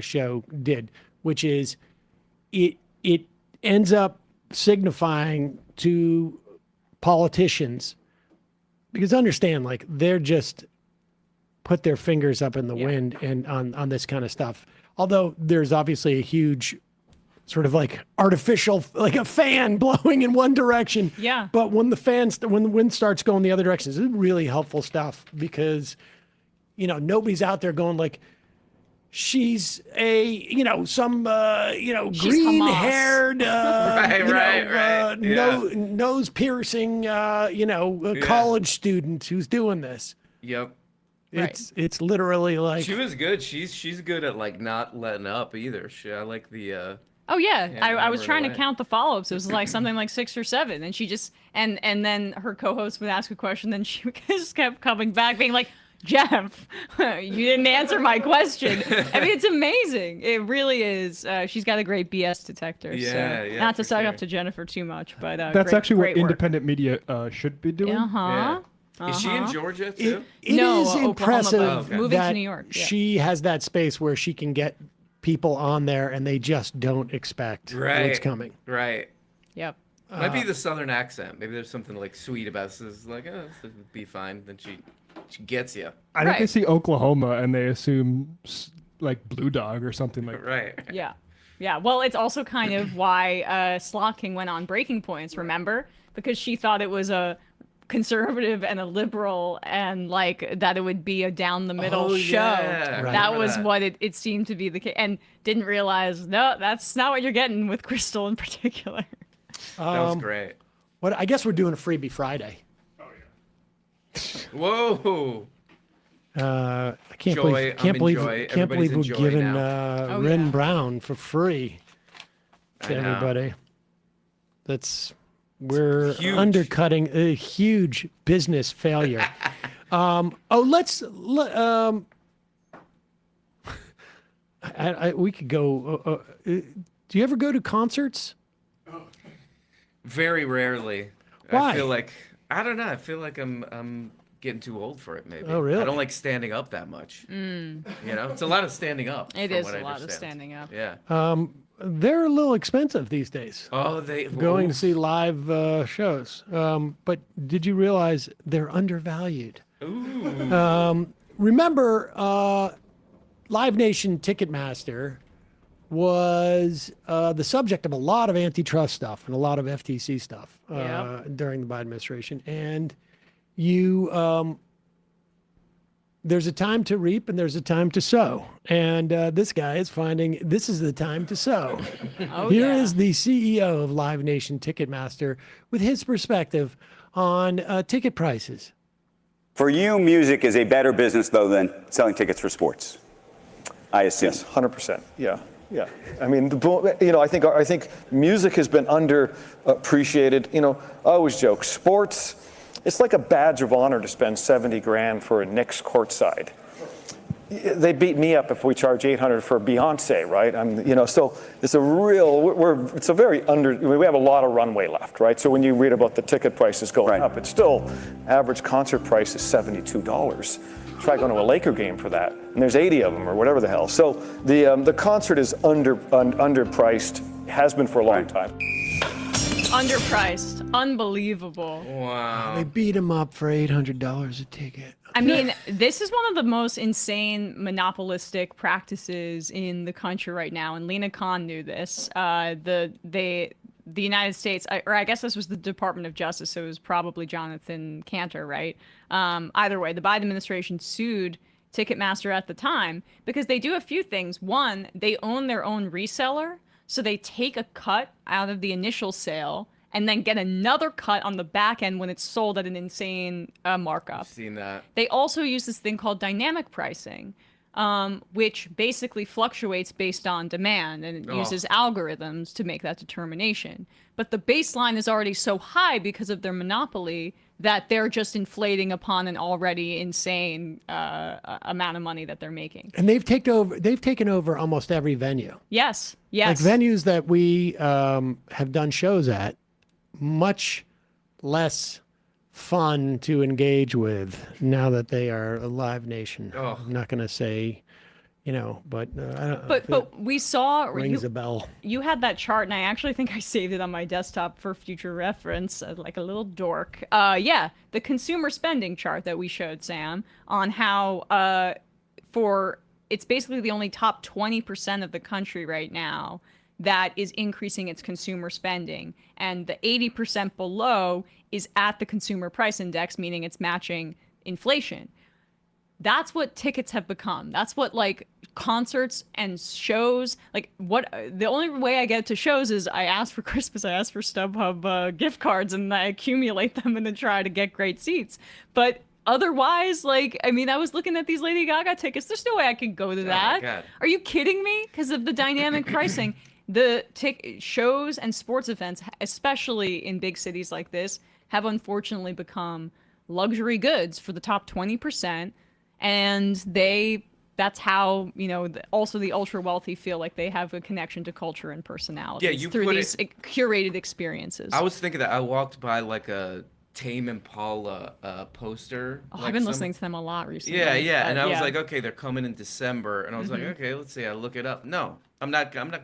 show did, which is it ends up signifying to politicians, because understand, like, they're just put their fingers up in the wind and on this kind of stuff. Although there's obviously a huge sort of like artificial, like a fan blowing in one direction. Yeah. But when when the wind starts going the other direction, it's really helpful stuff, because, nobody's out there going like, she's a, some, green haired, nose piercing, college student who's doing this. Yep. It's literally like, She was good. She's good at like not letting up either. I like the. Oh yeah, I was hammer trying to away. count the follow-ups. It was like something like 6 or 7, and she just and then her co-host would ask a question, then she just kept coming back, being like, "Jeff, you didn't answer my question." I mean, it's amazing. It really is. She's got a great BS detector. Yeah, so, yeah, not to for suck sure. up to Jennifer too much, but That's actually what great work. independent media should be doing. Uh-huh. Is she in Georgia too? it No, is Oklahoma, impressive but okay. moving to that New York. Yeah. she has that space where she can get people on there and they just don't expect what's coming. Right. Yep. Might be the southern accent. Maybe there's something like sweet about this. It's like, oh, this would be fine. Then she gets you. I think they see Oklahoma and they assume like Blue Dog or something like that. Right. Yeah. Yeah. Well, it's also kind of why Slotkin went on Breaking Points, remember? Because she thought it was a conservative and a liberal, and like that it would be a down the middle show. Yeah. Right. That was That. what it seemed to be the case, and didn't realize, no, that's not what you're getting with Crystal in particular. That was great. What I guess we're doing a freebie Friday. Whoa. I can't Joy, believe I'm can't in believe joy. can't believe Everybody's we're in joy giving now. Ren Brown for free to I know. everybody. We're Huge. undercutting a huge business failure. We could go. Do you ever go to concerts? Very rarely. Why? I feel like I don't know. I feel like I'm getting too old for it. Maybe. Oh, really? I don't like standing up that much. You know, it's a lot of standing up. It from is what a I lot of understand. standing up. Yeah. They're a little expensive these days. Oh, they Going to oof. see live shows. But did you realize they're undervalued? Ooh. Remember, Live Nation Ticketmaster was the subject of a lot of antitrust stuff and a lot of FTC stuff during the Biden administration. And there's a time to reap and there's a time to sow. And this guy is finding this is the time to sow. Here is the CEO of Live Nation Ticketmaster with his perspective on ticket prices. For you, music is a better business, though, than selling tickets for sports, I assume. Yes, 100%. Yeah. Yeah, I mean, I think music has been underappreciated. I always joke, sports, it's like a badge of honor to spend 70 grand for a Knicks courtside. They beat me up if we charge 800 for Beyonce, right? So it's we have a lot of runway left, right? So when you read about the ticket prices going up, it's still average concert price is $72. Try going to a Laker game for that, and there's 80 of them or whatever the hell. So the concert is underpriced, has been for a long time. Underpriced, unbelievable. Wow. They beat him up for $800 a ticket. I mean, this is one of the most insane monopolistic practices in the country right now, and Lena Khan knew this. The United States, or I guess this was the Department of Justice, so it was probably Jonathan Cantor, right? Either way, the Biden administration sued Ticketmaster at the time because they do a few things. One, they own their own reseller, so they take a cut out of the initial sale and then get another cut on the back end when it's sold at an insane markup. I've seen that. They also use this thing called dynamic pricing, which basically fluctuates based on demand, and it uses algorithms to make that determination. But the baseline is already so high because of their monopoly that they're just inflating upon an already insane amount of money that they're making. And they've taken over almost every venue. Yes, yes. Like venues that we have done shows at, much less fun to engage with now that they are a Live Nation. Oh. I'm not going to say, but But we saw rings a bell. You had that chart, and I actually think I saved it on my desktop for future reference, like a little dork. The consumer spending chart that we showed, Sam, on how it's basically the only top 20% of the country right now that is increasing its consumer spending, and the 80% below is at the consumer price index, meaning it's matching inflation. That's what tickets have become. That's what concerts and shows, the only way I get to shows is I ask for Christmas, I ask for StubHub gift cards, and I accumulate them and then try to get great seats. But otherwise, I was looking at these Lady Gaga tickets. There's no way I could go to that. God. Are you kidding me? Because of the dynamic pricing. The shows and sports events, especially in big cities like this, have unfortunately become luxury goods for the top 20%. And that's how, also the ultra wealthy feel like they have a connection to culture and personality through these curated experiences. I was thinking that I walked by a Tame Impala poster. Oh, I've been listening to them a lot recently. Yeah. And I was like, okay, they're coming in December. And I was like, okay, let's see. I look it up. No, I'm not going for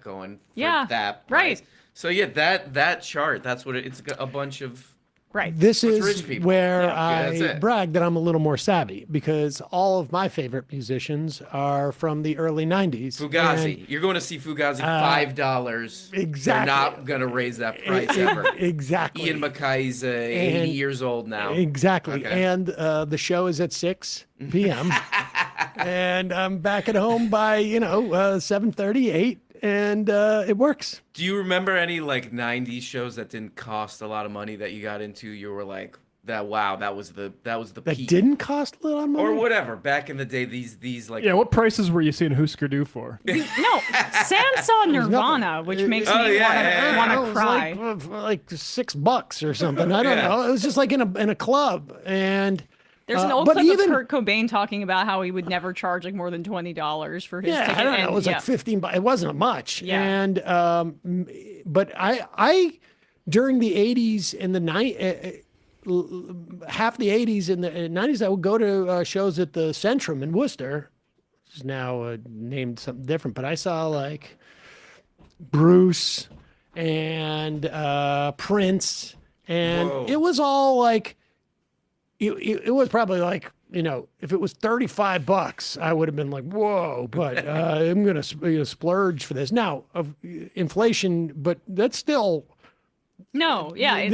that price. Right. So that chart, that's what it's a bunch of. Right. This Rich is people. where that's I it. brag that I'm a little more savvy because all of my favorite musicians are from the early 90s. Fugazi. And, You're going to see Fugazi $5. Exactly. They're not going to raise that price ever. Exactly. Ian MacKay's 80 years old now. Exactly. Okay. And the show is at 6 p.m. and I'm back at home by, 7:30, 8, and it works. Do you remember any 90s shows that didn't cost a lot of money that you got into? You were like, that wow, that was the That peak. didn't cost a lot of money? Or whatever. Back in the day, these like Yeah, what prices were you seeing Husker Du for? No, Sam saw Nirvana, which makes me want to It was cry. like $6 or something. I don't know. It was just like in a club, and There's an old but clip even, of Kurt Cobain talking about how he would never charge like more than $20 for his ticket. I don't know. and- It was yeah. like $15. It wasn't much. Yeah. And but I during the 80s and the half the 80s and the 90s, I would go to shows at the Centrum in Worcester. It's now named something different, but I saw like Bruce and Prince, and Whoa. it was all like it was probably like, if it was $35, I would have been like, whoa, but I'm going to splurge for this. Now, of inflation, but that's still. No, yeah.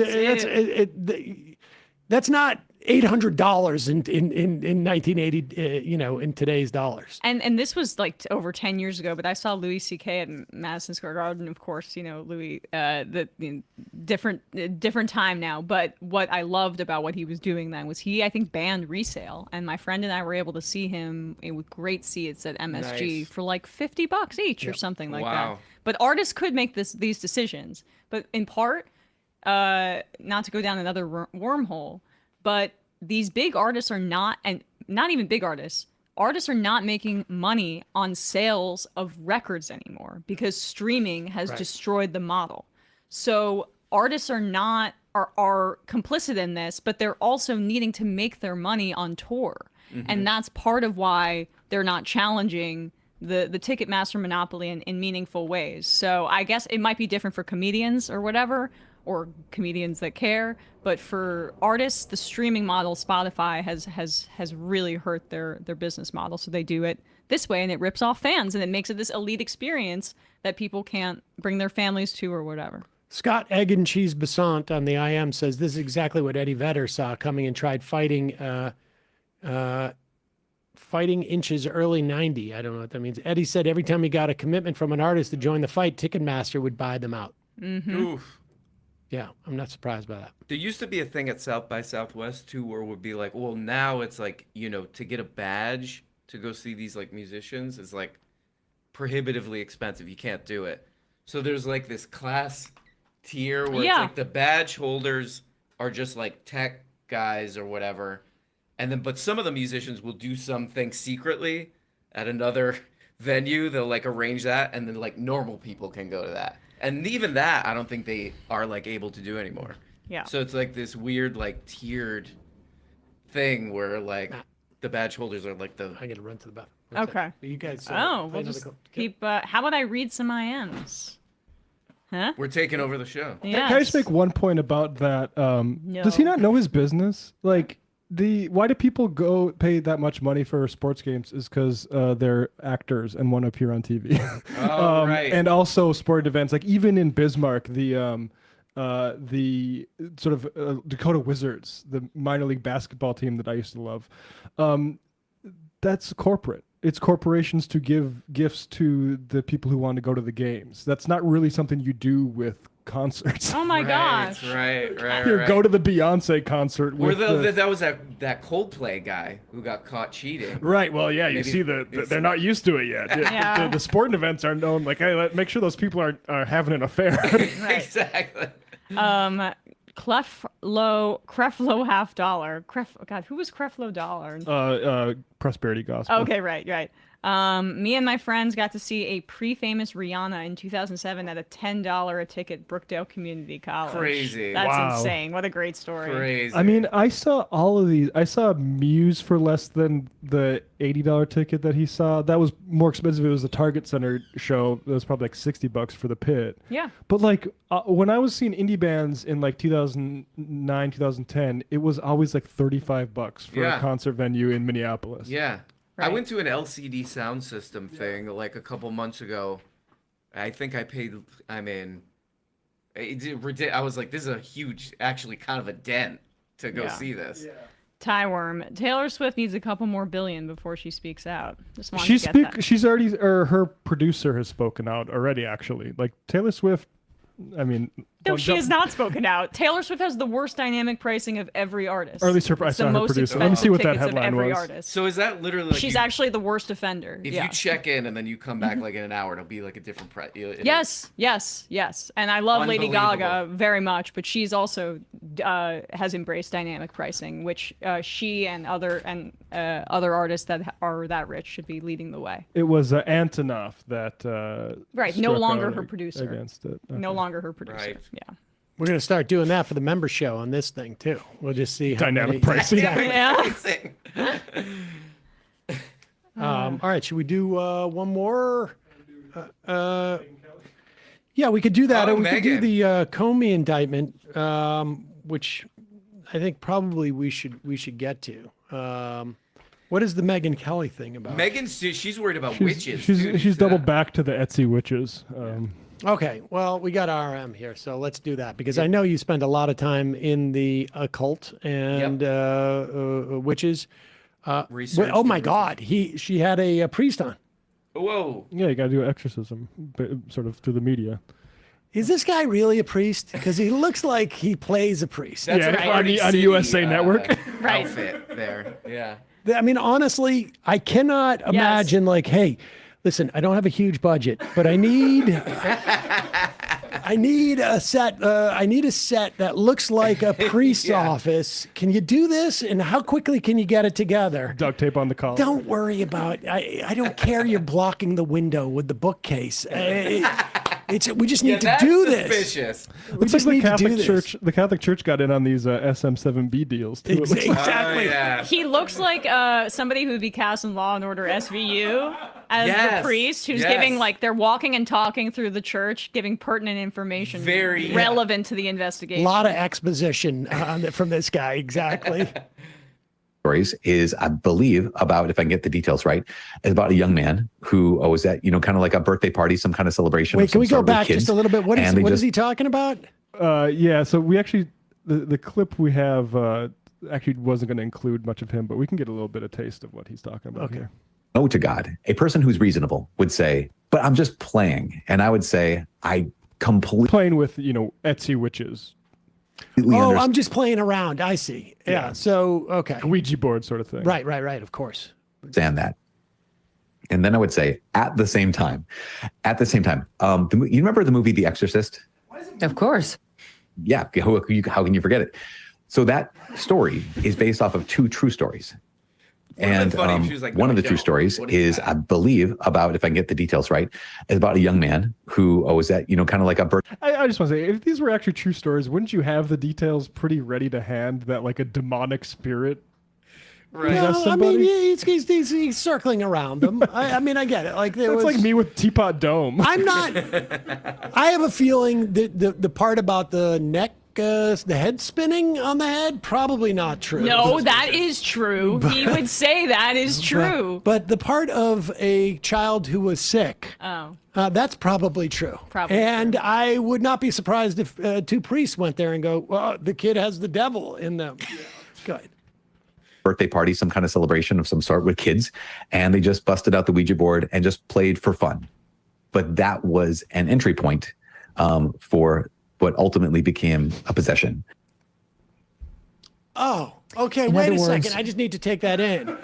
That's not $800 in 1980, in today's dollars. And this was like over 10 years ago, but I saw Louis C.K. at Madison Square Garden. Of course, Louis, different time now. But what I loved about what he was doing then was I think, banned resale. And my friend and I were able to see him with great seats at MSG for like $50 each or something like that. But artists could make these decisions. But in part, not to go down another wormhole, but these big artists are not, and not even big artists are not making money on sales of records anymore because streaming has destroyed the model. So artists are complicit in this, but they're also needing to make their money on tour. Mm-hmm. And that's part of why they're not challenging the Ticketmaster monopoly in meaningful ways. So I guess it might be different for comedians or whatever, or comedians that care, but for artists, the streaming model, Spotify has really hurt their business model. So they do it this way, and it rips off fans, and it makes it this elite experience that people can't bring their families to or whatever. Scott Egg and Cheese Besant on the IM says this is exactly what Eddie Vedder saw coming and tried fighting inches early 90. I don't know what that means. Eddie said every time he got a commitment from an artist to join the fight, Ticketmaster would buy them out. Mm-hmm. Oof. Yeah, I'm not surprised by that. There used to be a thing at South by Southwest too, where it would be like, well, now it's like, to get a badge to go see these like musicians is like prohibitively expensive. You can't do it. So there's like this class tier where it's like the badge holders are just like tech guys or whatever. And then, but some of the musicians will do something secretly at another venue. They'll like arrange that, and then like normal people can go to that. And even that, I don't think they are like able to do anymore. Yeah. So it's like this weird like tiered thing where like the badge holders are like the. I gotta run to the bathroom. Okay. You guys. We'll just keep. How about I read some IMs? Huh? We're taking over the show. Can I just make one point about that? No. Does he not know his business? Like, why do people go pay that much money for sports games is because they're actors and want to appear on TV. Oh, right. And also sport events, like even in Bismarck, the sort of Dakota Wizards, the minor league basketball team that I used to love, that's corporate. It's corporations to give gifts to the people who want to go to the games. That's not really something you do with concerts. Oh my gosh! Right. You go to the Beyonce concert. Or With that was that Coldplay guy who got caught cheating. Right. Well, yeah. You see, they're not used to it yet. Yeah. The sporting events are known like, hey, make sure those people are having an affair. Exactly. Creflo $50. God, who was Creflo Dollar? Prosperity Gospel. Okay, right. Me and my friends got to see a pre-famous Rihanna in 2007 at a $10 a ticket Brookdale Community College. Crazy. That's insane. What a great story. Crazy. I mean, I saw all of these. I saw Muse for less than the $80 ticket that he saw. That was more expensive. It was the Target Center show. It was probably like $60 for the pit. Yeah. But like when I was seeing indie bands in like 2009, 2010, it was always like $35 for a concert venue in Minneapolis. Yeah. Right. I went to an LCD sound system thing like a couple months ago. I think I paid, I was like, this is a huge, actually kind of a dent to go see this. Yeah. Tyworm. Taylor Swift needs a couple more billion before she speaks out. Just wanted to get that. She's already, or her producer has spoken out already, actually. Like Taylor Swift, I mean, No, Don't she jump- has not spoken out. Taylor Swift has the worst dynamic pricing of every artist. Or at least her- I It's saw the her most producer. Let me expensive see what that tickets of headline every was. artist. So is that literally like She's you, actually the worst offender. if yeah. you check in and then you come back like in an hour, it'll be like a different price. Yes, yes, yes. And I love Lady Gaga Unbelievable. very much, but she's also has embraced dynamic pricing, which she and other artists that are that rich should be leading the way. It was Antonov that Right, no struck longer out her producer. against it. No longer her producer. Right. Yeah. We're going to start doing that for the member show on this thing too. We'll just see how Dynamic many- pricing. Yeah. All right, should we do one more? Yeah, we could do that. Oh, or we could do Megan. the Comey indictment, which I think probably we should get to. What is the Megyn Kelly thing about? She's worried about witches. She's doubled back to the Etsy witches. Okay, well, we got RM here, so let's do that because I know you spend a lot of time in the occult and witches. Research Oh my and God, she had a priest on. Whoa. Yeah, you got to do exorcism, sort of through the media. Is this guy really a priest? Because he looks like he plays a priest. That's Yeah, an on Party the- on City, USA Network. Right. outfit there. Yeah. I mean, honestly, I cannot imagine like, hey, listen, I don't have a huge budget, but I need a set. I need a set that looks like a priest's office. Can you do this? And how quickly can you get it together? Duct tape on the collar. Don't worry about. I don't care. You're blocking the window with the bookcase. We just need to do this. Suspicious. Looks like just the need to do Catholic this. Church. The Catholic Church got in on these SM7B deals too. It looks like. Exactly. Oh, yeah. He looks like somebody who would be cast in Law and Order SVU as Yes, the priest who's yes. giving they're walking and talking through the church, giving pertinent information Very- relevant to the A investigation. lot of exposition from this guy. Exactly. Stories is, I believe, about, if I can get the details right, is about a young man who was at, kind of like a birthday party, some kind of celebration. Wait, of can some we go sort with back kids, just a little bit? What and they is just- he talking about? Yeah, so we actually the clip we have actually wasn't going to include much of him, but we can get a little bit of taste of what he's talking about here. No to God. A person who's reasonable would say, but I'm just playing. And I would say, I completely Playing with Etsy witches, Oh, I'm just playing around. I see. Yeah. So, okay. Ouija board sort of thing. Right. Of course. understand that. And then I would say, at the same time, you remember the movie The Exorcist? Of course. Yeah. How can you forget it? So that story is based off of two true stories. And funny if she was like, one "No, of the I true don't. stories What is is, that?" I believe, about, if I can get the details right, is about a young man who was at, kind of like a birth. I just want to say, if these were actually true stories, wouldn't you have the details pretty ready to hand that like a demonic spirit? Right. No, I mean, he's circling around them. I mean, I get it. Like That's like me with Teapot Dome. I'm not. I have a feeling that the part about the neck, the head spinning on the head, probably not true. No, that is true. He would say that is true. But the part of a child who was sick, that's probably true. Probably and I would not be surprised if two priests went there and go, well, the kid has the devil in them. Good. Birthday party, some kind of celebration of some sort with kids, and they just busted out the Ouija board and just played for fun. But that was an entry point for what ultimately became a possession. Oh, okay. In Wait other a words- second. I just need to take that in.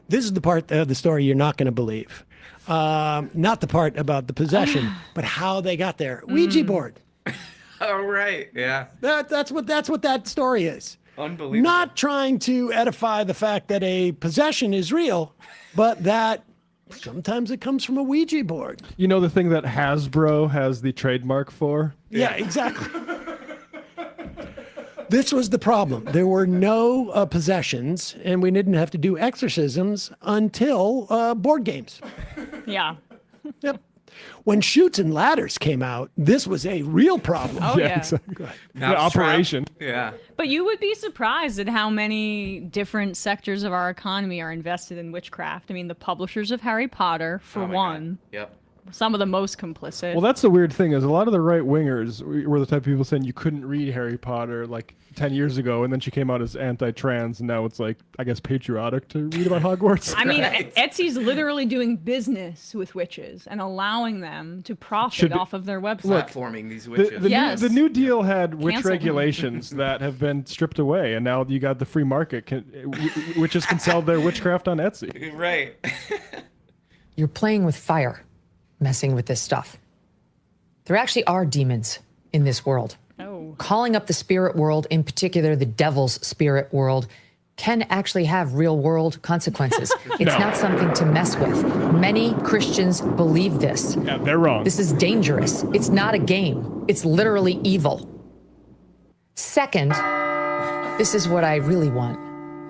This is the part of the story you're not going to believe. Not the part about the possession, but how they got there. Ouija board. Oh, right. Yeah. That's what that story is. Unbelievable. Not trying to edify the fact that a possession is real, but that sometimes it comes from a Ouija board. You know the thing that Hasbro has the trademark for? Yeah, exactly. This was the problem. There were no possessions, and we didn't have to do exorcisms until board games. Yeah. Yep. When Chutes and Ladders came out, this was a real problem. Oh, yeah. Exactly. Mousetrap. The operation. Yeah. But you would be surprised at how many different sectors of our economy are invested in witchcraft. I mean, the publishers of Harry Potter, for Oh my one. God. Yep. some of the most complicit. Well, that's the weird thing is a lot of the right wingers were the type of people saying you couldn't read Harry Potter like 10 years ago, and then she came out as anti-trans, and now it's like, I guess, patriotic to read about Hogwarts. I mean, Etsy's literally doing business with witches and allowing them to profit off of their website. Platforming these witches. The, the New Deal had witch Cancel them. regulations that have been stripped away, and now you got the free market. Witches can sell their witchcraft on Etsy. Right. You're playing with fire, messing with this stuff. There actually are demons in this world. Oh. Calling up the spirit world, in particular the devil's spirit world, can actually have real world consequences. It's not something to mess with. Many Christians believe this. Yeah, they're wrong. This is dangerous. It's not a game. It's literally evil. Second, this is what I really want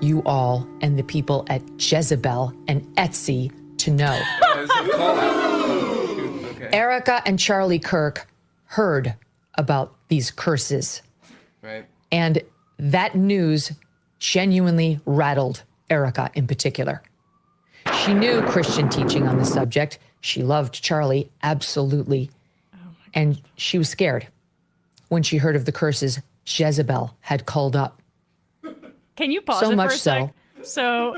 you all and the people at Jezebel and Etsy to know. Erica and Charlie Kirk heard about these curses. Right. And that news genuinely rattled Erica in particular. She knew Christian teaching on the subject. She loved Charlie, absolutely. And she was scared when she heard of the curses Jezebel had called up. Can you pause So it much for a sec? So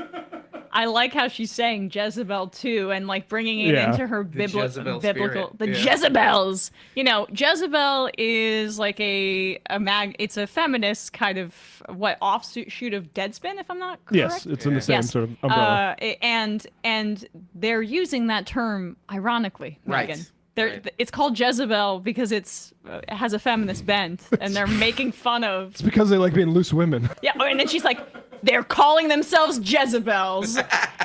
I like how she's saying Jezebel too, and like bringing it into her Jezebel biblical, spirit. the Yeah. Jezebels. You know, Jezebel is like it's a feminist kind of offshoot of Deadspin, if I'm not correct. Yes, it's in the same sort of umbrella. And they're using that term ironically, Right. Megan. It's called Jezebel because it has a feminist bent, and they're making fun of. It's because they like being loose women. Yeah, and then she's like, they're calling themselves Jezebels,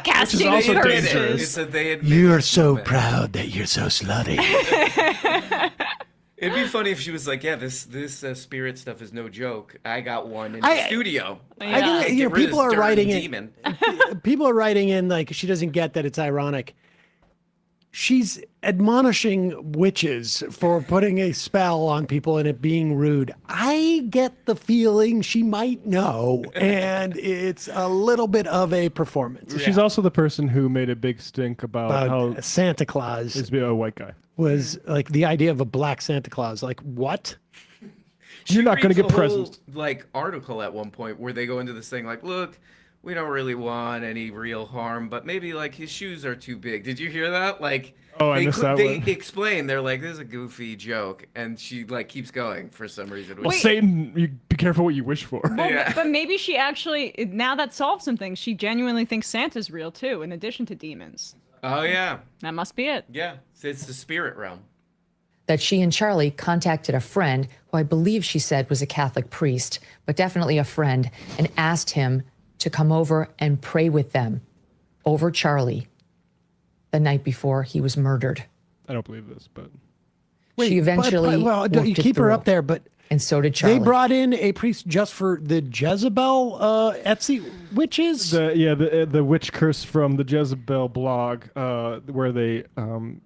casting also curses. dangerous. It's that they had You're so proud that you're so slutty. It'd be funny if she was like, "Yeah, this spirit stuff is no joke. I got one in the studio." I get it. You know, Get rid of people this are darn writing demon. in. People are writing in like she doesn't get that it's ironic. She's admonishing witches for putting a spell on people and it being rude. I get the feeling she might know, and it's a little bit of a performance. She's also the person who made a big stink about how Santa Claus is a white guy. Was like the idea of a black Santa Claus. Like, what? You're not going to Reads get a whole, presents. like article at one point where they go into this thing like, look, we don't really want any real harm, but maybe like his shoes are too big. Did you hear that? Like, Oh, I missed that they one. explain. They're like, this is a goofy joke, and she like keeps going for some reason. Well, Satan, you be careful what you wish for. Well, but maybe she actually, now that solves some things, she genuinely thinks Santa's real too, in addition to demons. Oh yeah, That must be it. yeah. It's the spirit realm. That she and Charlie contacted a friend who I believe she said was a Catholic priest, but definitely a friend, and asked him to come over and pray with them over Charlie the night before he was murdered. I don't believe this, but She eventually well, don't you worked it keep her through. up there, but And so did Charlie. they brought in a priest just for the Jezebel Etsy witches. the witch curse from the Jezebel blog, where they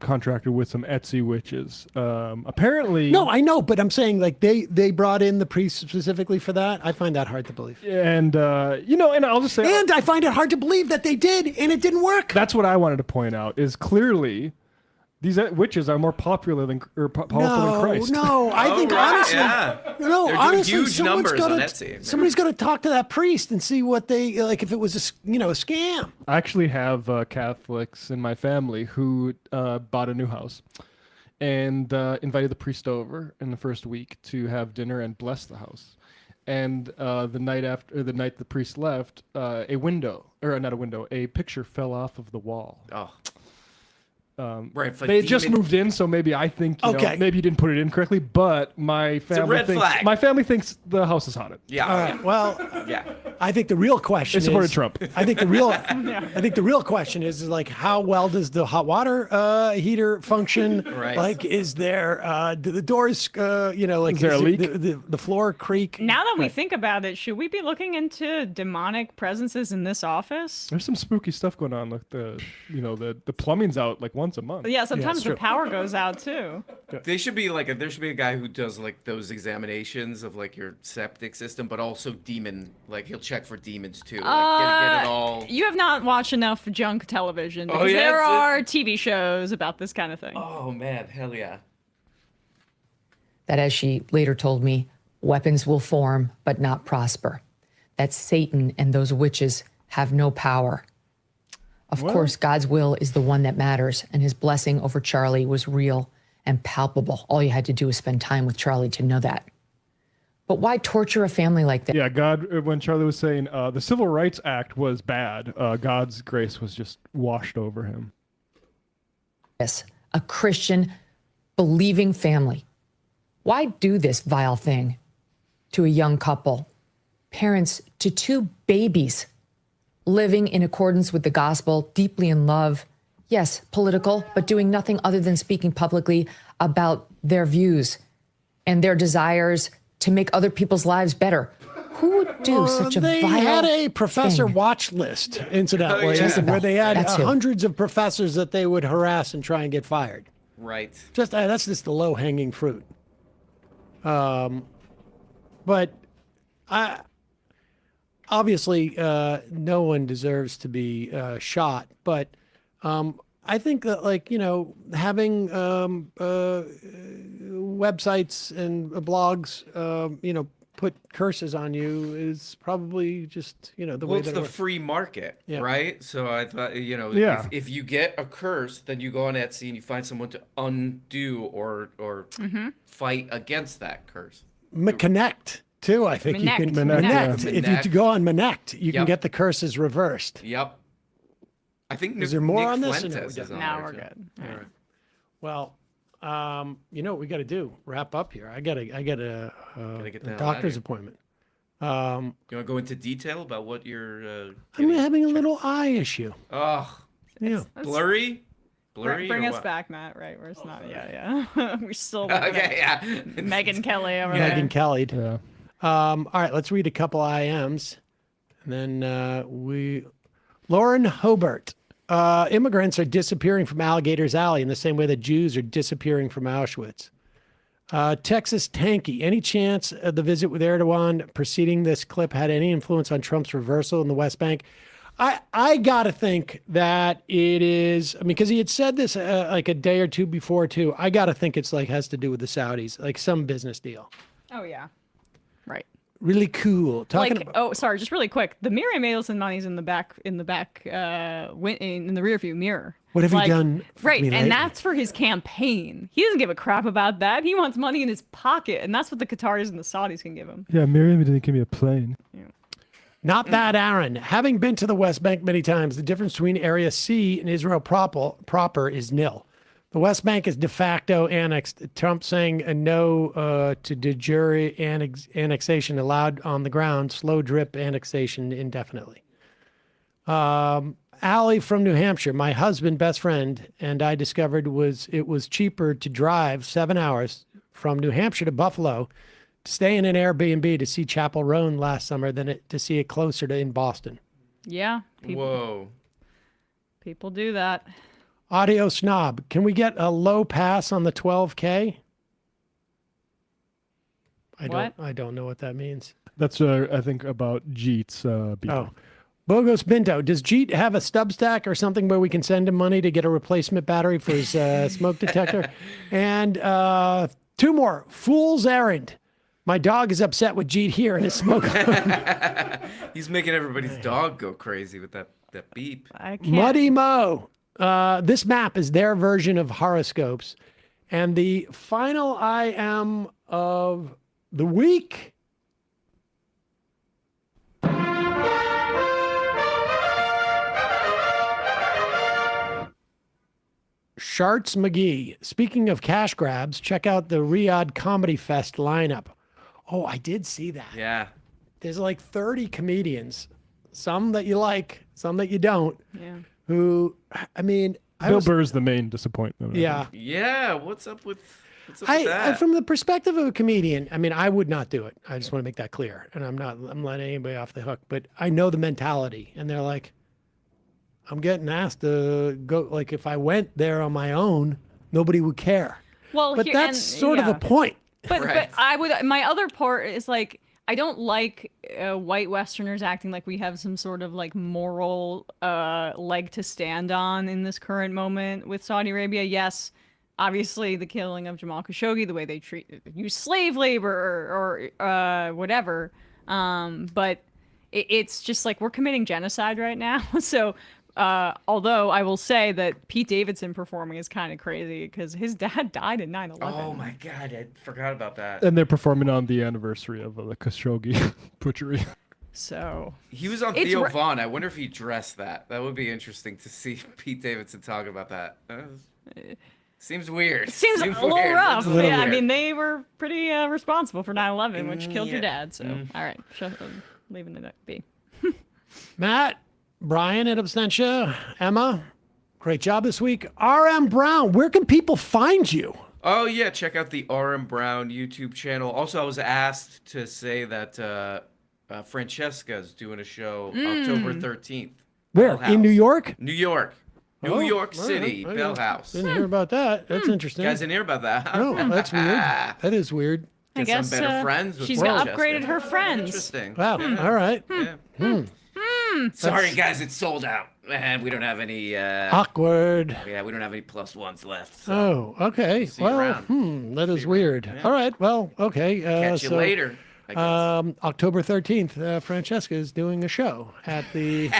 contracted with some Etsy witches. Apparently, No, I know, but I'm saying like they brought in the priest specifically for that. I find that hard to believe. and and I'll just say, And I find it hard to believe that they did and it didn't work. that's what I wanted to point out. Is clearly these witches are more popular than powerful than Christ. No, I think honestly, yeah. no, They're doing honestly, huge someone's numbers gotta, on Etsy. somebody's got to talk to that priest and see what they like. If it was a scam. I actually have Catholics in my family who bought a new house and invited the priest over in the first week to have dinner and bless the house. And the night the priest left, a picture fell off of the wall. Oh. Right, for they just demon- moved in, so maybe I think Okay. maybe you didn't put it in correctly. But my family red thinks flag. my family thinks the house is haunted. Yeah. All right. Well, Yeah. I think the real question They supported is Trump. I think the real question is like how well does the hot water heater function? Right. Like, is there do the doors like Is there a leak? The floor creak? Now that we think about it, should we be looking into demonic presences in this office? There's some spooky stuff going on. Like the plumbing's out like one once a month. Yeah, sometimes the power goes out too. There should be a guy who does like those examinations of like your septic system, but also he'll check for demons too. Like, get it all. You have not watched enough junk television because yeah, there are TV shows about this kind of thing. Oh man, hell yeah. That, as she later told me, weapons will form but not prosper. That Satan and those witches have no power. Of course, God's will is the one that matters, and his blessing over Charlie was real and palpable. All you had to do was spend time with Charlie to know that. But why torture a family like that? Yeah, God, when Charlie was saying the Civil Rights Act was bad, God's grace was just washed over him. Yes, a Christian, believing family. Why do this vile thing to a young couple, parents to two babies, living in accordance with the gospel, deeply in love, yes, political, but doing nothing other than speaking publicly about their views and their desires to make other people's lives better? Who would do such a they vile had a professor thing? watch list, incidentally, Jezebel. where they had That's who. hundreds of professors that they would harass and try and get fired. Right. That's just the low-hanging fruit. But obviously, no one deserves to be shot. But I think that, like, having websites and blogs, put curses on you is probably just, the way It's that the it works. free market, Yeah. right? So I thought, Yeah. if you get a curse, then you go on Etsy and you find someone to undo or fight against that curse. Connect too. I think you can Connect. If you go on Connect, you can Yep. get the curses reversed. Yep. I think Is there more Nick on this? Fuentes is on Now there, we're too. good. All right. Well, you know what we got to do? Wrap up here. I got a get the hell doctor's outta here. appointment. You want to go into detail about what you're? I'm having a little eye issue. Oh, Yeah. blurry. Blurry. Bring or us what? back, Matt. Right, where it's not. Yeah. We're still. Okay, yeah. Megan Kelly over Megan there. Kelly. Yeah. All right, let's read a couple IMs, and then Lauren Hobart. Immigrants are disappearing from Alligator's Alley in the same way that Jews are disappearing from Auschwitz. Texas Tanky. Any chance the visit with Erdogan preceding this clip had any influence on Trump's reversal in the West Bank? I got to think that it is, because he had said this like a day or two before too. I got to think it's like has to do with the Saudis, like some business deal. Oh yeah. Right. Really cool. Talking Like, about, oh, sorry, just really quick. The Miriam Adelson money's in the back, in the rear view mirror. What have you done for Right, me and lately? that's for his campaign. He doesn't give a crap about that. He wants money in his pocket, and that's what the Qataris and the Saudis can give him. Yeah, Miriam didn't give me a plane. Not that, Aaron. Having been to the West Bank many times, the difference between Area C and Israel proper is nil. The West Bank is de facto annexed. Trump saying a no to de jure annexation allowed on the ground, slow drip annexation indefinitely. Allie from New Hampshire, my husband, best friend, and I discovered it was cheaper to drive 7 hours from New Hampshire to Buffalo to stay in an Airbnb to see Chapel Roan last summer than to see it closer to in Boston. Yeah. Whoa. People do that. Audio snob, can we get a low pass on the 12K? I don't know what that means. That's I think about Jeet's. Oh, Bogos Binto, does Jeet have a Substack or something where we can send him money to get a replacement battery for his smoke detector? And two more. Fool's errand. My dog is upset with Jeet Heer and his smoke. He's making everybody's dog go crazy with that beep. I can't. Muddy Mo. This map is their version of horoscopes. And the final IM of the week. Sharts McGee. Speaking of cash grabs, check out the Riyadh Comedy Fest lineup. Oh, I did see that. Yeah. There's like 30 comedians, some that you like, some that you don't. Yeah. Who, I mean, Bill Burr's the main disappointment. I Yeah. think. Yeah. What's up with I, that? from the perspective of a comedian, I mean, I would not do it. I just want to make that clear. And I'm letting anybody off the hook, but I know the mentality. And they're like, I'm getting asked to go. Like if I went there on my own, nobody would care. Well, but that's sort of a point. But I would. My other part is like I don't like white Westerners acting like we have some sort of like moral leg to stand on in this current moment with Saudi Arabia. Yes, obviously the killing of Jamal Khashoggi, the way they use slave labor or whatever. But it's just like we're committing genocide right now. So. Although I will say that Pete Davidson performing is kind of crazy because his dad died in 9/11. Oh my God, I forgot about that. And they're performing on the anniversary of the Khashoggi butchery. So he was on Theo Vaughn. I wonder if he dressed that. That would be interesting to see Pete Davidson talk about that. Seems weird. Seems a little weird. rough. Seems a little Yeah, I weird. mean, they were pretty responsible for 9/11, which killed your dad. So, all right, leaving it be. Matt, Brian at Absentia, Emma, great job this week. RM Brown, where can people find you? Oh yeah, check out the RM Brown YouTube channel. Also, I was asked to say that Francesca's doing a show October 13th. Where? Bell In New House. York? New York. New Oh, York all City, right. Bell House. Didn't hear about that. That's interesting. You guys didn't hear about that? No, that's weird. That is weird. I Guess guess I'm better friends with she's Francesca. upgraded her friends. Interesting. Wow. Yeah. All right. Yeah. Sorry, guys, it's sold out, and we don't have any. Awkward. Yeah, we don't have any +1s left. So Oh, okay. see you Well, around. that is weird. Yeah. All right. Well, okay. Catch you later, I guess. October 13th, Francesca is doing a show at the.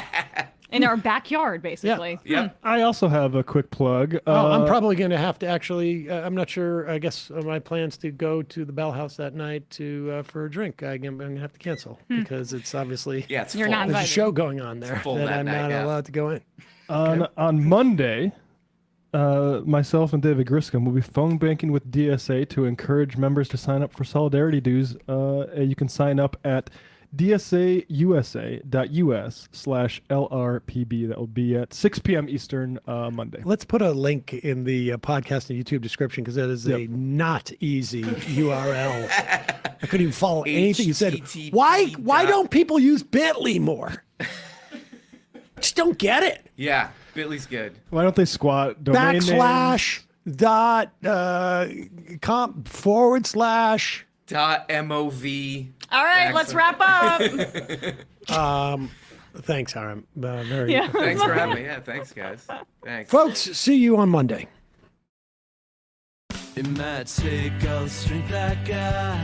In our backyard, basically. Yep. I also have a quick plug. I'm probably going to have to actually. I'm not sure. I guess my plans to go to the Bell House that night to for a drink. I'm going to have to cancel because it's obviously it's You're full. Not there's a invited. show going on there full that that I'm night, not yeah. allowed to go in. On Monday, myself and David Griscom will be phone banking with DSA to encourage members to sign up for solidarity dues. You can sign up at dsausa.us/LRPB. That will be at 6 p.m. Eastern Monday. Let's put a link in the podcast and YouTube description because that is a not easy URL. I couldn't even follow anything you said. Why don't people use Bitly more? Just don't get it. Yeah, Bitly's good. Why don't they squat domain names? / dot comp / .mov. All right, let's wrap up. Thanks, Aram. Very Yeah. Thanks for having me. Yeah, thanks, guys. Thanks. Folks, see you on Monday. It might take all the strength I got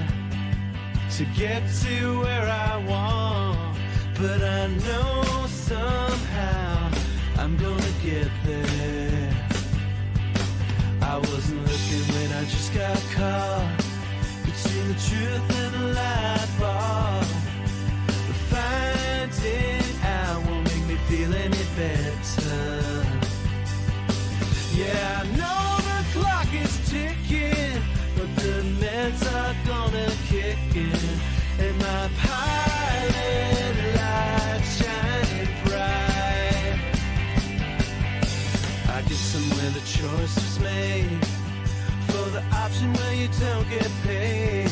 to get to where I want, but I know somehow I'm gonna get there. I wasn't looking when I just got caught between the truth and the light bar. But finding out won't make me feel any better. Yeah, I know the clock is ticking, but the meds are gonna kick in, and my pilot light shining bright. I guess somewhere the choice was made for the option where you don't get paid,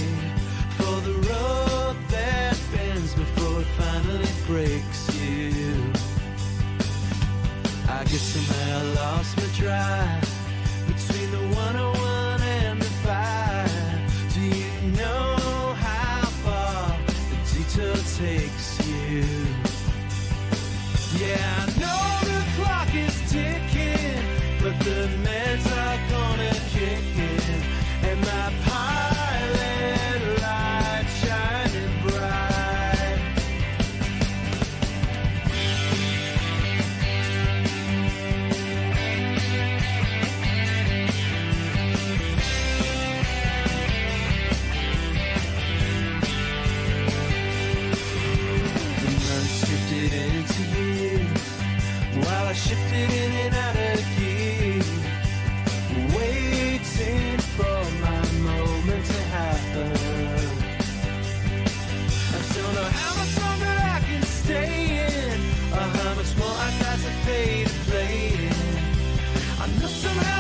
for the road that bends before it finally breaks you. I guess somehow I lost my drive between the 101 and the 5. Do you know how far the detour takes you? Yeah, I know the clock is ticking, but the meds are gonna kick in, and my pilot light shining bright. The months drifted into years while I shifted in and out of gear, waiting for my moment to happen. I don't know how much longer I can stay in, or how much more I got to pay to play in. I know somehow